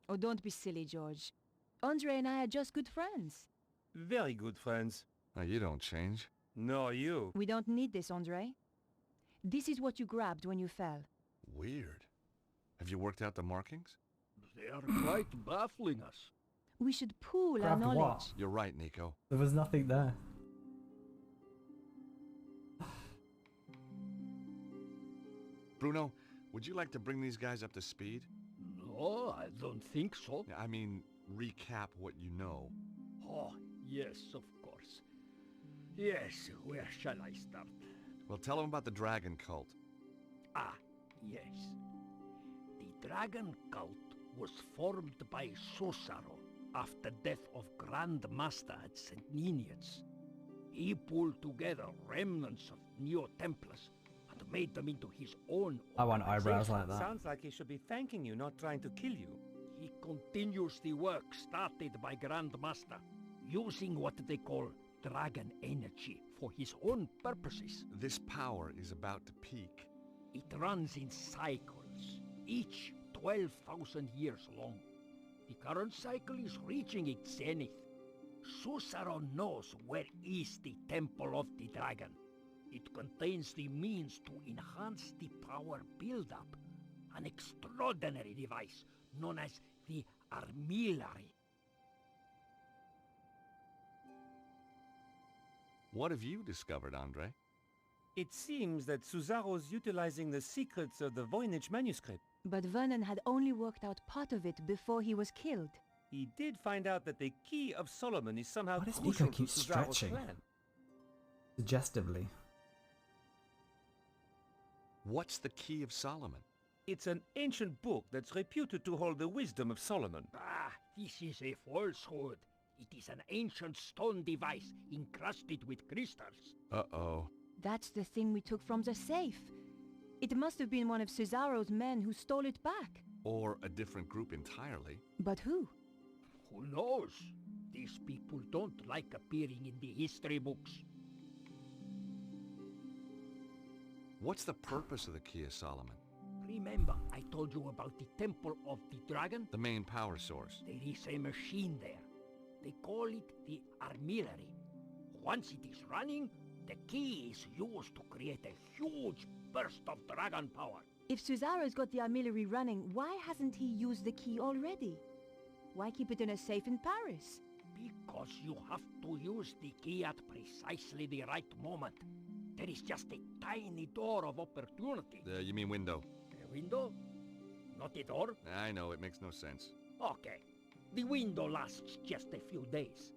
Oh, don't be silly, George. Andre and I are just good friends. Very good friends. Now, you don't change. Nor you. We don't need this, Andre. This is what you grabbed when you fell. Weird. Have you worked out the markings? They are quite baffling us. We should pool our Grabbed what? knowledge. You're right, Nico. There was nothing there. Bruno, would you like to bring these guys up to speed? No, I don't think so. I mean, recap what you know. Oh, yes, of course. Yes, where shall I start? Well, tell them about the dragon cult. Ah, yes. The dragon cult was formed by Susaro after death of Grand Master at St. Ninians. He pulled together remnants of Neo-Templars and made them into his own I want eyebrows like that. Sounds like he should be thanking you, not trying to kill you. He continues the work started by Grandmaster, using what they call dragon energy for his own purposes. This power is about to peak. It runs in cycles, each 12,000 years long. The current cycle is reaching its zenith. Susaro knows where is the Temple of the Dragon. It contains the means to enhance the power build-up. An extraordinary device known as the armillary. What have you discovered, Andre? It seems that Suzaro's utilizing the secrets of the Voynich manuscript. But Vernon had only worked out part of it before he was killed. He did find out that the Key of Solomon is somehow Why does crucial Nico to keep Suzaro's stretching? plan. Suggestively. What's the Key of Solomon? It's an ancient book that's reputed to hold the wisdom of Solomon. Ah, this is a falsehood. It is an ancient stone device encrusted with crystals. Uh-oh. That's the thing we took from the safe. It must have been one of Cesaro's men who stole it back. Or a different group entirely. But who? Who knows? These people don't like appearing in the history books. What's the purpose of the Key of Solomon? Remember, I told you about the Temple of the Dragon? The main power source. There is a machine there. They call it the armillary. Once it is running, the key is used to create a huge burst of dragon power. If Suzaro's got the armillary running, why hasn't he used the key already? Why keep it in a safe in Paris? Because you have to use the key at precisely the right moment. There is just a tiny door of opportunity. You mean window? A window? Not a door? I know, it makes no sense. Okay. The window lasts just a few days.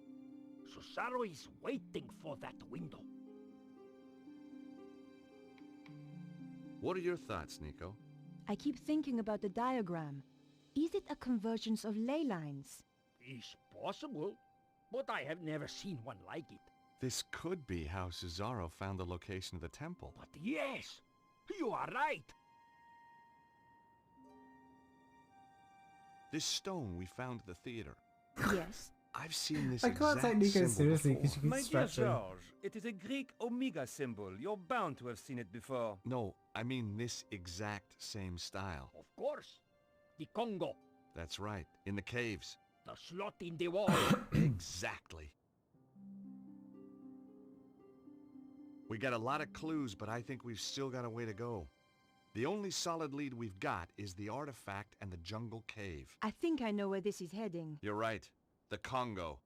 Susaro is waiting for that window. What are your thoughts, Nico? I keep thinking about the diagram. Is it a convergence of ley lines? It's possible, but I have never seen one like it. This could be how Cesaro found the location of the temple. But yes, you are right. This stone we found at the theater. Yes. I've seen this I can't exact take Nico symbol seriously before. because she My keeps dear stretching. George, it is a Greek omega symbol. You're bound to have seen it before. No, I mean this exact same style. Of course. The Congo. That's right, in the caves. The slot in the wall. Exactly. We got a lot of clues, but I think we've still got a way to go. The only solid lead we've got is the artifact and the jungle cave. I think I know where this is heading. You're right. The Congo.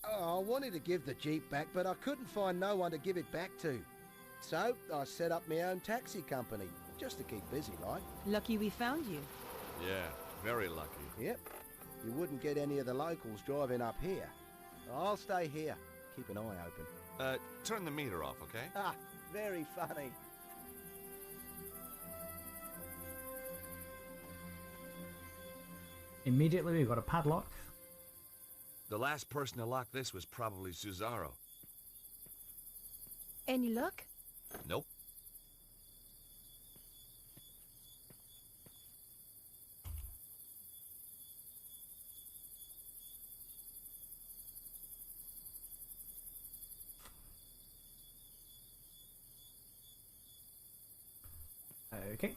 I wanted to give the Jeep back, but I couldn't find no one to give it back to. So, I set up my own taxi company, just to keep busy, like. Lucky we found you. Yeah, very lucky. Yep. You wouldn't get any of the locals driving up here. I'll stay here. Keep an eye open. Turn the meter off, okay? Ah, very funny. Immediately we got a padlock. The last person to lock this was probably Cesaro. Any luck? Nope. Okay.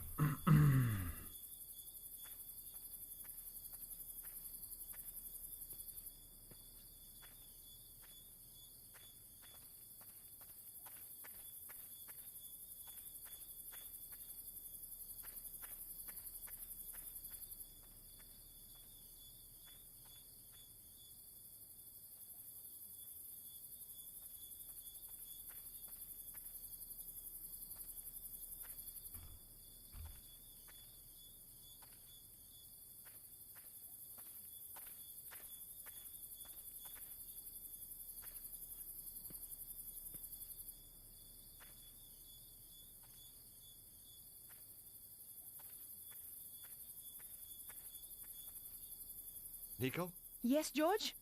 Nico? Yes, George?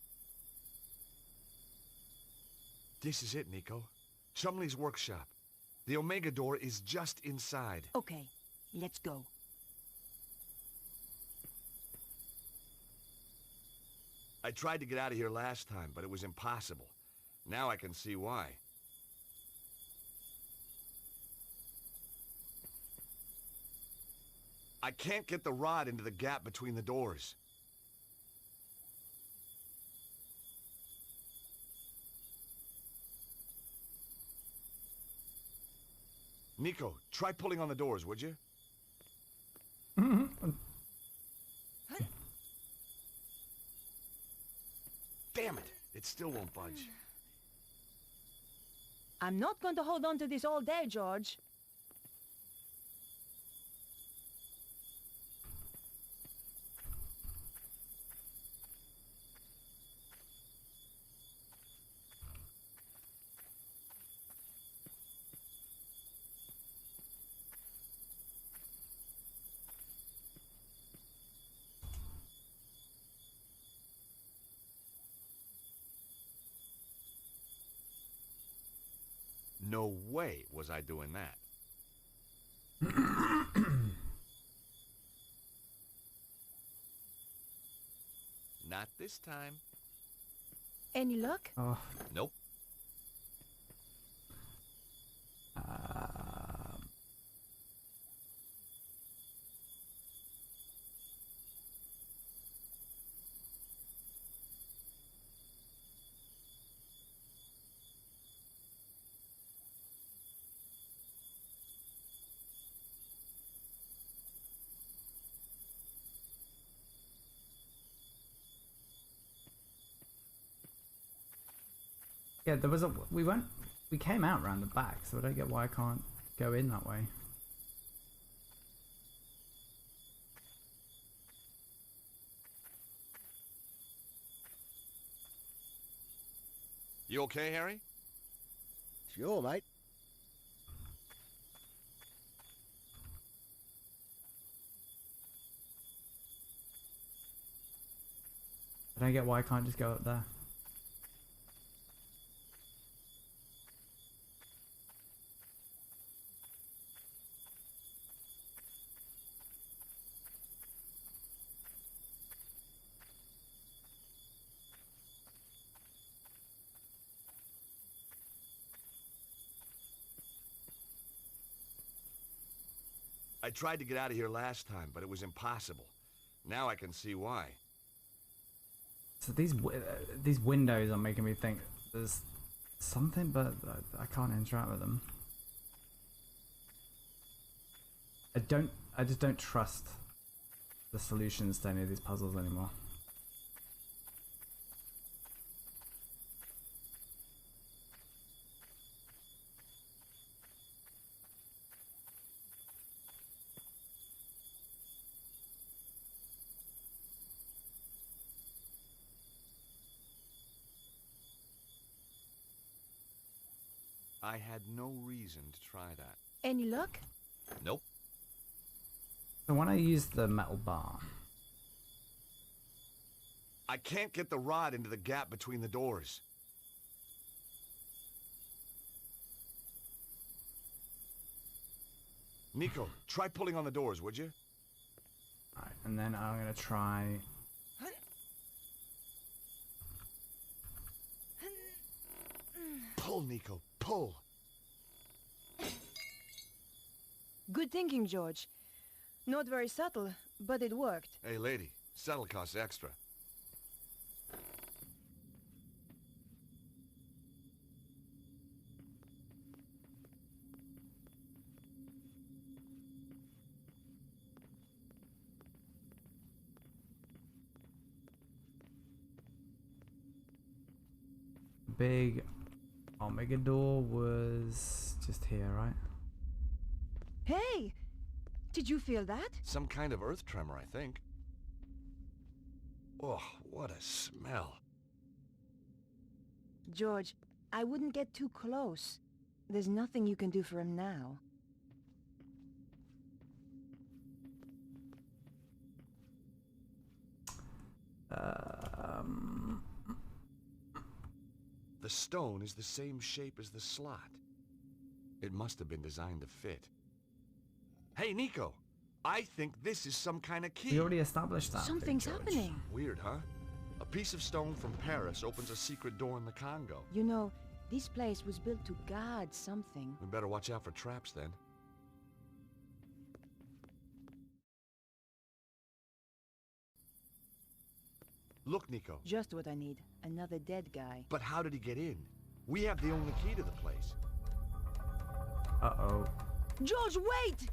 This is it, Nico. Chumley's workshop. The Omega door is just inside. Okay, let's go. I tried to get out of here last time, but it was impossible. Now I can see why. I can't get the rod into the gap between the doors. Nico, try pulling on the doors, would you? Damn it! It still won't budge. I'm not going to hold on to this all day, George. No way was I doing that. Not this time. Any luck? Oh. Nope. Yeah, there was a we came out round the back, so I don't get why I can't go in that way. You okay, Harry? Sure, mate. I don't get why I can't just go up there. I tried to get out of here last time, but it was impossible. Now I can see why. So these windows are making me think there's something, but I can't interact with them. I just don't trust the solutions to any of these puzzles anymore. I had no reason to try that. Any luck? Nope. So when I use the metal bar, I can't get the rod into the gap between the doors. Nico, try pulling on the doors, would you? alright, and then I'm gonna try. Pull, Nico, pull. Good thinking, George. Not very subtle, but it worked. Hey, lady, settle costs extra. Big Omega door was just here, right? Hey! Did you feel that? Some kind of earth tremor, I think. Oh, what a smell. George, I wouldn't get too close. There's nothing you can do for him now. The stone is the same shape as the slot. It must have been designed to fit. Hey, Nico! I think this is some kind of key. We already established that. Something's happening. Weird, huh? A piece of stone from Paris opens a secret door in the Congo. You know, this place was built to guard something. We better watch out for traps then. Look, Nico. Just what I need. Another dead guy. But how did he get in? We have the only key to the place. Uh-oh. George, wait!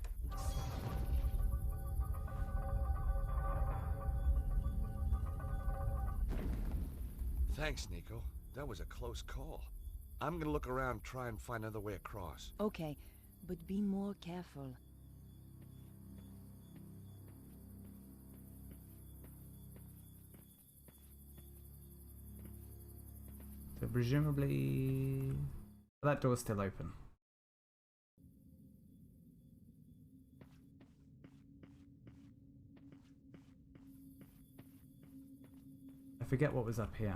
Thanks, Nico. That was a close call. I'm gonna look around, try and find another way across. Okay, but be more careful. So presumably... that door's still open. I forget what was up here.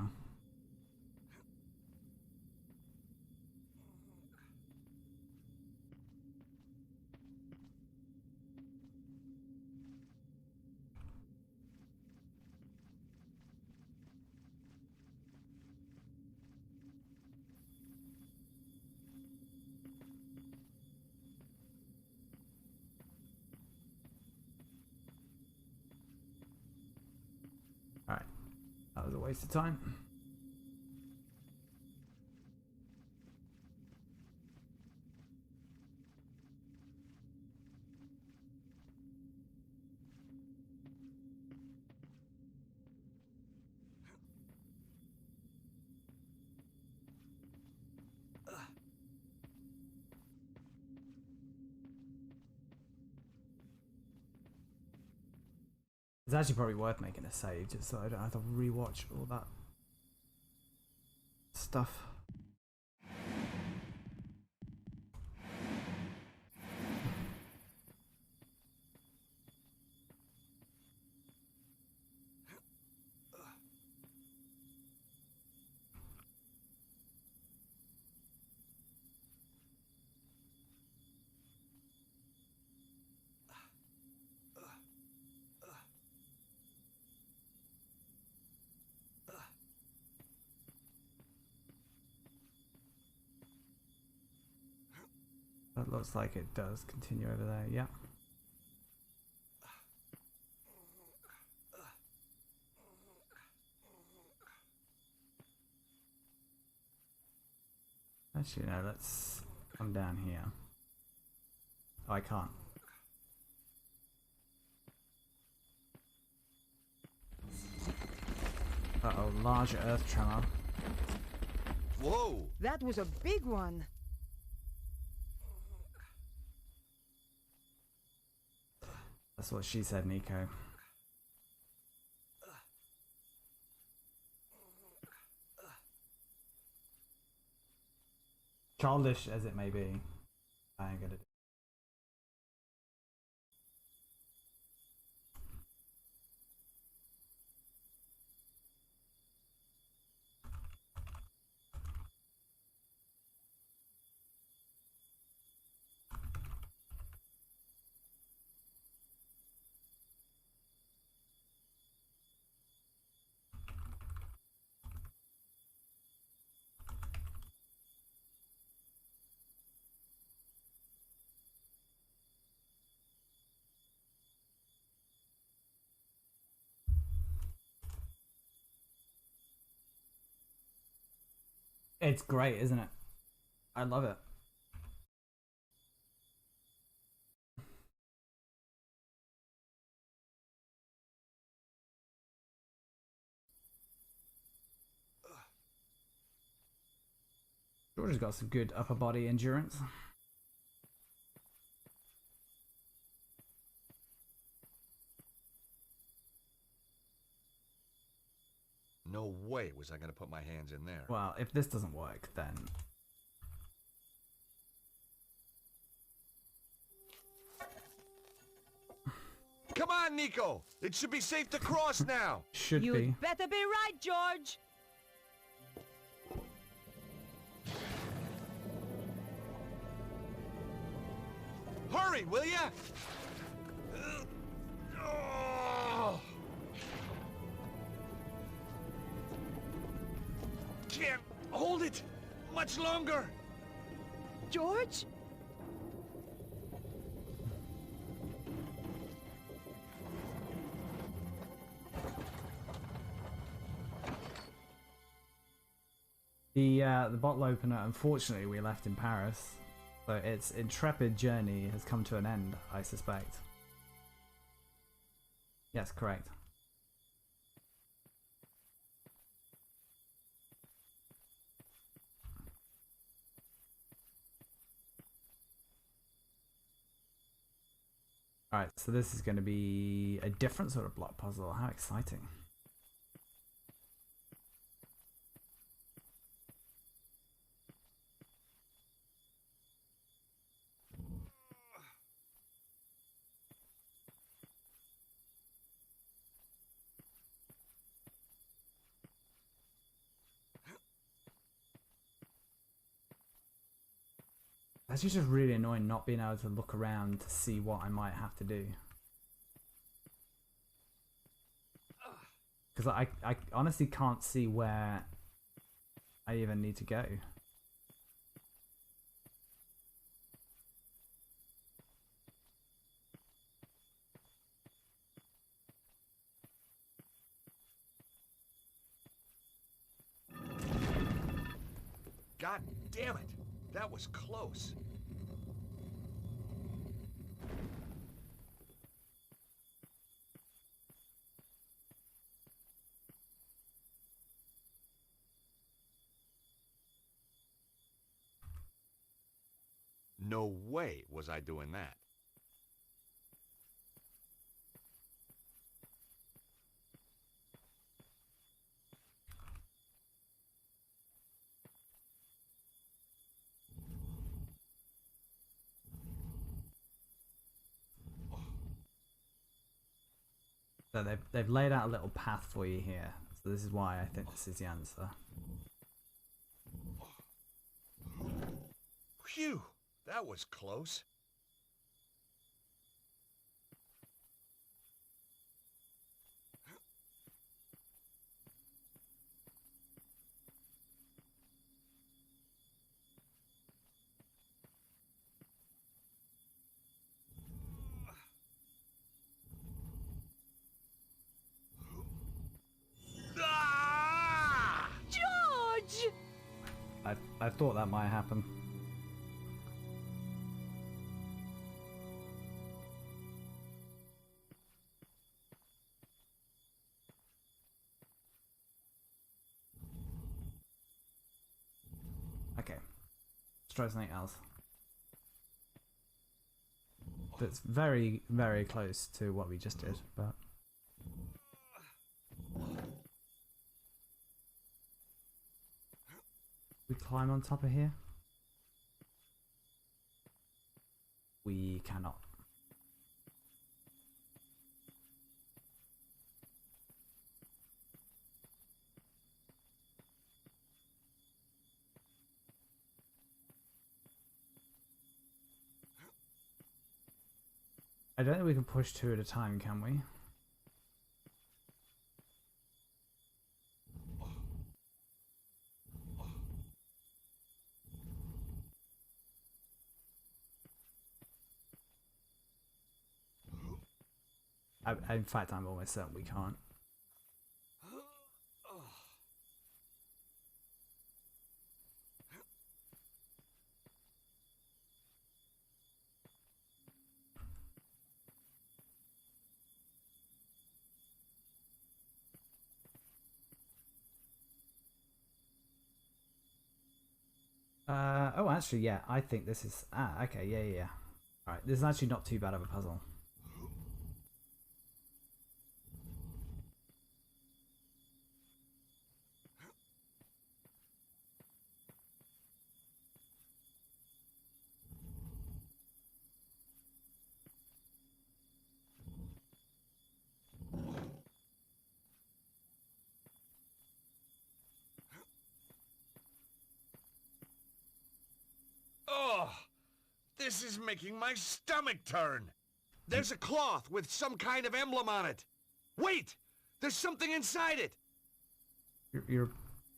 Alright, that was a waste of time. It's actually probably worth making a save just so I don't have to rewatch all that stuff. That looks like it does continue over there, yeah. Actually, no, let's come down here. Oh, I can't. Uh-oh, large earth tremor. Whoa! That was a big one. That's what she said, Nico. Childish as it may be, I ain't gonna do. It's great, isn't it? I love it. George has got some good upper body endurance. No way was I gonna put my hands in there. Well, if this doesn't work, then... Come on, Nico! It should be safe to cross now! Should You'd be. better be right, George! Hurry, will ya? Can't hold it much longer. George? The bottle opener, unfortunately, we left in Paris, so its intrepid journey has come to an end, I suspect. Yes, correct. Alright, so this is going to be a different sort of block puzzle. How exciting. That's just really annoying not being able to look around to see what I might have to do. Because I honestly can't see where I even need to go. God damn it! That was close. No way was I doing that. So they've laid out a little path for you here. So this is why I think this is the answer. Phew! That was close. George! I thought that might happen. Okay, let's try something else. That's very, very close to what we just did, but... We climb on top of here? We cannot. I don't think we can push two at a time, can we? In fact, I'm almost certain we can't. Oh, actually, yeah, I think this is... Ah, okay, yeah. Alright, this is actually not too bad of a puzzle. This is making my stomach turn. There's a cloth with some kind of emblem on it. Wait! There's something inside it! You're a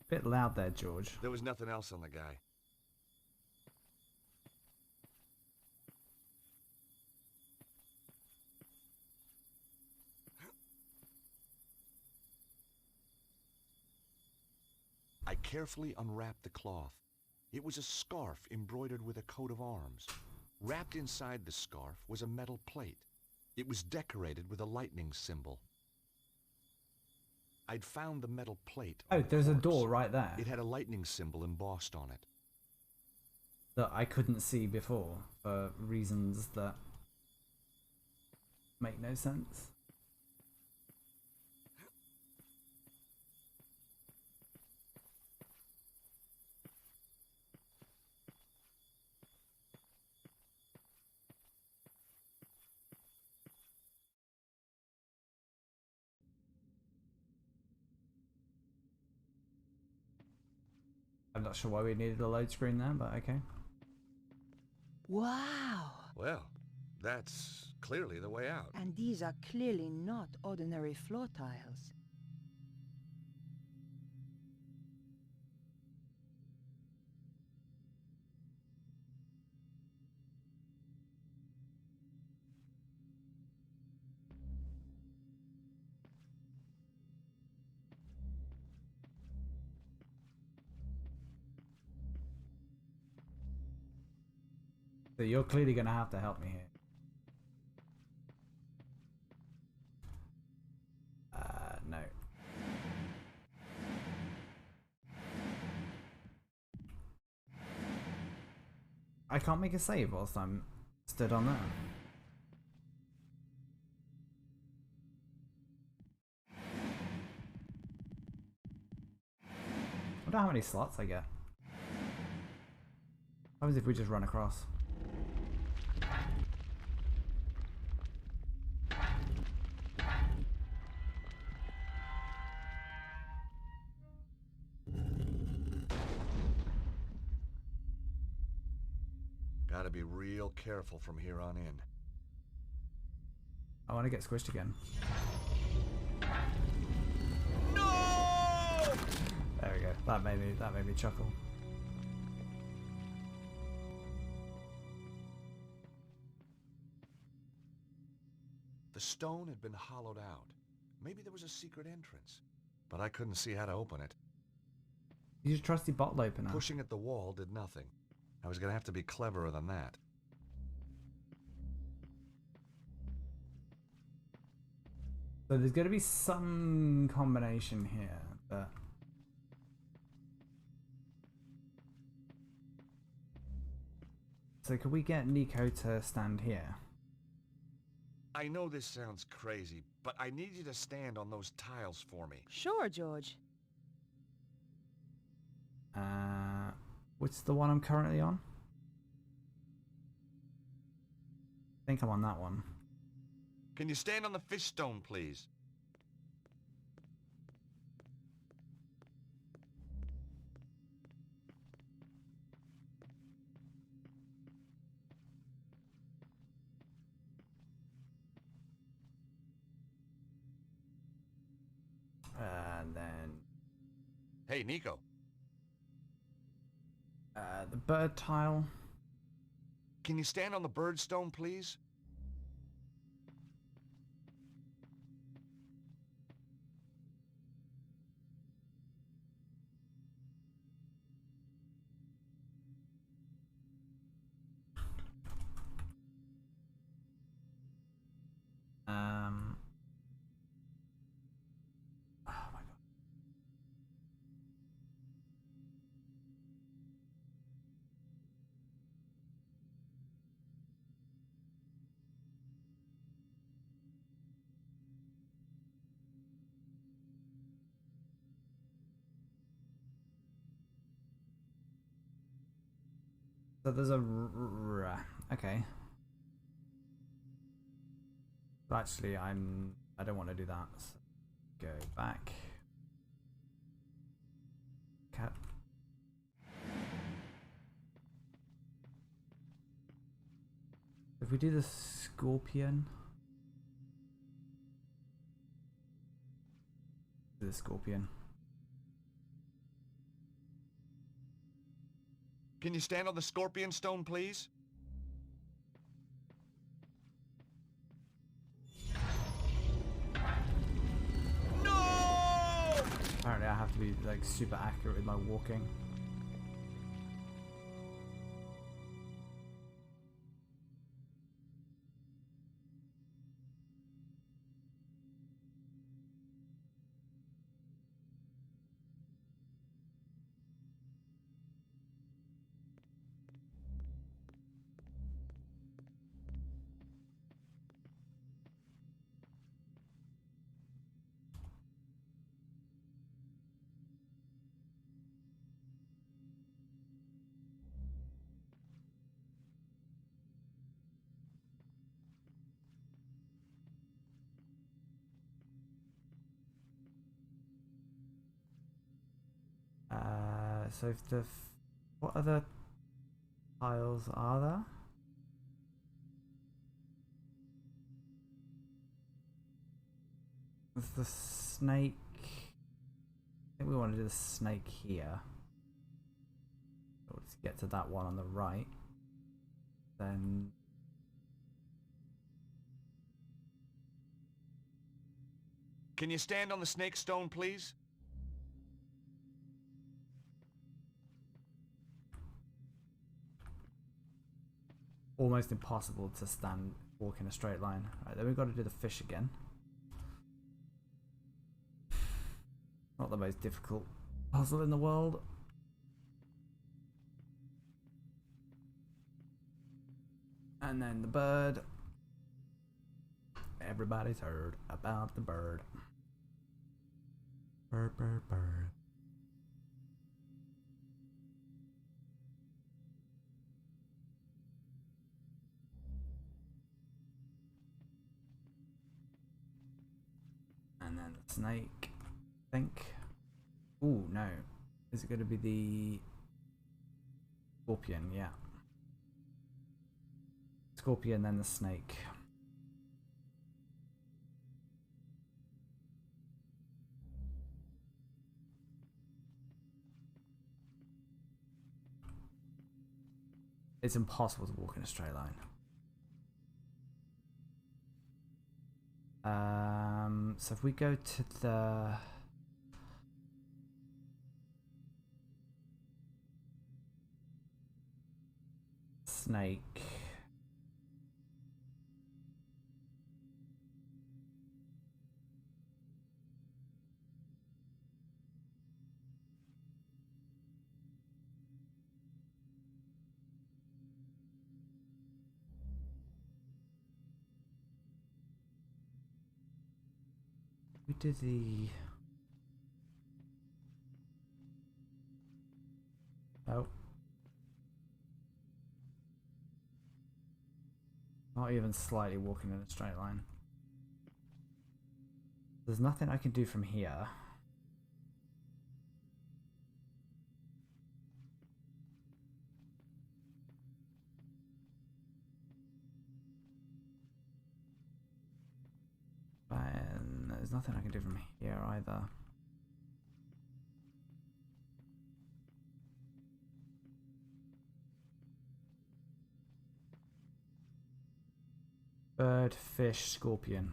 bit loud there, George. There was nothing else on the guy. I carefully unwrapped the cloth. It was a scarf embroidered with a coat of arms. Wrapped inside the scarf was a metal plate. It was decorated with a lightning symbol. I'd found the metal plate. Oh, there's a door right there. It had a lightning symbol embossed on it. That I couldn't see before for reasons that make no sense. I'm not sure why we needed a load screen there, but okay. Wow! Well, that's clearly the way out. And these are clearly not ordinary floor tiles. So you're clearly going to have to help me here. No. I can't make a save whilst I'm stood on there. I wonder how many slots I get. What happens if we just run across? Gotta be real careful from here on in. I want to get squished again. No! There we go. That made me chuckle. The stone had been hollowed out. Maybe there was a secret entrance, but I couldn't see how to open it. Use your trusty bottle opener. Pushing at the wall did nothing. I was gonna have to be cleverer than that. So there's going to be some combination here, but... So could we get Nico to stand here? I know this sounds crazy, but I need you to stand on those tiles for me. Sure, George. What's the one I'm currently on? I think I'm on that one. Can you stand on the fish stone, please? And then... Hey, Nico. The bird tile. Can you stand on the bird stone, please? Oh my god. So there's a okay. But actually, I don't want to do that. So go back. Cat. we do the scorpion. The scorpion. Can you stand on the scorpion stone, please? No! Apparently I have to be like super accurate with my walking. So if the what other tiles are there? There's the snake. I think we want to do the snake here. So let's get to that one on the right. Then Can you stand on the snake stone, please? almost impossible to walk in a straight line. Right, then we've got to do the fish again. Not the most difficult puzzle in the world. And then the bird. Everybody's heard about the bird. Bird, bird, bird. And then the snake, I think. Ooh, no. Is it going to be the scorpion? Yeah. Scorpion, then the snake. It's impossible to walk in a straight line. So if we go to the snake, we do the not even slightly walking in a straight line. There's nothing I can do from here. And there's nothing I can do from here either. Bird, fish, scorpion.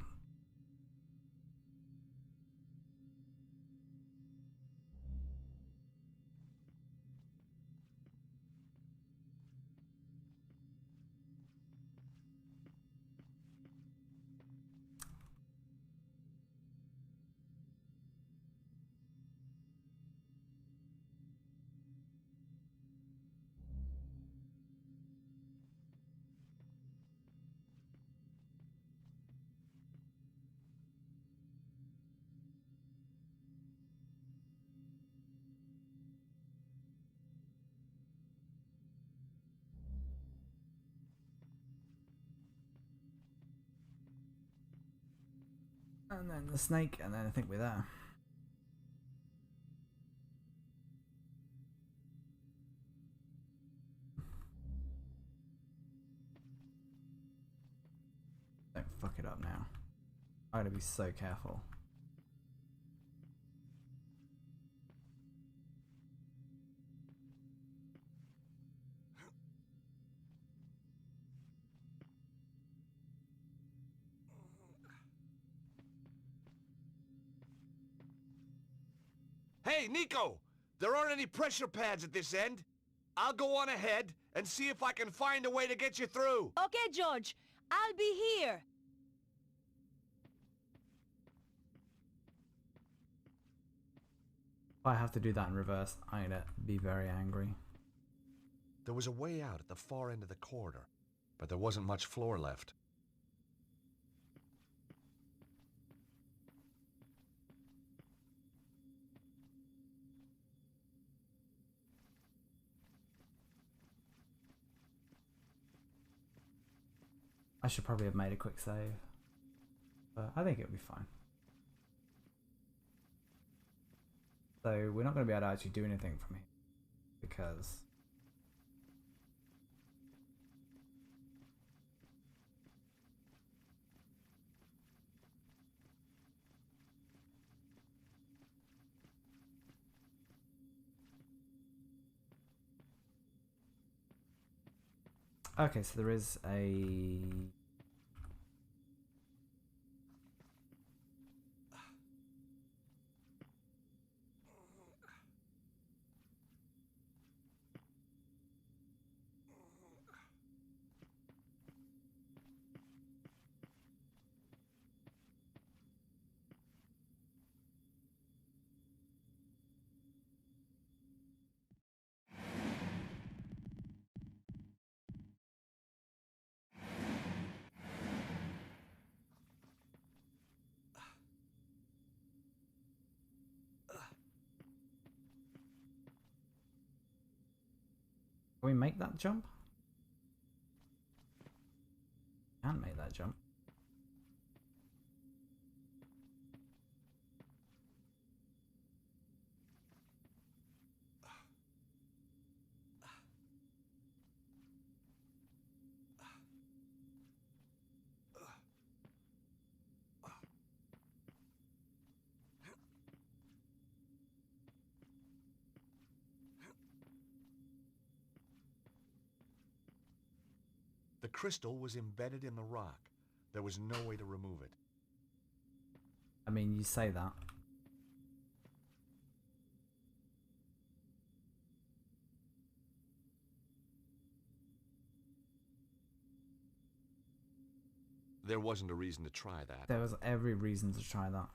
And then the snake, and then I think we're there. fuck it up now. I gotta be so careful. Hey, Nico! There aren't any pressure pads at this end. I'll go on ahead and see if I can find a way to get you through. Okay, George. I'll be here. If I have to do that in reverse, I'm gonna be very angry. There was a way out at the far end of the corridor, but there wasn't much floor left. I should probably have made a quick save, but I think it'll be fine. So we're not going to be able to actually do anything from here because okay, so there is a can we make that jump? Can't make that jump. The crystal was embedded in the rock. There was no way to remove it. I mean, you say that. There wasn't a reason to try that. There was every reason to try that.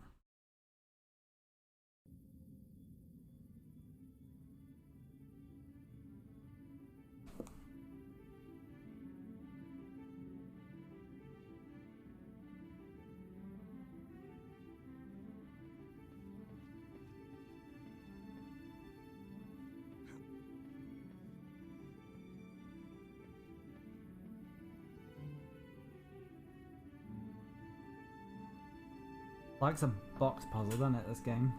Likes a box puzzle, doesn't it, this game?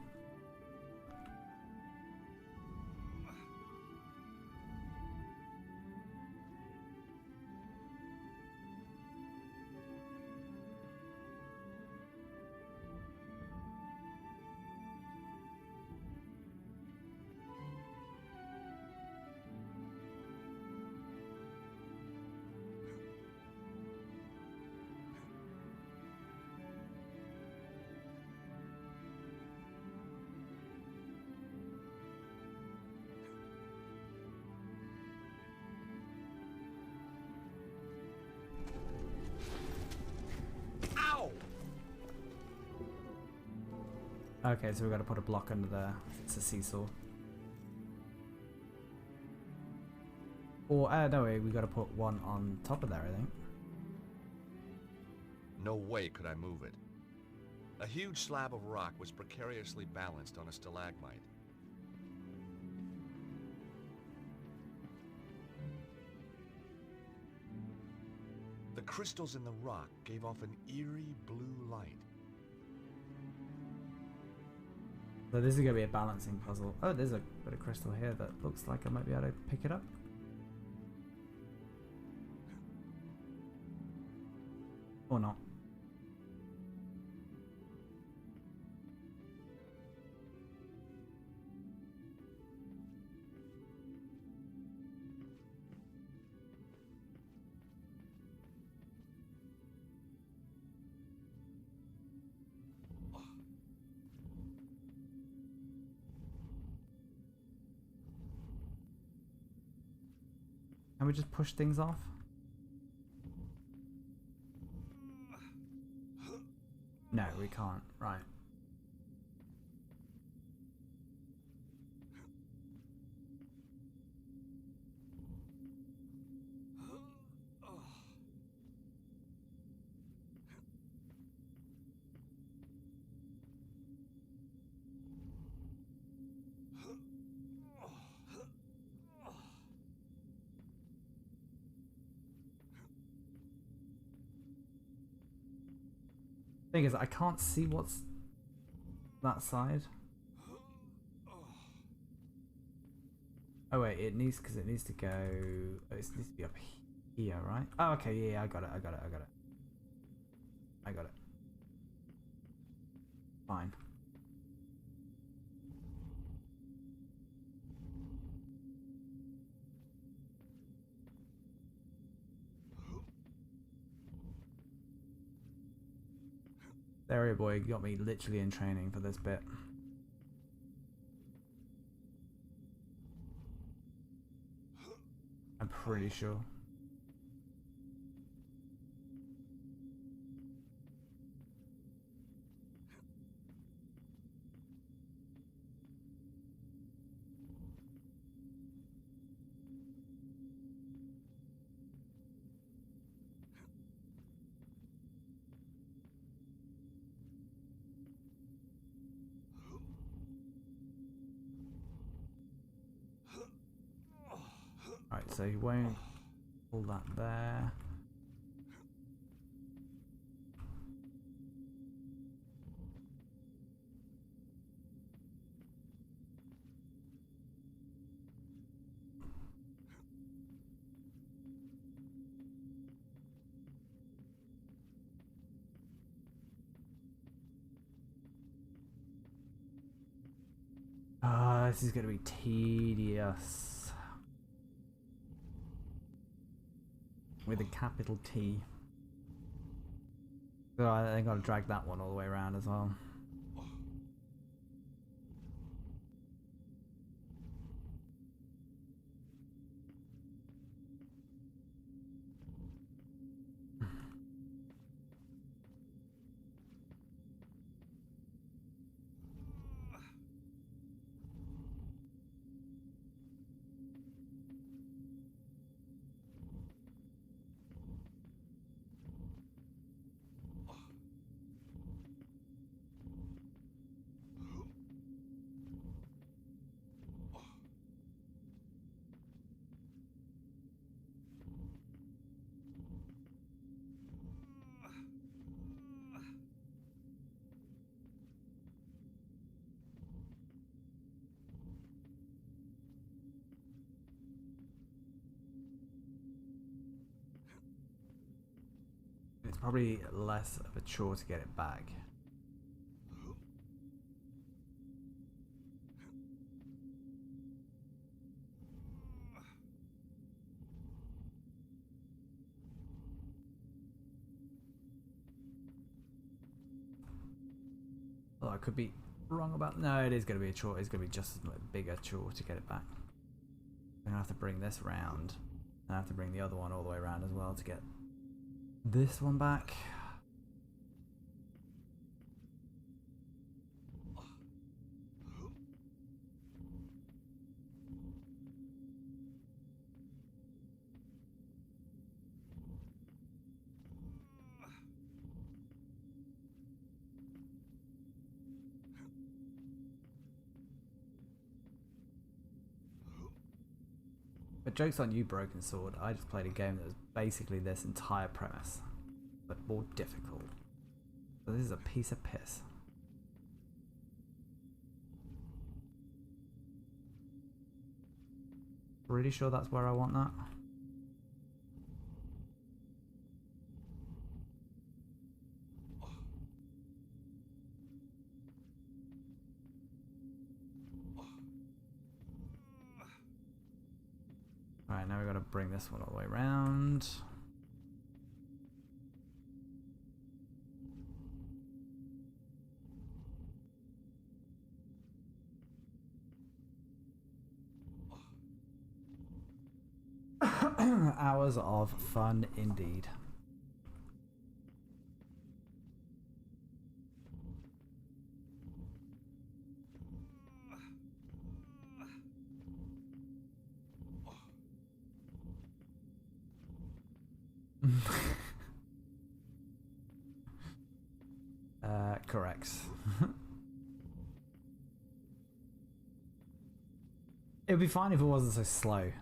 Okay, so we've got to put a block under there. It's a seesaw. Or, no way, we got to put one on top of there, I think. No way could I move it. A huge slab of rock was precariously balanced on a stalagmite. The crystals in the rock gave off an eerie blue light. So this is going to be a balancing puzzle. Oh, there's a bit of crystal here that looks like I might be able to pick it up. Or not. Can we just push things off? No, we can't. Right. Thing is, I can't see what's that side. Oh wait, it needs because it needs to go. Oh, it needs to be up here, right? Oh, okay, yeah, I got it. Fine. There, boy, got me literally in training for this bit. I'm pretty sure. Right, so you won't pull that there. This is going to be tedious. With a capital T. So I got to drag that one all the way around as well. It's probably less of a chore to get it back. Oh, I could be wrong about. No, it is going to be a chore. It's going to be just a bigger chore to get it back. I'm going to have to bring this round. I have to bring the other one all the way around as well to get this one back. But joke's on you, Broken Sword. I just played a game that was basically this entire premise, but more difficult. So this is a piece of piss. Pretty sure that's where I want that. Alright, now we've got to bring this one all the way around. Hours of fun indeed. Correct. It would be fine if it wasn't so slow.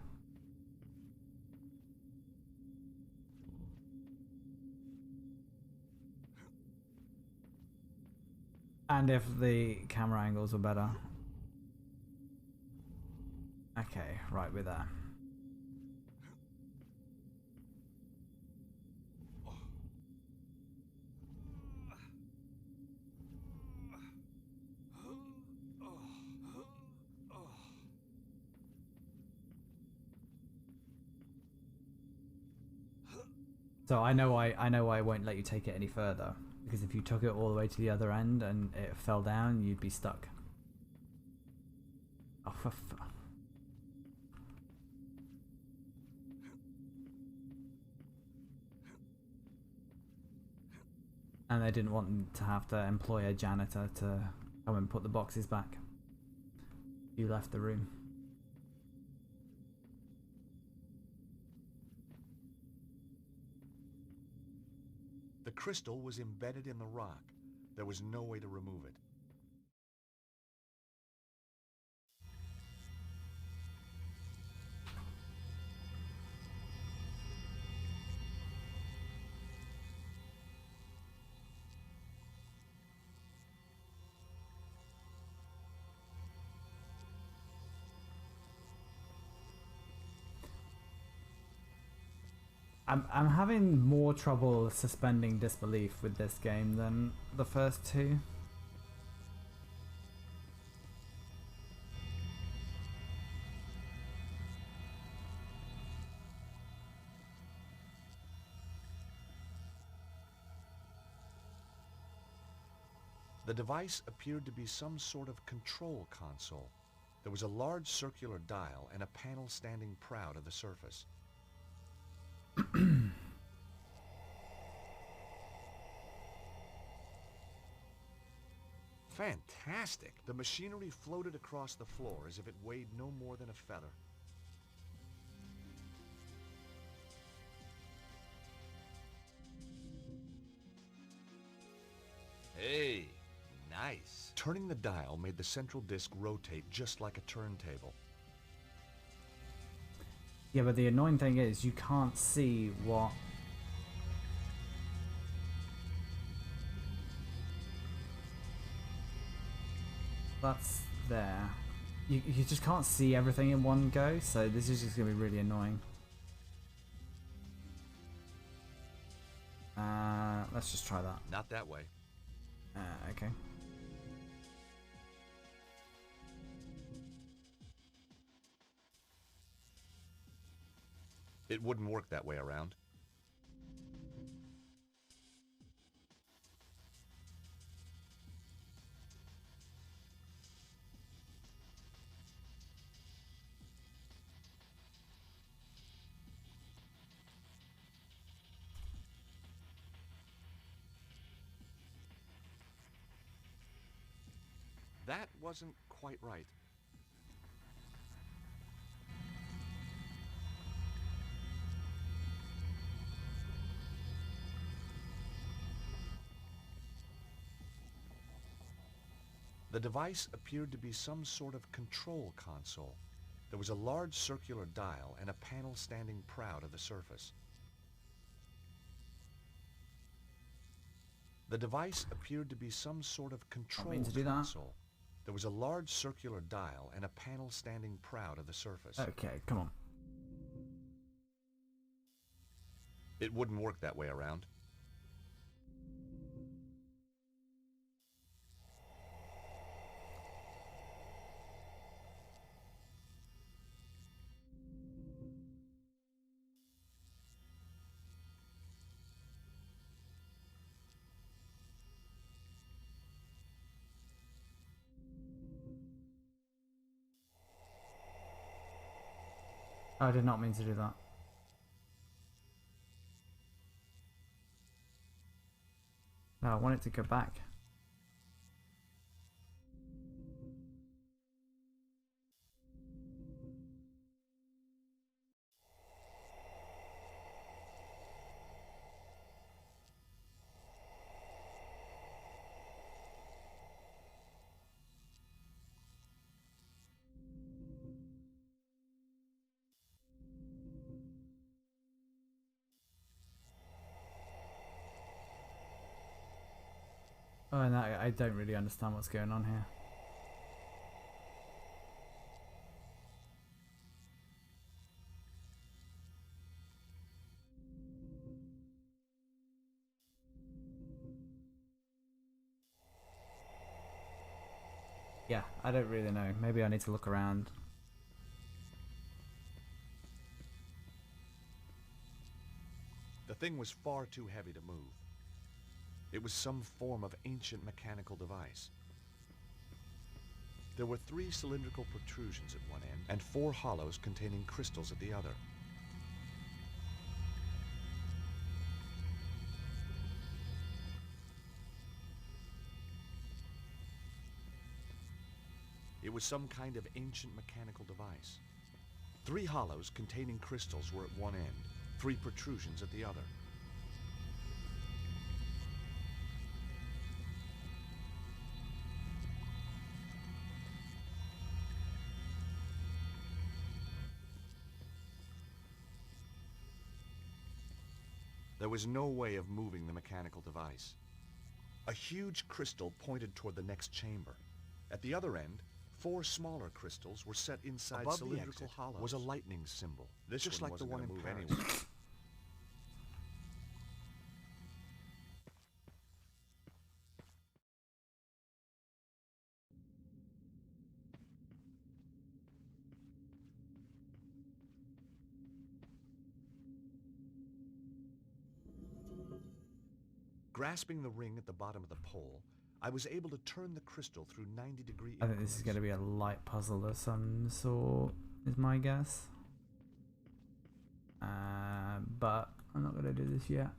And if the camera angles were better. Okay, right, we're there. So I know why I won't let you take it any further, because if you took it all the way to the other end and it fell down, you'd be stuck. Oh, and they didn't want to have to employ a janitor to come and put the boxes back. You left the room. The crystal was embedded in the rock. There was no way to remove it. I'm having more trouble suspending disbelief with this game than the first two. The device appeared to be some sort of control console. There was a large circular dial and a panel standing proud of the surface. Fantastic! The machinery floated across the floor as if it weighed no more than a feather. Hey, nice. Turning the dial made the central disc rotate just like a turntable. Yeah, but the annoying thing is you can't see what... That's there. You just can't see everything in one go, so this is just going to be really annoying. Let's just try that. Not that way. Okay. It wouldn't work that way around. That wasn't quite right. The device appeared to be some sort of control console. There was a large circular dial and a panel standing proud of the surface. The device appeared to be some sort of control console. There was a large circular dial and a panel standing proud of the surface. Okay, come on. It wouldn't work that way around. I did not mean to do that. No, I want it to go back. Oh, and I don't really understand what's going on here. Yeah, I don't really know. Maybe I need to look around. The thing was far too heavy to move. It was some form of ancient mechanical device. There were 3 cylindrical protrusions at one end and 4 hollows containing crystals at the other. It was some kind of ancient mechanical device. 3 hollows containing crystals were at one end, 3 protrusions at the other. There was no way of moving the mechanical device. A huge crystal pointed toward the next chamber. At the other end, 4 smaller crystals were set inside Above the cylindrical exit hollows. Was a lightning symbol, This just one like the wasn't one in gonna move Paris. anyway. Grasping the ring at the bottom of the pole, I was able to turn the crystal through 90-degree I think this is going to be a light puzzle of some sort, is my guess. But I'm not going to do this yet.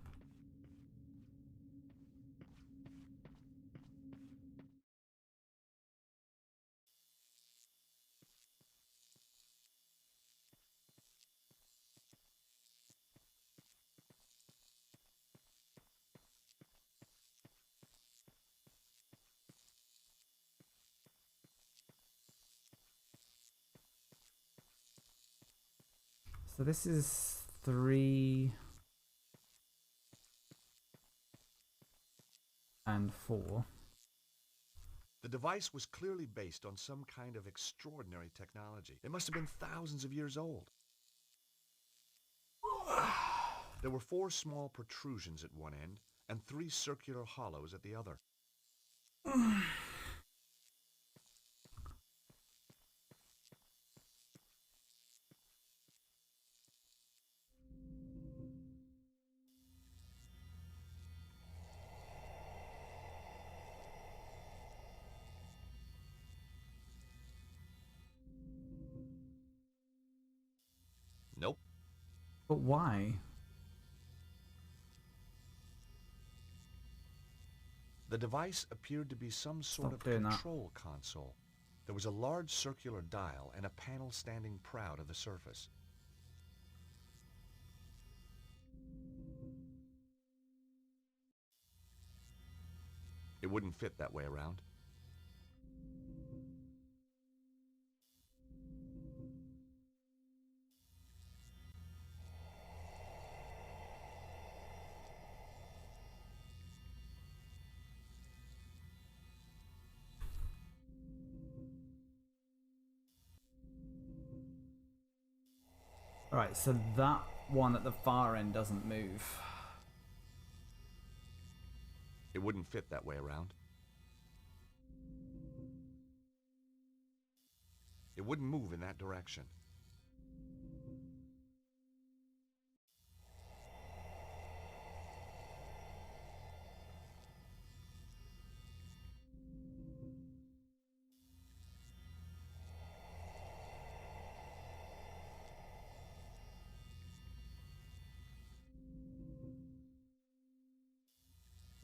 So this is 3 and 4. The device was clearly based on some kind of extraordinary technology. It must have been thousands of years old. There were 4 small protrusions at one end and 3 circular hollows at the other. Nope. But why? The device appeared to be some sort of control console. There was a large circular dial and a panel standing proud of the surface. It wouldn't fit that way around. Alright, so that one at the far end doesn't move. It wouldn't fit that way around. It wouldn't move in that direction.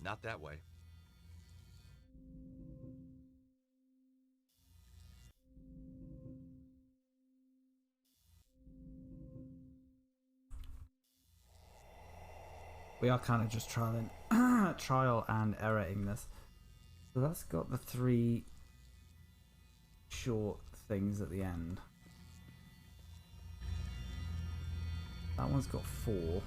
Not that way. We are kind of just trial and erroring this. So that's got the 3 short things at the end. That one's got 4.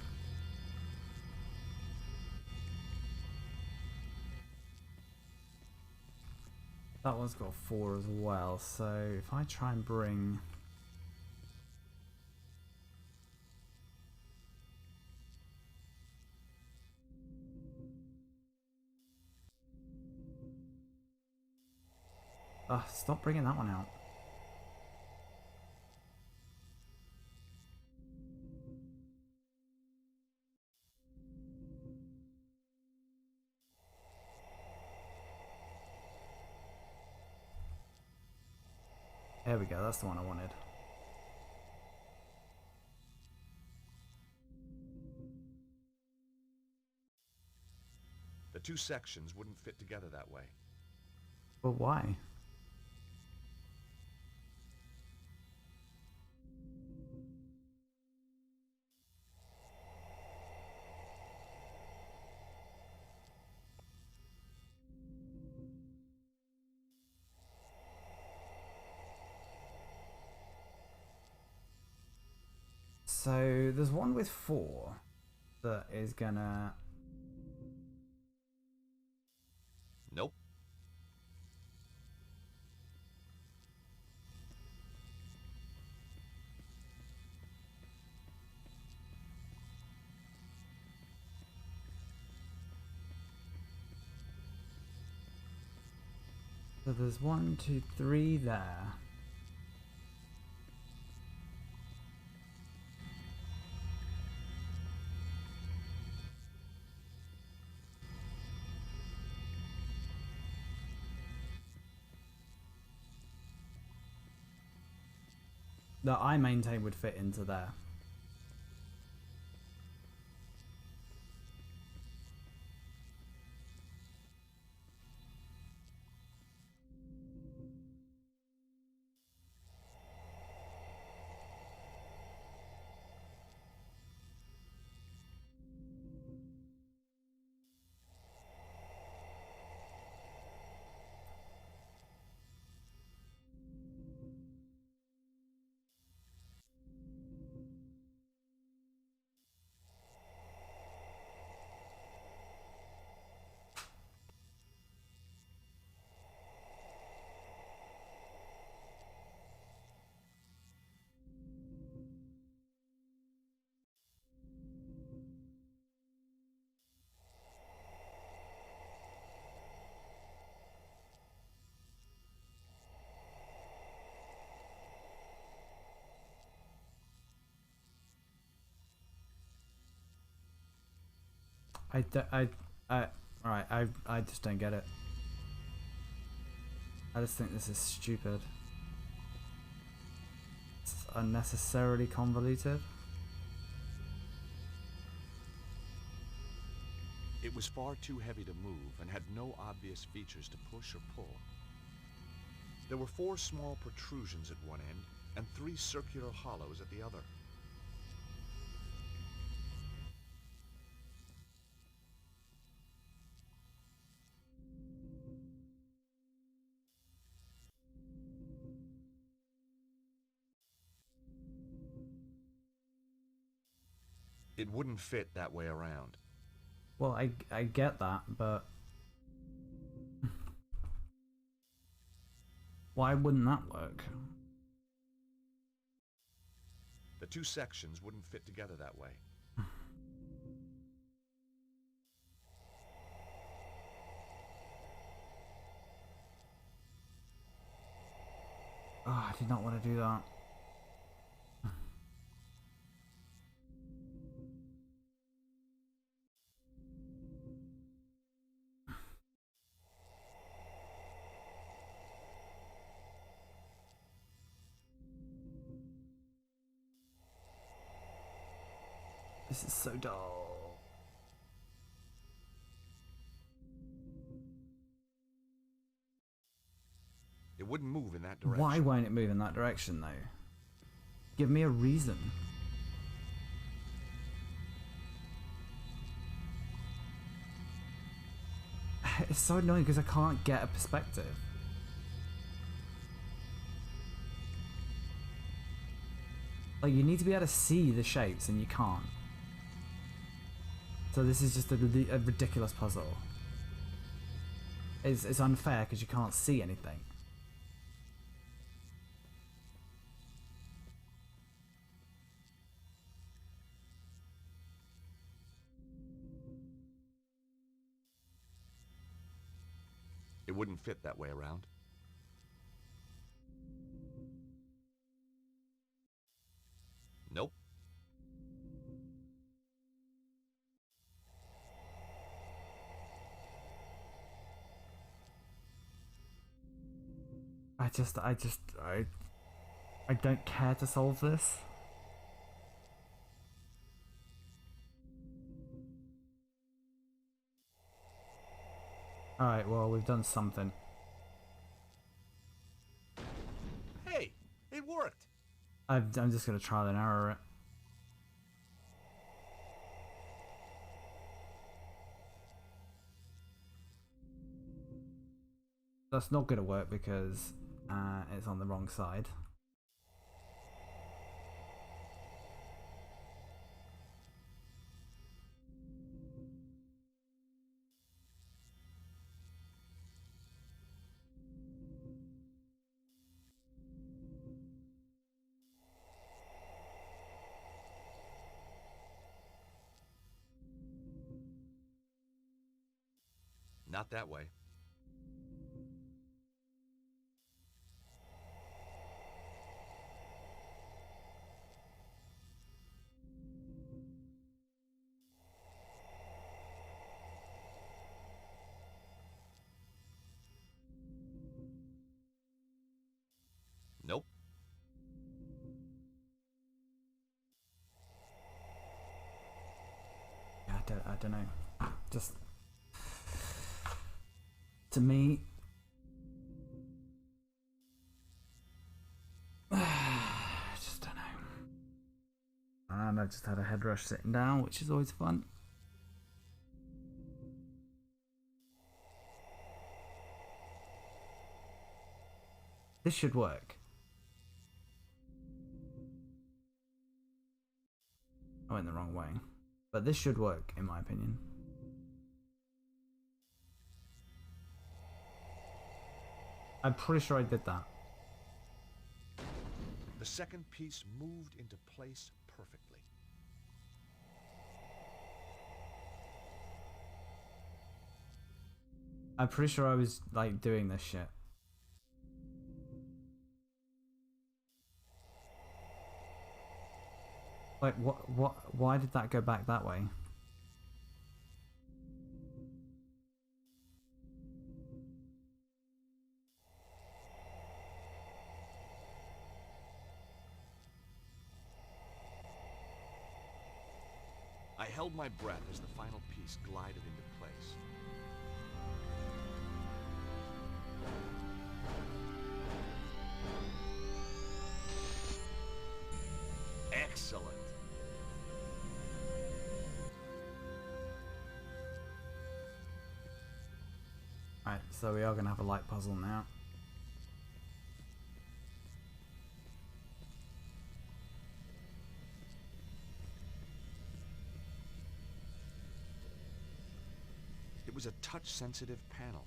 That one's got 4 as well. So if I try and bring... stop bringing that one out. There we go, that's the one I wanted. The 2 sections wouldn't fit together that way. But why? So there's one with 4 that is gonna... Nope. So there's 1, 2, 3 there. That I maintain would fit into there. I just don't get it. I just think this is stupid. It's unnecessarily convoluted. It was far too heavy to move and had no obvious features to push or pull. There were 4 small protrusions at one end and 3 circular hollows at the other. It wouldn't fit that way around. Well, I get that, but why wouldn't that work? The 2 sections wouldn't fit together that way. Oh, I did not want to do that. This is so dull. wouldn't move in that direction. Why won't it move in that direction, though? Give me a reason. It's so annoying because I can't get a perspective. Like, you need to be able to see the shapes and you can't. So this is just a ridiculous puzzle. It's unfair because you can't see anything. It wouldn't fit that way around. Nope. I don't care to solve this. Alright, well, we've done something. Hey, it worked. I'm just gonna try and error it. That's not gonna work because it's on the wrong side. Not that way. Nope. Yeah, I don't know. Just to me, I just don't know. And I just had a head rush sitting down, which is always fun. This should work. I went the wrong way. But this should work, in my opinion. I'm pretty sure I did that. The second piece moved into place perfectly. I'm pretty sure I was, like, doing this shit. Like, why did that go back that way? I held my breath as the final piece glided into place. Excellent. Alright, so we are going to have a light puzzle now. It was a touch-sensitive panel.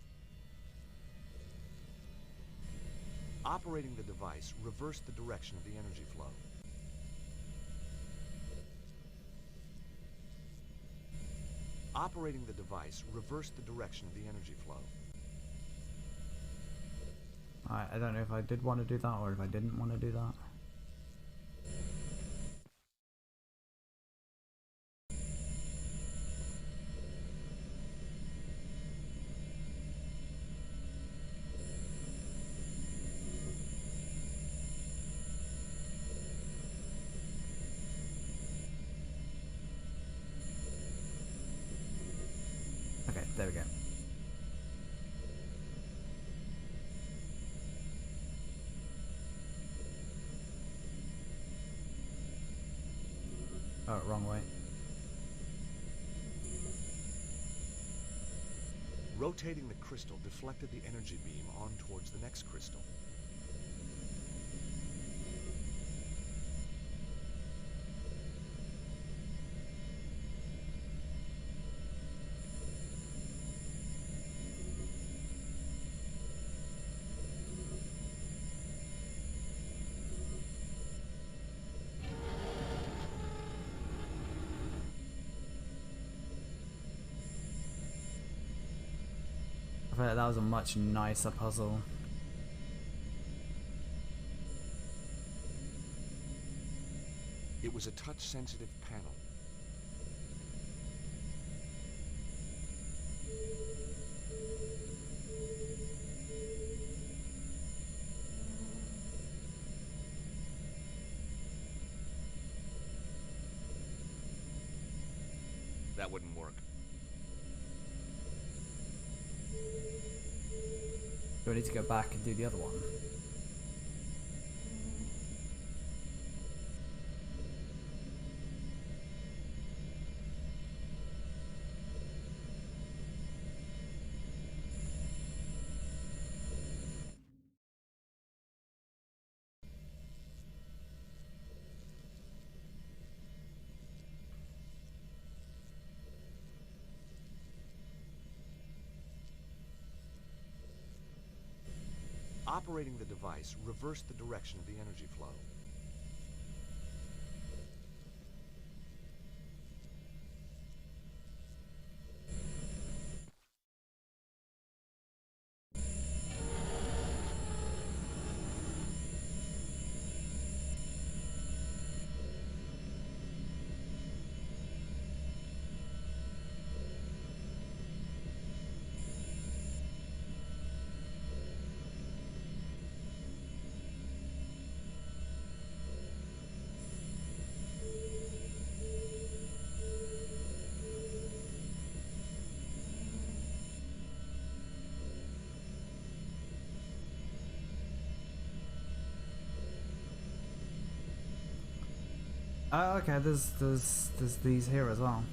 Operating the device reversed the direction of the energy flow. Operating the device reversed the direction of the energy flow. I don't know if I did want to do that or if I didn't want to do that. Okay, there we go. Oh, wrong way. Rotating the crystal deflected the energy beam on towards the next crystal. I feel like that was a much nicer puzzle. It was a touch-sensitive panel. That wouldn't work. Do I need to go back and do the other one? Operating the device reversed the direction of the energy flow. Oh, okay. There's these here as well.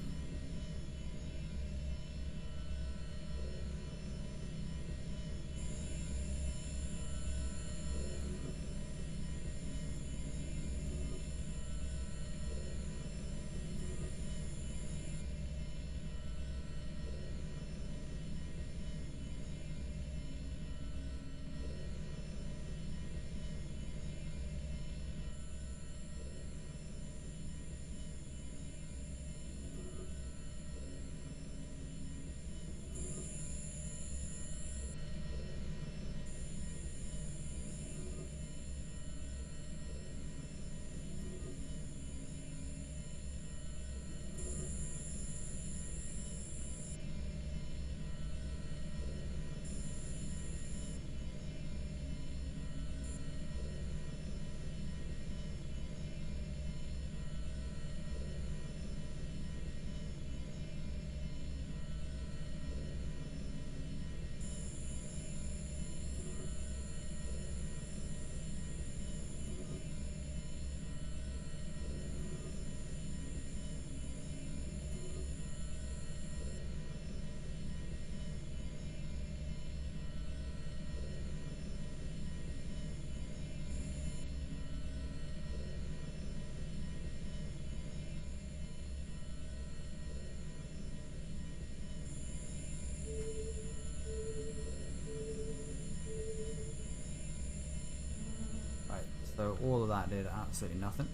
So all of that did absolutely nothing.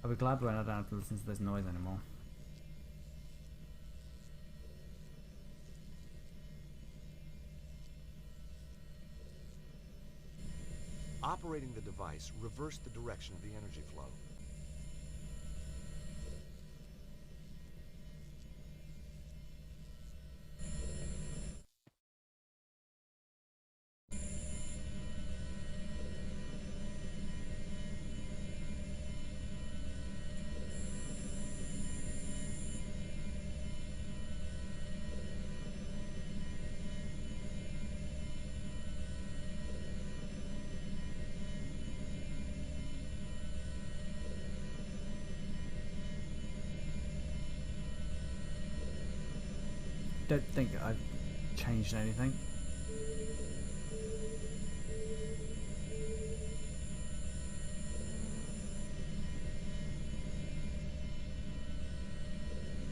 I'll be glad when I don't have to listen to this noise anymore. Operating the device reversed the direction of the energy flow. Don't think I've changed anything.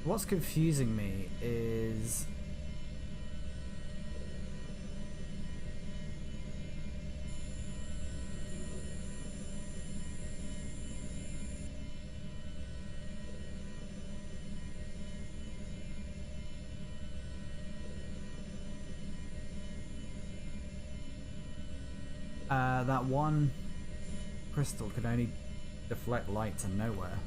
What's confusing me is that one crystal could only deflect light to nowhere.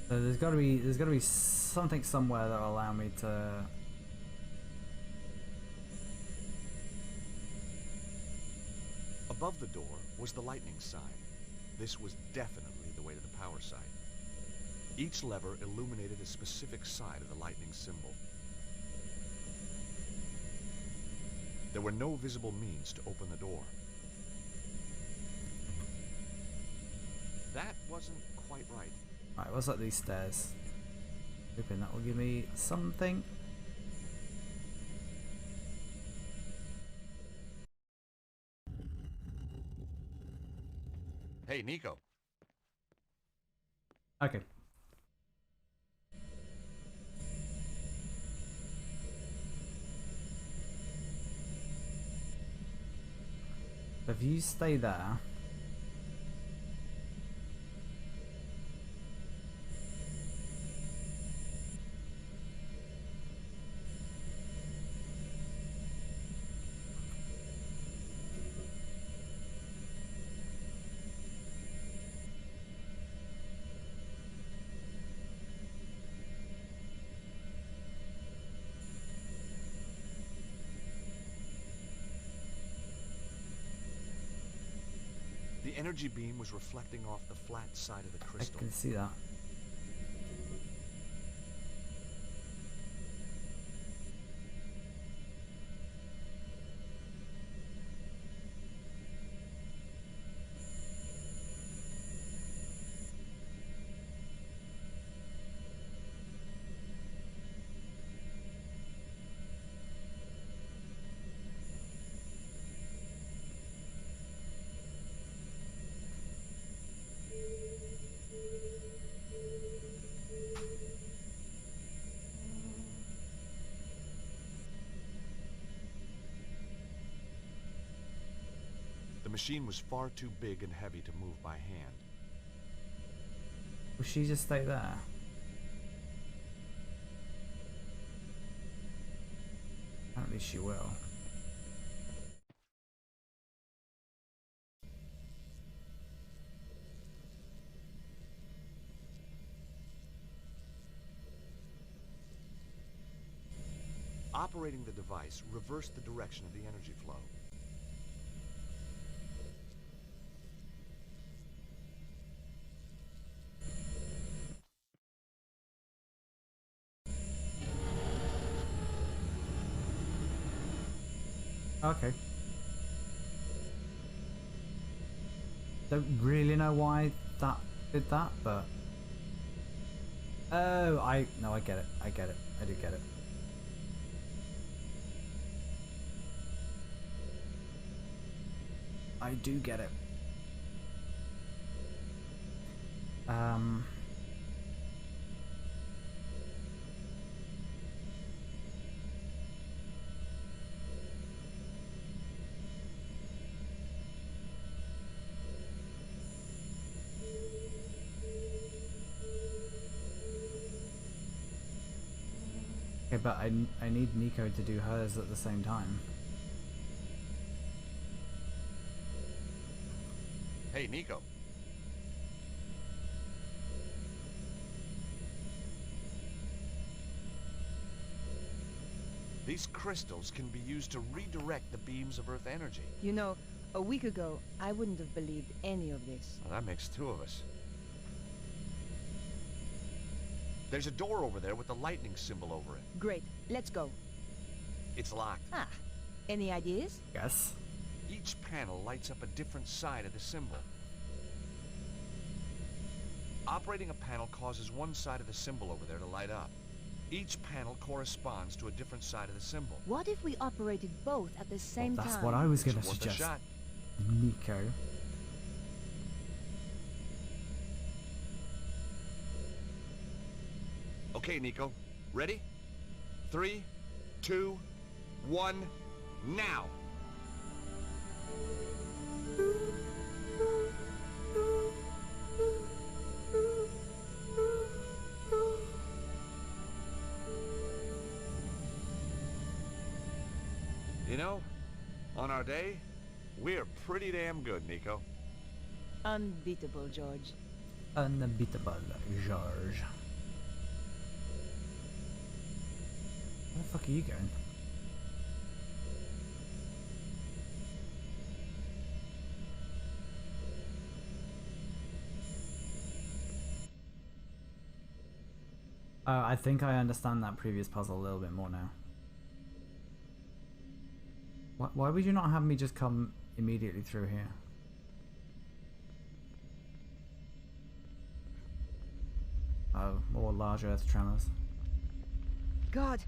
So there's got to be something somewhere that will allow me to. Above the door was the lightning sign. This was definitely the way to the power site. Each lever illuminated a specific side of the lightning symbol. There were no visible means to open the door. That wasn't quite right. Alright, what's up these stairs? Hoping that will give me something. Hey, Nico. Okay. If you stay there. The energy beam was reflecting off the flat side of the crystal. I can see that. The machine was far too big and heavy to move by hand. Will she just stay there? Apparently she will. Operating the device reversed the direction of the energy flow. Okay. Don't really know why that did that, but oh, I get it. I get it. I do get it. I do get it. Okay, but I need Nico to do hers at the same time. Hey, Nico. These crystals can be used to redirect the beams of Earth energy. You know, a week ago, I wouldn't have believed any of this. Well, that makes two of us. There's a door over there with the lightning symbol over it. Great, let's go. It's locked. Ah, any ideas? Yes. Each panel lights up a different side of the symbol. Operating a panel causes one side of the symbol over there to light up. Each panel corresponds to a different side of the symbol. What if we operated both at the same time? That's what I was going to It's worth a suggest. shot. Nico. Okay, Nico. Ready? 3, 2, 1, now! You know, on our day, we're pretty damn good, Nico. Unbeatable, George. Unbeatable, George. Where the fuck are you going? I think I understand that previous puzzle a little bit more now. Why would you not have me just come immediately through here? Oh, more large earth tremors. God,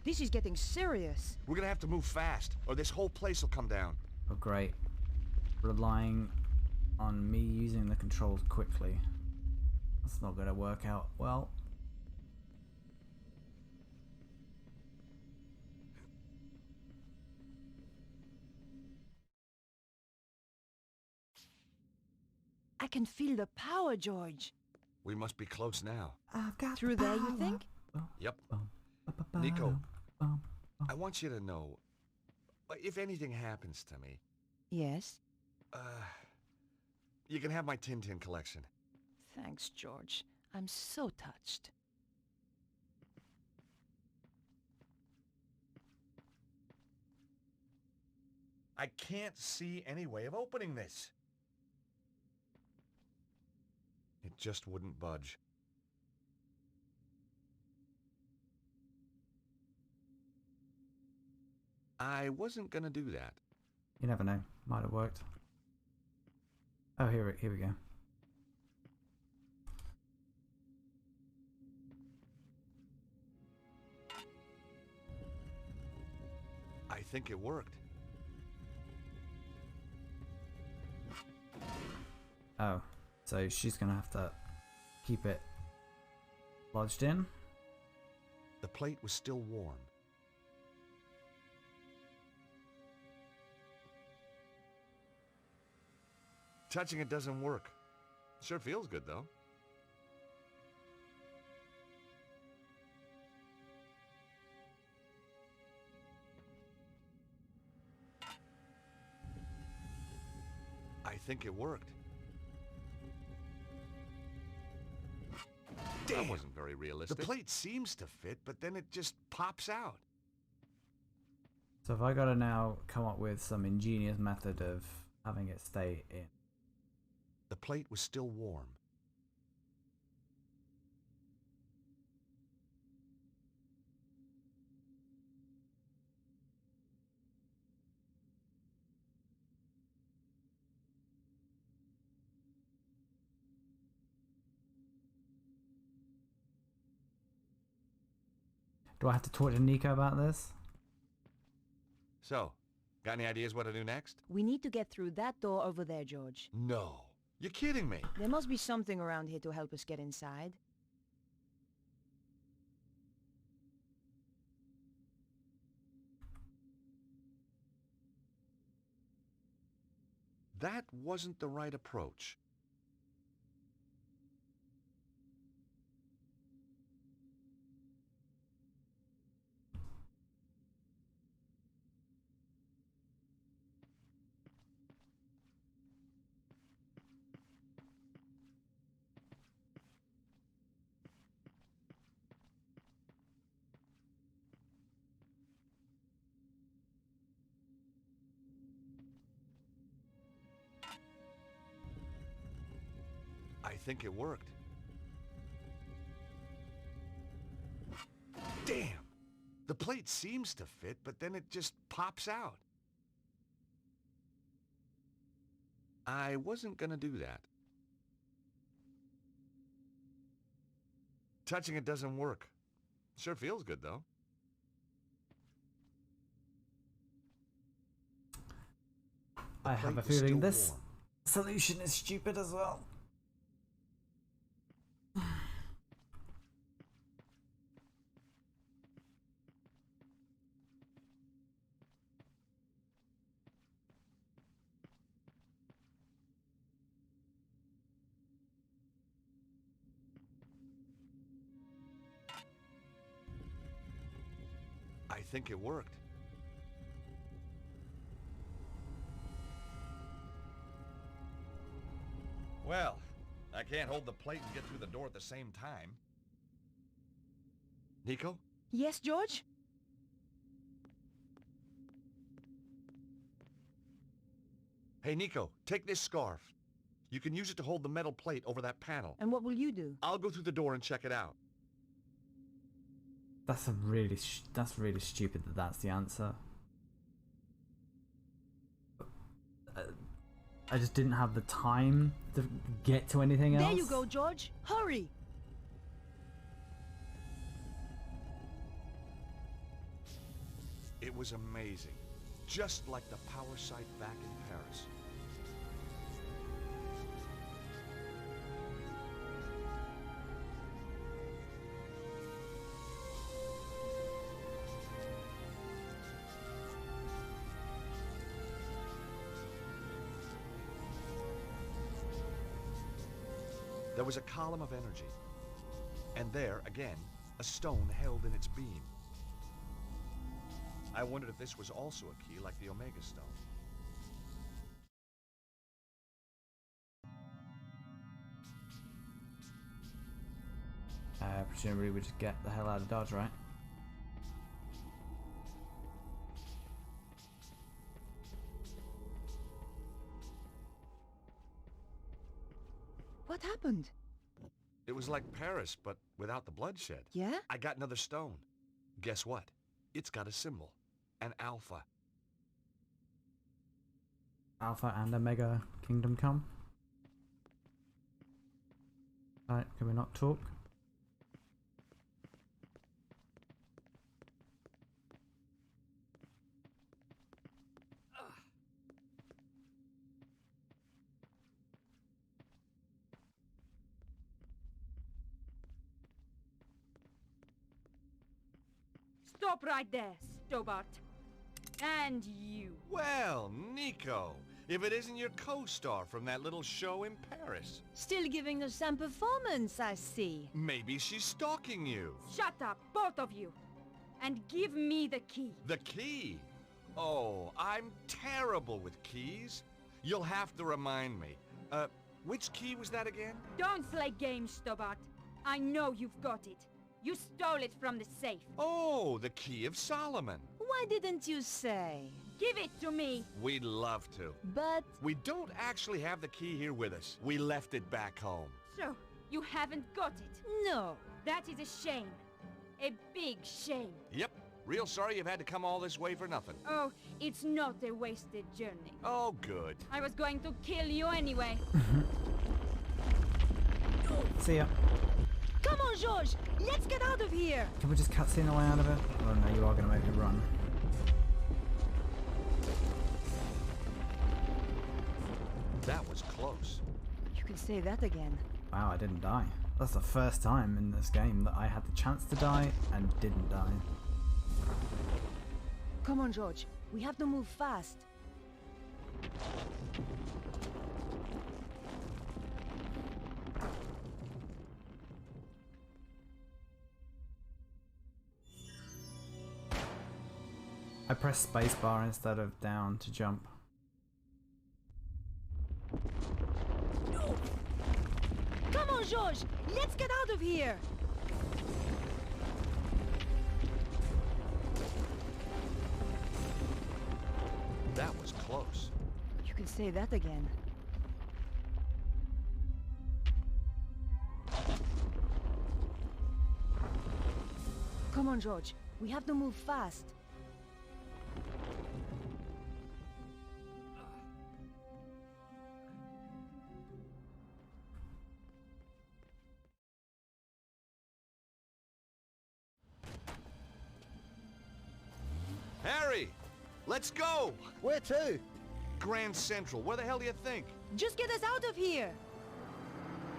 this is getting serious. We're gonna have to move fast, or this whole place will come down. Oh great. Relying on me using the controls quickly. That's not gonna work out well. I can feel the power, George. We must be close now. I've got Through there, you think? Yep. Nico, I want you to know, if anything happens to me, Yes? you can have my Tintin collection. Thanks, George. I'm so touched. I can't see any way of opening this. It just wouldn't budge. I wasn't gonna do that. You never know. Might have worked. Oh, here we go. I think it worked. Oh, so she's gonna have to keep it lodged in. The plate was still warm. Touching it doesn't work. Sure feels good, though. I think it worked. Damn. That wasn't very realistic. The plate seems to fit, but then it just pops out. So if I gotta now come up with some ingenious method of having it stay in. The plate was still warm. Do I have to talk to Nico about this? So, got any ideas what to do next? We need to get through that door over there, George. No. You're kidding me. There must be something around here to help us get inside. That wasn't the right approach. think it worked. Damn! The plate seems to fit, but then it just pops out. I wasn't gonna do that. Touching it doesn't work. Sure feels good, though. I have a feeling this solution is stupid as well. I think it worked. Well, I can't hold the plate and get through the door at the same time. Nico? Yes, George? Hey, Nico, take this scarf. You can use it to hold the metal plate over that panel. And what will you do? I'll go through the door and check it out. That's really stupid that that's the answer. I just didn't have the time to get to anything else. There you go, George. Hurry! It was amazing. Just like the power site back in Paris. There was a column of energy. And there, again, a stone held in its beam. I wondered if this was also a key like the Omega Stone. Presumably we just get the hell out of Dodge, right? What happened? It was like Paris, but without the bloodshed. Yeah? I got another stone. Guess what? It's got a symbol. An alpha. Alpha and Omega Kingdom Come. Alright, can we not talk? Stop right there, Stobart. And you. Well, Nico, if it isn't your co-star from that little show in Paris. Still giving us some performance, I see. Maybe she's stalking you. Shut up, both of you. And give me the key. The key? Oh, I'm terrible with keys. You'll have to remind me. Which key was that again? Don't play games, Stobart. I know you've got it. You stole it from the safe. Oh, the Key of Solomon. Why didn't you say? Give it to me. We'd love to. But... We don't actually have the key here with us. We left it back home. So, you haven't got it? No. That is a shame. A big shame. Yep. Real sorry you've had to come all this way for nothing. Oh, it's not a wasted journey. Oh, good. I was going to kill you anyway. See ya. Come on, George! Let's get out of here! Can we just cutscene our way out of it? Oh no, you are going to make me run. That was close. You can say that again. Wow, I didn't die. That's the first time in this game that I had the chance to die and didn't die. Come on, George. We have to move fast. I pressed spacebar instead of down to jump. Come on, George! Let's get out of here! That was close. You can say that again. Come on, George. We have to move fast. Harry! Let's go! Where to? Grand Central. Where the hell do you think? Just get us out of here!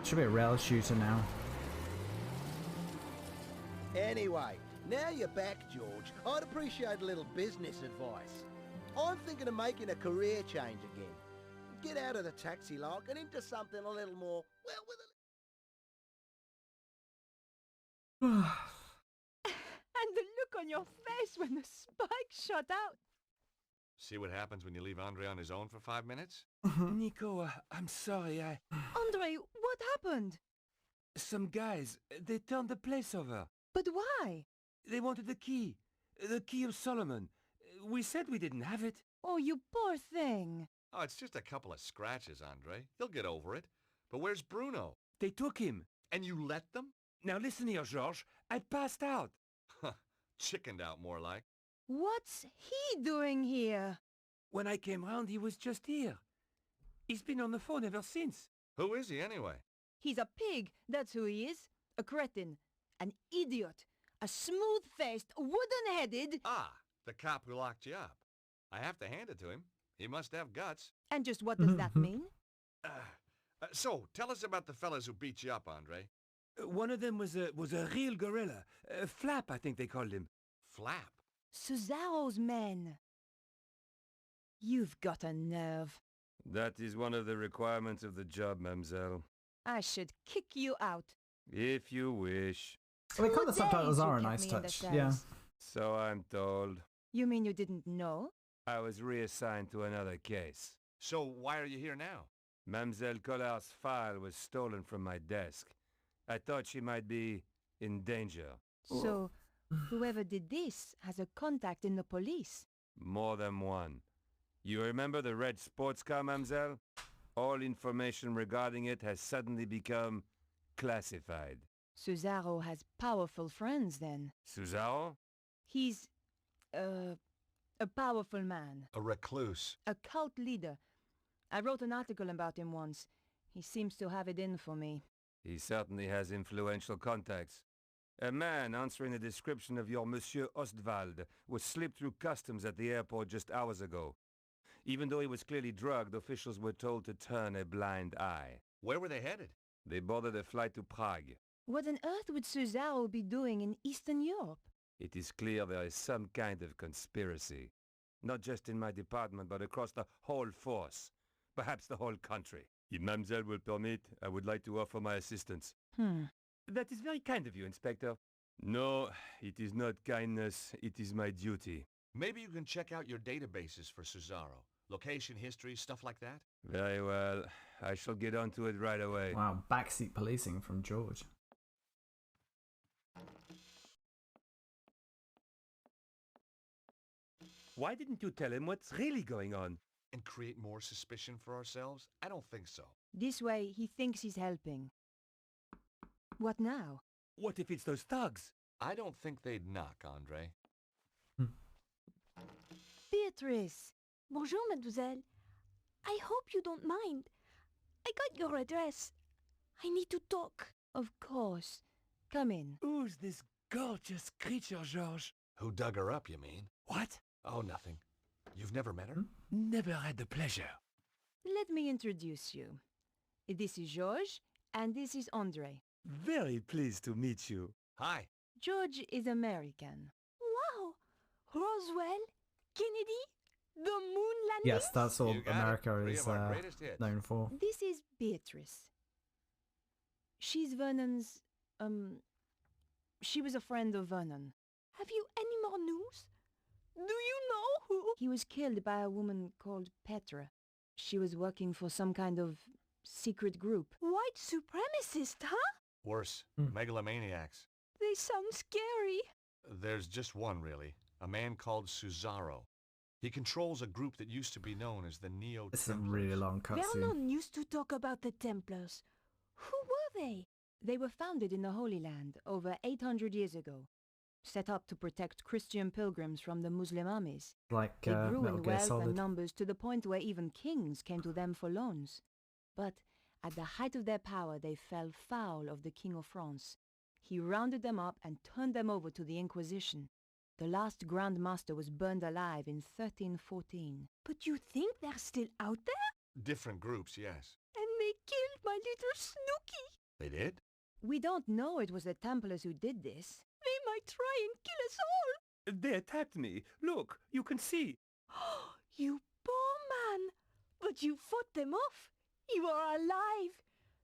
Should be a rail shooter now. Anyway, now you're back, George, I'd appreciate a little business advice. I'm thinking of making a career change again. Get out of the taxi like and into something a little more, well, with a... And the look on your face when the spike shot out. See what happens when you leave Andre on his own for 5 minutes? Nico, I'm sorry, Andre, what happened? Some guys, they turned the place over. But why? They wanted the key of Solomon. We said we didn't have it. Oh, you poor thing. Oh, it's just a couple of scratches, Andre. He'll get over it. But where's Bruno? They took him. And you let them? Now listen here, Georges. I passed out. Chickened out, more like. What's he doing here? When I came round, he was just here. He's been on the phone ever since. Who is he, anyway? He's a pig, that's who he is. A cretin. An idiot. A smooth-faced, wooden-headed... Ah, the cop who locked you up. I have to hand it to him. He must have guts. And just what does that mean? So, tell us about the fellas who beat you up, Andre. One of them was a real gorilla. Flap, I think they called him. Flap? Cesaro's men. You've got a nerve. That is one of the requirements of the job, mademoiselle. I should kick you out. If you wish. Well, the subtitles are a nice touch. Yeah. So I'm told. You mean you didn't know? I was reassigned to another case. So why are you here now? Mademoiselle Collard's file was stolen from my desk. I thought she might be in danger. So, whoever did this has a contact in the police? More than one. You remember the red sports car, mademoiselle? All information regarding it has suddenly become classified. Cesaro has powerful friends, then. Cesaro? He's, a powerful man. A recluse. A cult leader. I wrote an article about him once. He seems to have it in for me. He certainly has influential contacts. A man answering the description of your Monsieur Ostwald was slipped through customs at the airport just hours ago. Even though he was clearly drugged, officials were told to turn a blind eye. Where were they headed? They boarded a flight to Prague. What on earth would Cesaro be doing in Eastern Europe? It is clear there is some kind of conspiracy. Not just in my department, but across the whole force. Perhaps the whole country. If Mademoiselle will permit, I would like to offer my assistance. That is very kind of you, Inspector. No, it is not kindness. It is my duty. Maybe you can check out your databases for Cesaro. Location, history, stuff like that? Very well. I shall get onto it right away. Wow, backseat policing from George. Why didn't you tell him what's really going on? And create more suspicion for ourselves? I don't think so. This way, he thinks he's helping. What now? What if it's those thugs? I don't think they'd knock, Andre. Beatrice. Bonjour, mademoiselle. I hope you don't mind. I got your address. I need to talk. Of course. Come in. Who's this gorgeous creature, Georges? Who dug her up, you mean? What? Oh, nothing. You've never met her? Never had the pleasure. Let me introduce you. This is George, and this is Andre. Very pleased to meet you. Hi. George is American. Wow! Roswell? Kennedy? The moon landing? Yes, that's all America is hits. known for. This is Beatrice. She's Vernon's, she was a friend of Vernon. Have you any more news? Do you know who? He was killed by a woman called Petra. She was working for some kind of secret group. White supremacist, huh? Worse, megalomaniacs. They sound scary. There's just one, really. A man called Cesaro. He controls a group that used to be known as the Neo-Templars. This is a really long cutscene. Vernon used to talk about the Templars. Who were they? They were founded in the Holy Land over 800 years ago. set up to protect Christian pilgrims from the Muslim armies. Like It grew Metal in Gear wealth Solid. and numbers to the point where even kings came to them for loans. But at the height of their power, they fell foul of the King of France. He rounded them up and turned them over to the Inquisition. The last Grand Master was burned alive in 1314. But you think they're still out there? Different groups, yes. And they killed my little Snooky. They did? We don't know it was the Templars who did this. They might try and kill us all. They attacked me. Look, you can see. You poor man. But you fought them off. You are alive.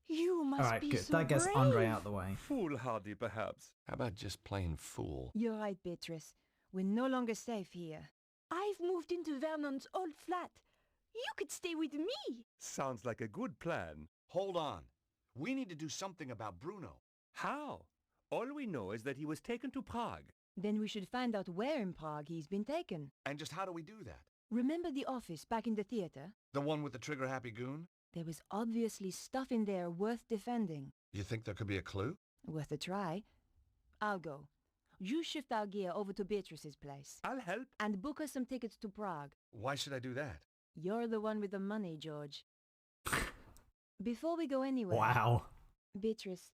You must Alright, be good. so That gets brave. Andre out the way. Foolhardy, perhaps. How about just plain fool? You're right, Beatrice. We're no longer safe here. I've moved into Vernon's old flat. You could stay with me. Sounds like a good plan. Hold on. We need to do something about Bruno. How? All we know is that he was taken to Prague. Then we should find out where in Prague he's been taken. And just how do we do that? Remember the office back in the theater? The one with the trigger-happy goon? There was obviously stuff in there worth defending. You think there could be a clue? Worth a try. I'll go. You shift our gear over to Beatrice's place. I'll help. And book us some tickets to Prague. Why should I do that? You're the one with the money, George. Before we go anywhere... Wow. Beatrice,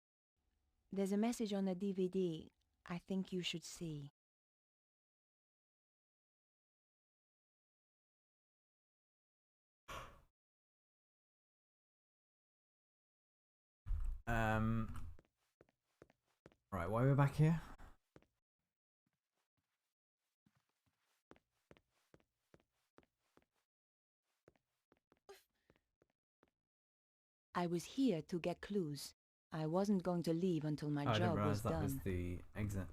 there's a message on the DVD I think you should see. Right, why are we back here? I was here to get clues. I wasn't going to leave until my I didn't job realize was that done. was the exit.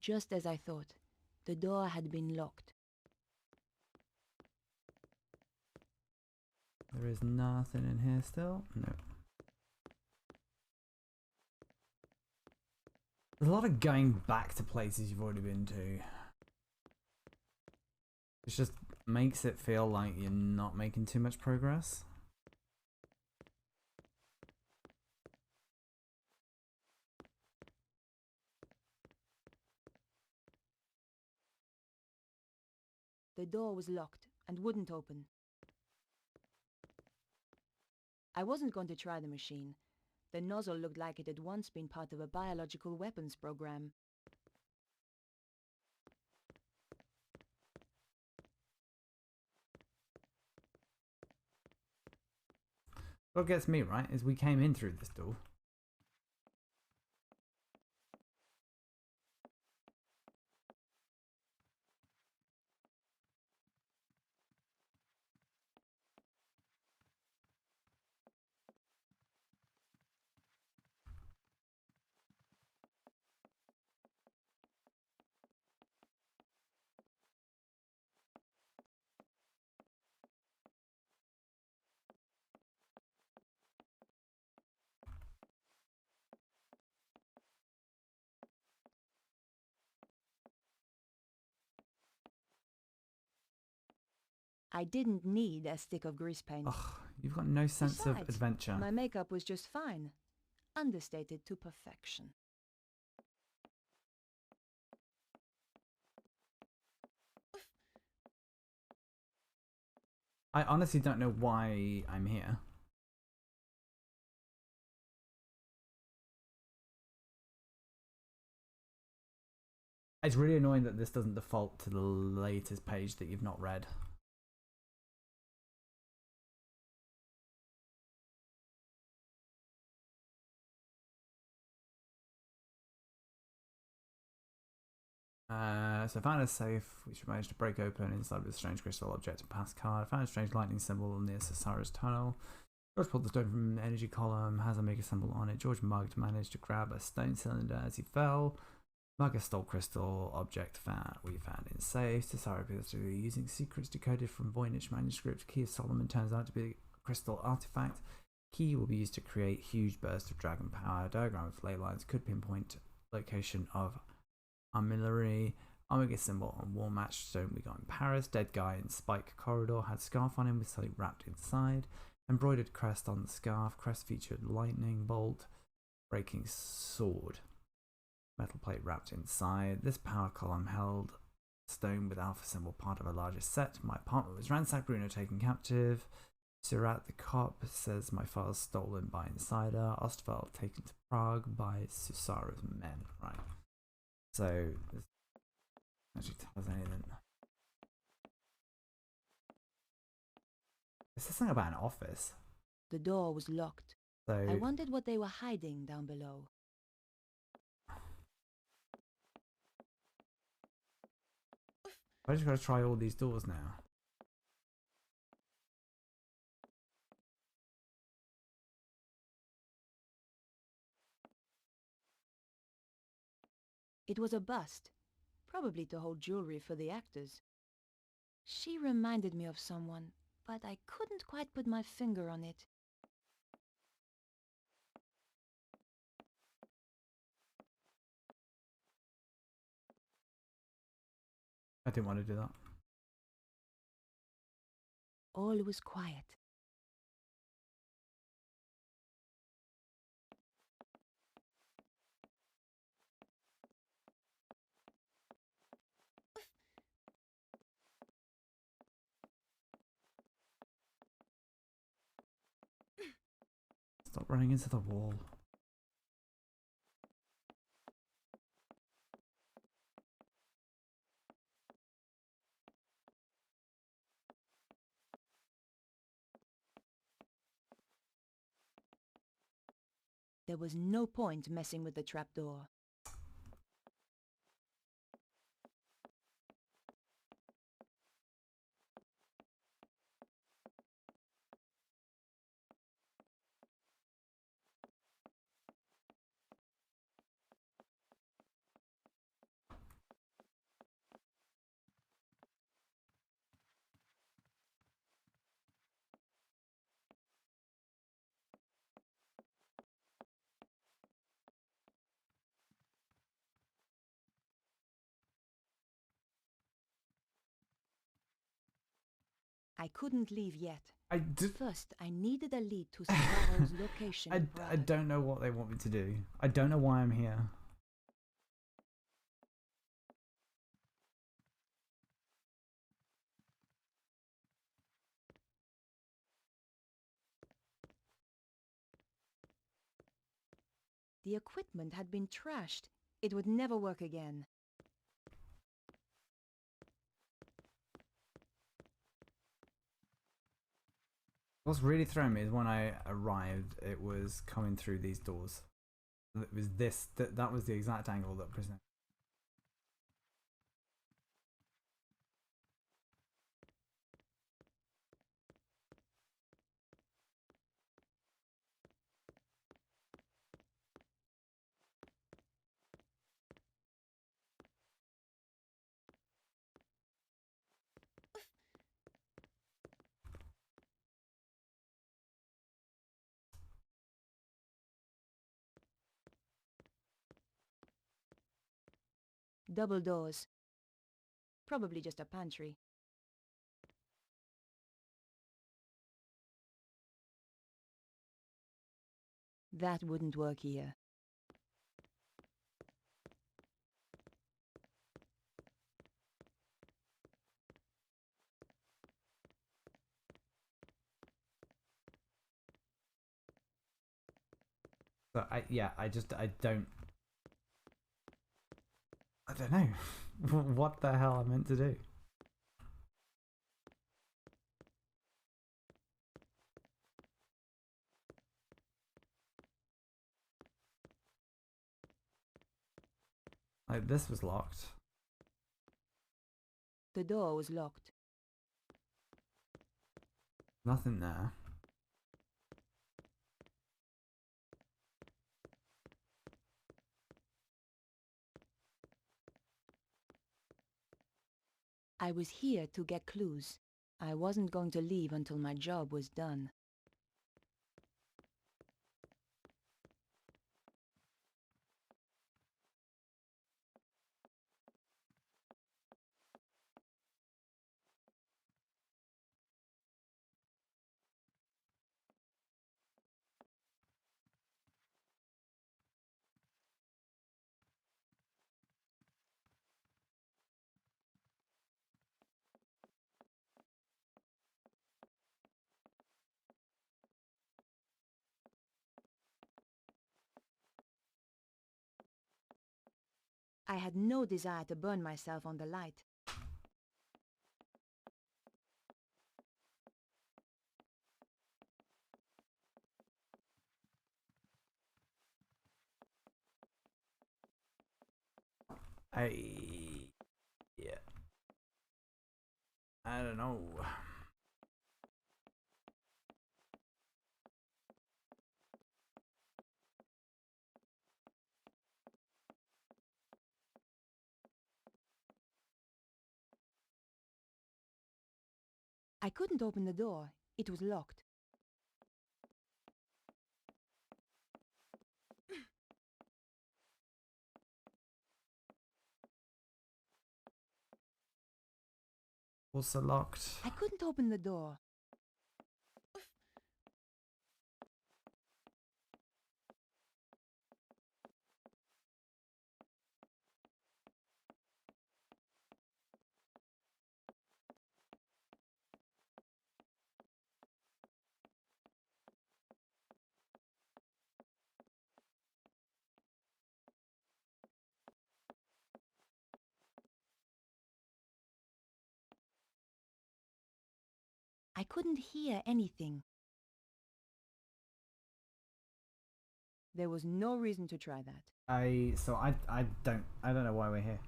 Just as I thought, the door had been locked. There is nothing in here still? No. There's a lot of going back to places you've already been to. It just makes it feel like you're not making too much progress. The door was locked and wouldn't open. I wasn't going to try the machine. The nozzle looked like it had once been part of a biological weapons program. What gets me, right, is we came in through this door. I didn't need a stick of grease paint. Ugh, you've got no sense of Besides, adventure. my makeup was just fine. Understated to perfection. I honestly don't know why I'm here. It's really annoying that this doesn't default to the latest page that you've not read. So I found a safe which we managed to break open inside with a strange crystal object and pass card. I found a strange lightning symbol near Cesara's tunnel. George pulled the stone from an energy column, has a mega symbol on it. George mugged, managed to grab a stone cylinder as he fell. Mugger stole crystal object we found in safe. Cesara appears to be using secrets decoded from Voynich manuscript. Key of Solomon turns out to be a crystal artifact. Key will be used to create huge bursts of dragon power. Diagram of ley lines could pinpoint location of Armillary. Omega symbol on wall match stone we got in Paris. Dead guy in spike corridor. Had scarf on him with something wrapped inside. Embroidered crest on the scarf. Crest featured lightning bolt. Breaking sword. Metal plate wrapped inside. This power column held stone with alpha symbol, part of a larger set. My apartment was ransacked. Bruno taken captive. Surat the cop says my files stolen by insider. Ostfeld taken to Prague by Susaro's men. Right. So this actually tells anything. Is this something about an office? The door was locked. So I wondered what they were hiding down below. I just gotta try all these doors now. It was a bust, probably to hold jewelry for the actors. She reminded me of someone, but I couldn't quite put my finger on it. I didn't want to do that. All was quiet. Stop running into the wall. There was no point messing with the trapdoor. I couldn't leave yet. First, I needed a lead to Susaro's location in Prague. I don't know what they want me to do. I don't know why I'm here. The equipment had been trashed. It would never work again. What's really throwing me is when I arrived, it was coming through these doors. It was this, that was the exact angle that presented. Double doors. Probably just a pantry. That wouldn't work here. So I don't know what the hell I meant to do. Like, this was locked. The door was locked. Nothing there. I was here to get clues. I wasn't going to leave until my job was done. I had no desire to burn myself on the light. Yeah. I don't know. I couldn't open the door. It was locked. Also locked. I couldn't open the door. I couldn't hear anything. There was no reason to try that. I don't know why we're here.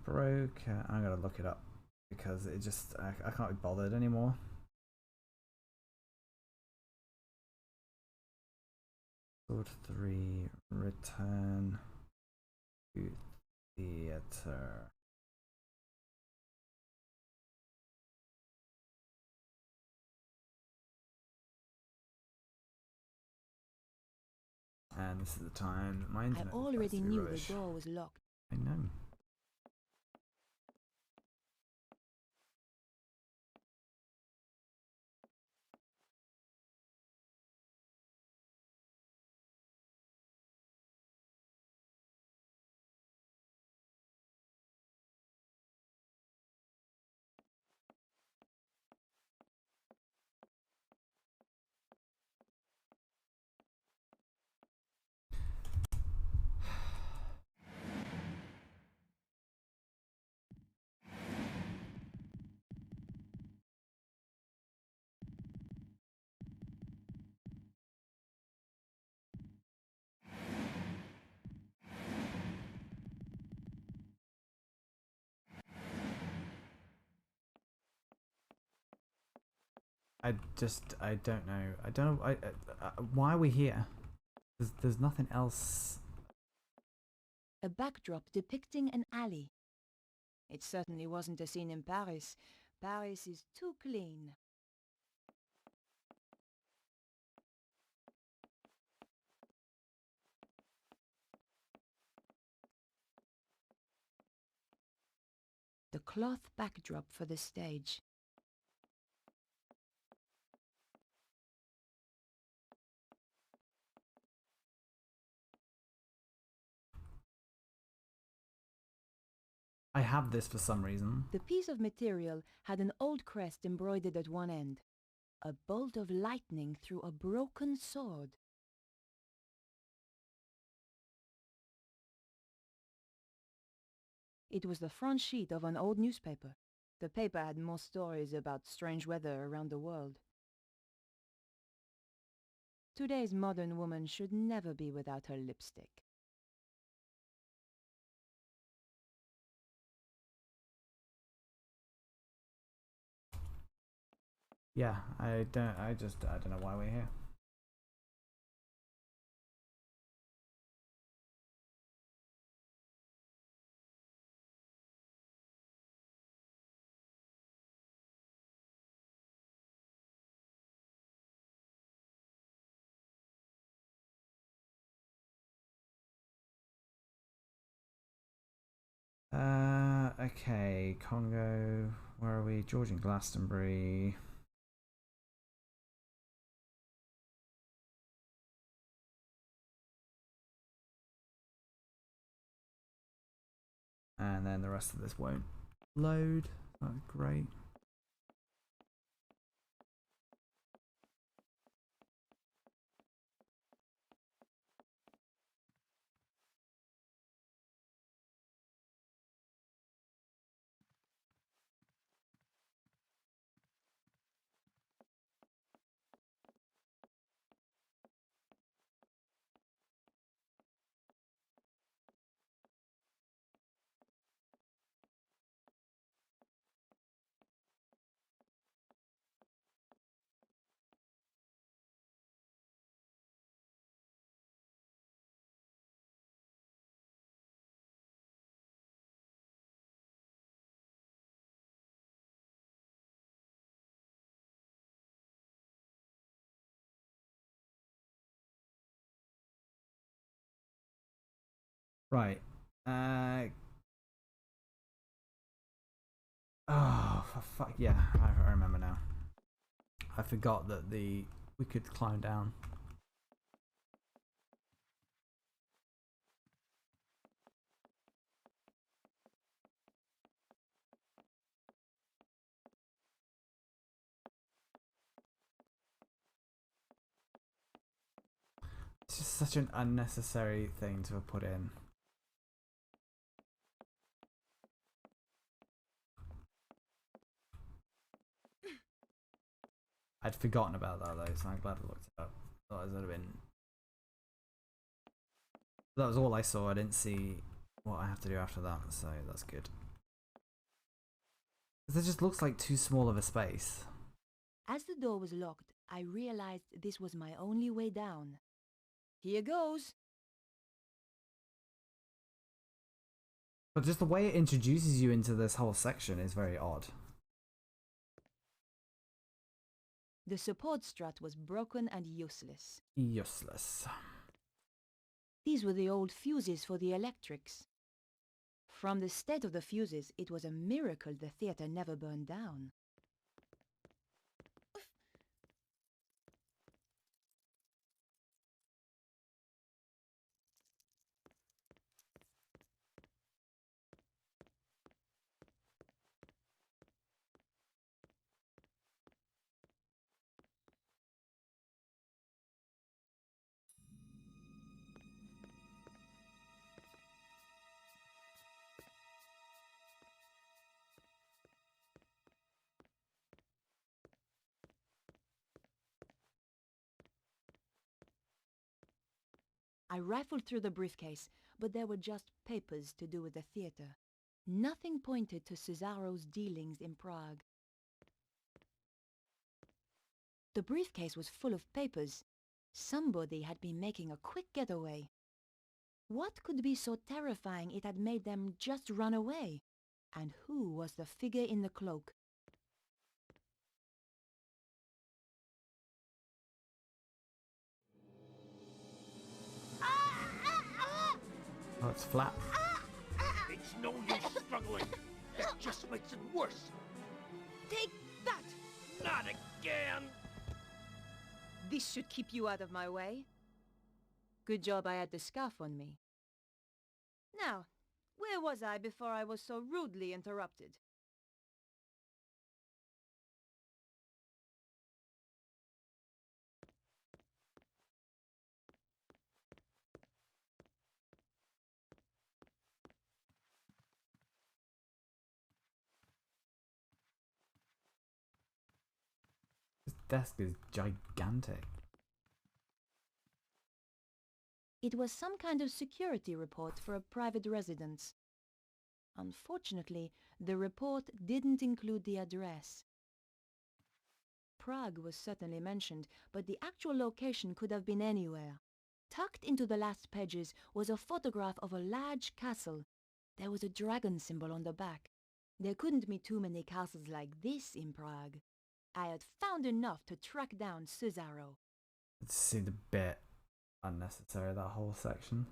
Broke. I'm gonna look it up because it just I can't be bothered anymore. Sword 3. Return to theater. And this is the time my internet. I already knew the door was locked. I know. I don't know. I don't know. Why are we here? There's nothing else. A backdrop depicting an alley. It certainly wasn't a scene in Paris. Paris is too clean. The cloth backdrop for the stage. I have this for some reason. The piece of material had an old crest embroidered at one end. A bolt of lightning through a broken sword. It was the front sheet of an old newspaper. The paper had more stories about strange weather around the world. Today's modern woman should never be without her lipstick. Yeah, I don't know why we're here. Okay, Congo. Where are we? George and Glastonbury. And then the rest of this won't load. That's great. Right. Oh, for fuck yeah! I remember now. I forgot that we could climb down. It's just such an unnecessary thing to have put in. I'd forgotten about that though, so I'm glad I looked it up. Otherwise, I'd have been. That was all I saw. I didn't see what I have to do after that, so that's good. It just looks like too small of a space. As the door was locked, I realized this was my only way down. Here goes! But just the way it introduces you into this whole section is very odd. The support strut was broken and useless. Useless. These were the old fuses for the electrics. From the state of the fuses, it was a miracle the theater never burned down. I rifled through the briefcase, but there were just papers to do with the theater. Nothing pointed to Cesaro's dealings in Prague. The briefcase was full of papers. Somebody had been making a quick getaway. What could be so terrifying it had made them just run away? And who was the figure in the cloak? Oh, it's flat. It's no use struggling. That just makes it worse. Take that! Not again! This should keep you out of my way. Good job I had the scarf on me. Now, where was I before I was so rudely interrupted? This desk is gigantic. It was some kind of security report for a private residence. Unfortunately, the report didn't include the address. Prague was certainly mentioned, but the actual location could have been anywhere. Tucked into the last pages was a photograph of a large castle. There was a dragon symbol on the back. There couldn't be too many castles like this in Prague. I had found enough to track down Cesaro. It seemed a bit unnecessary, that whole section.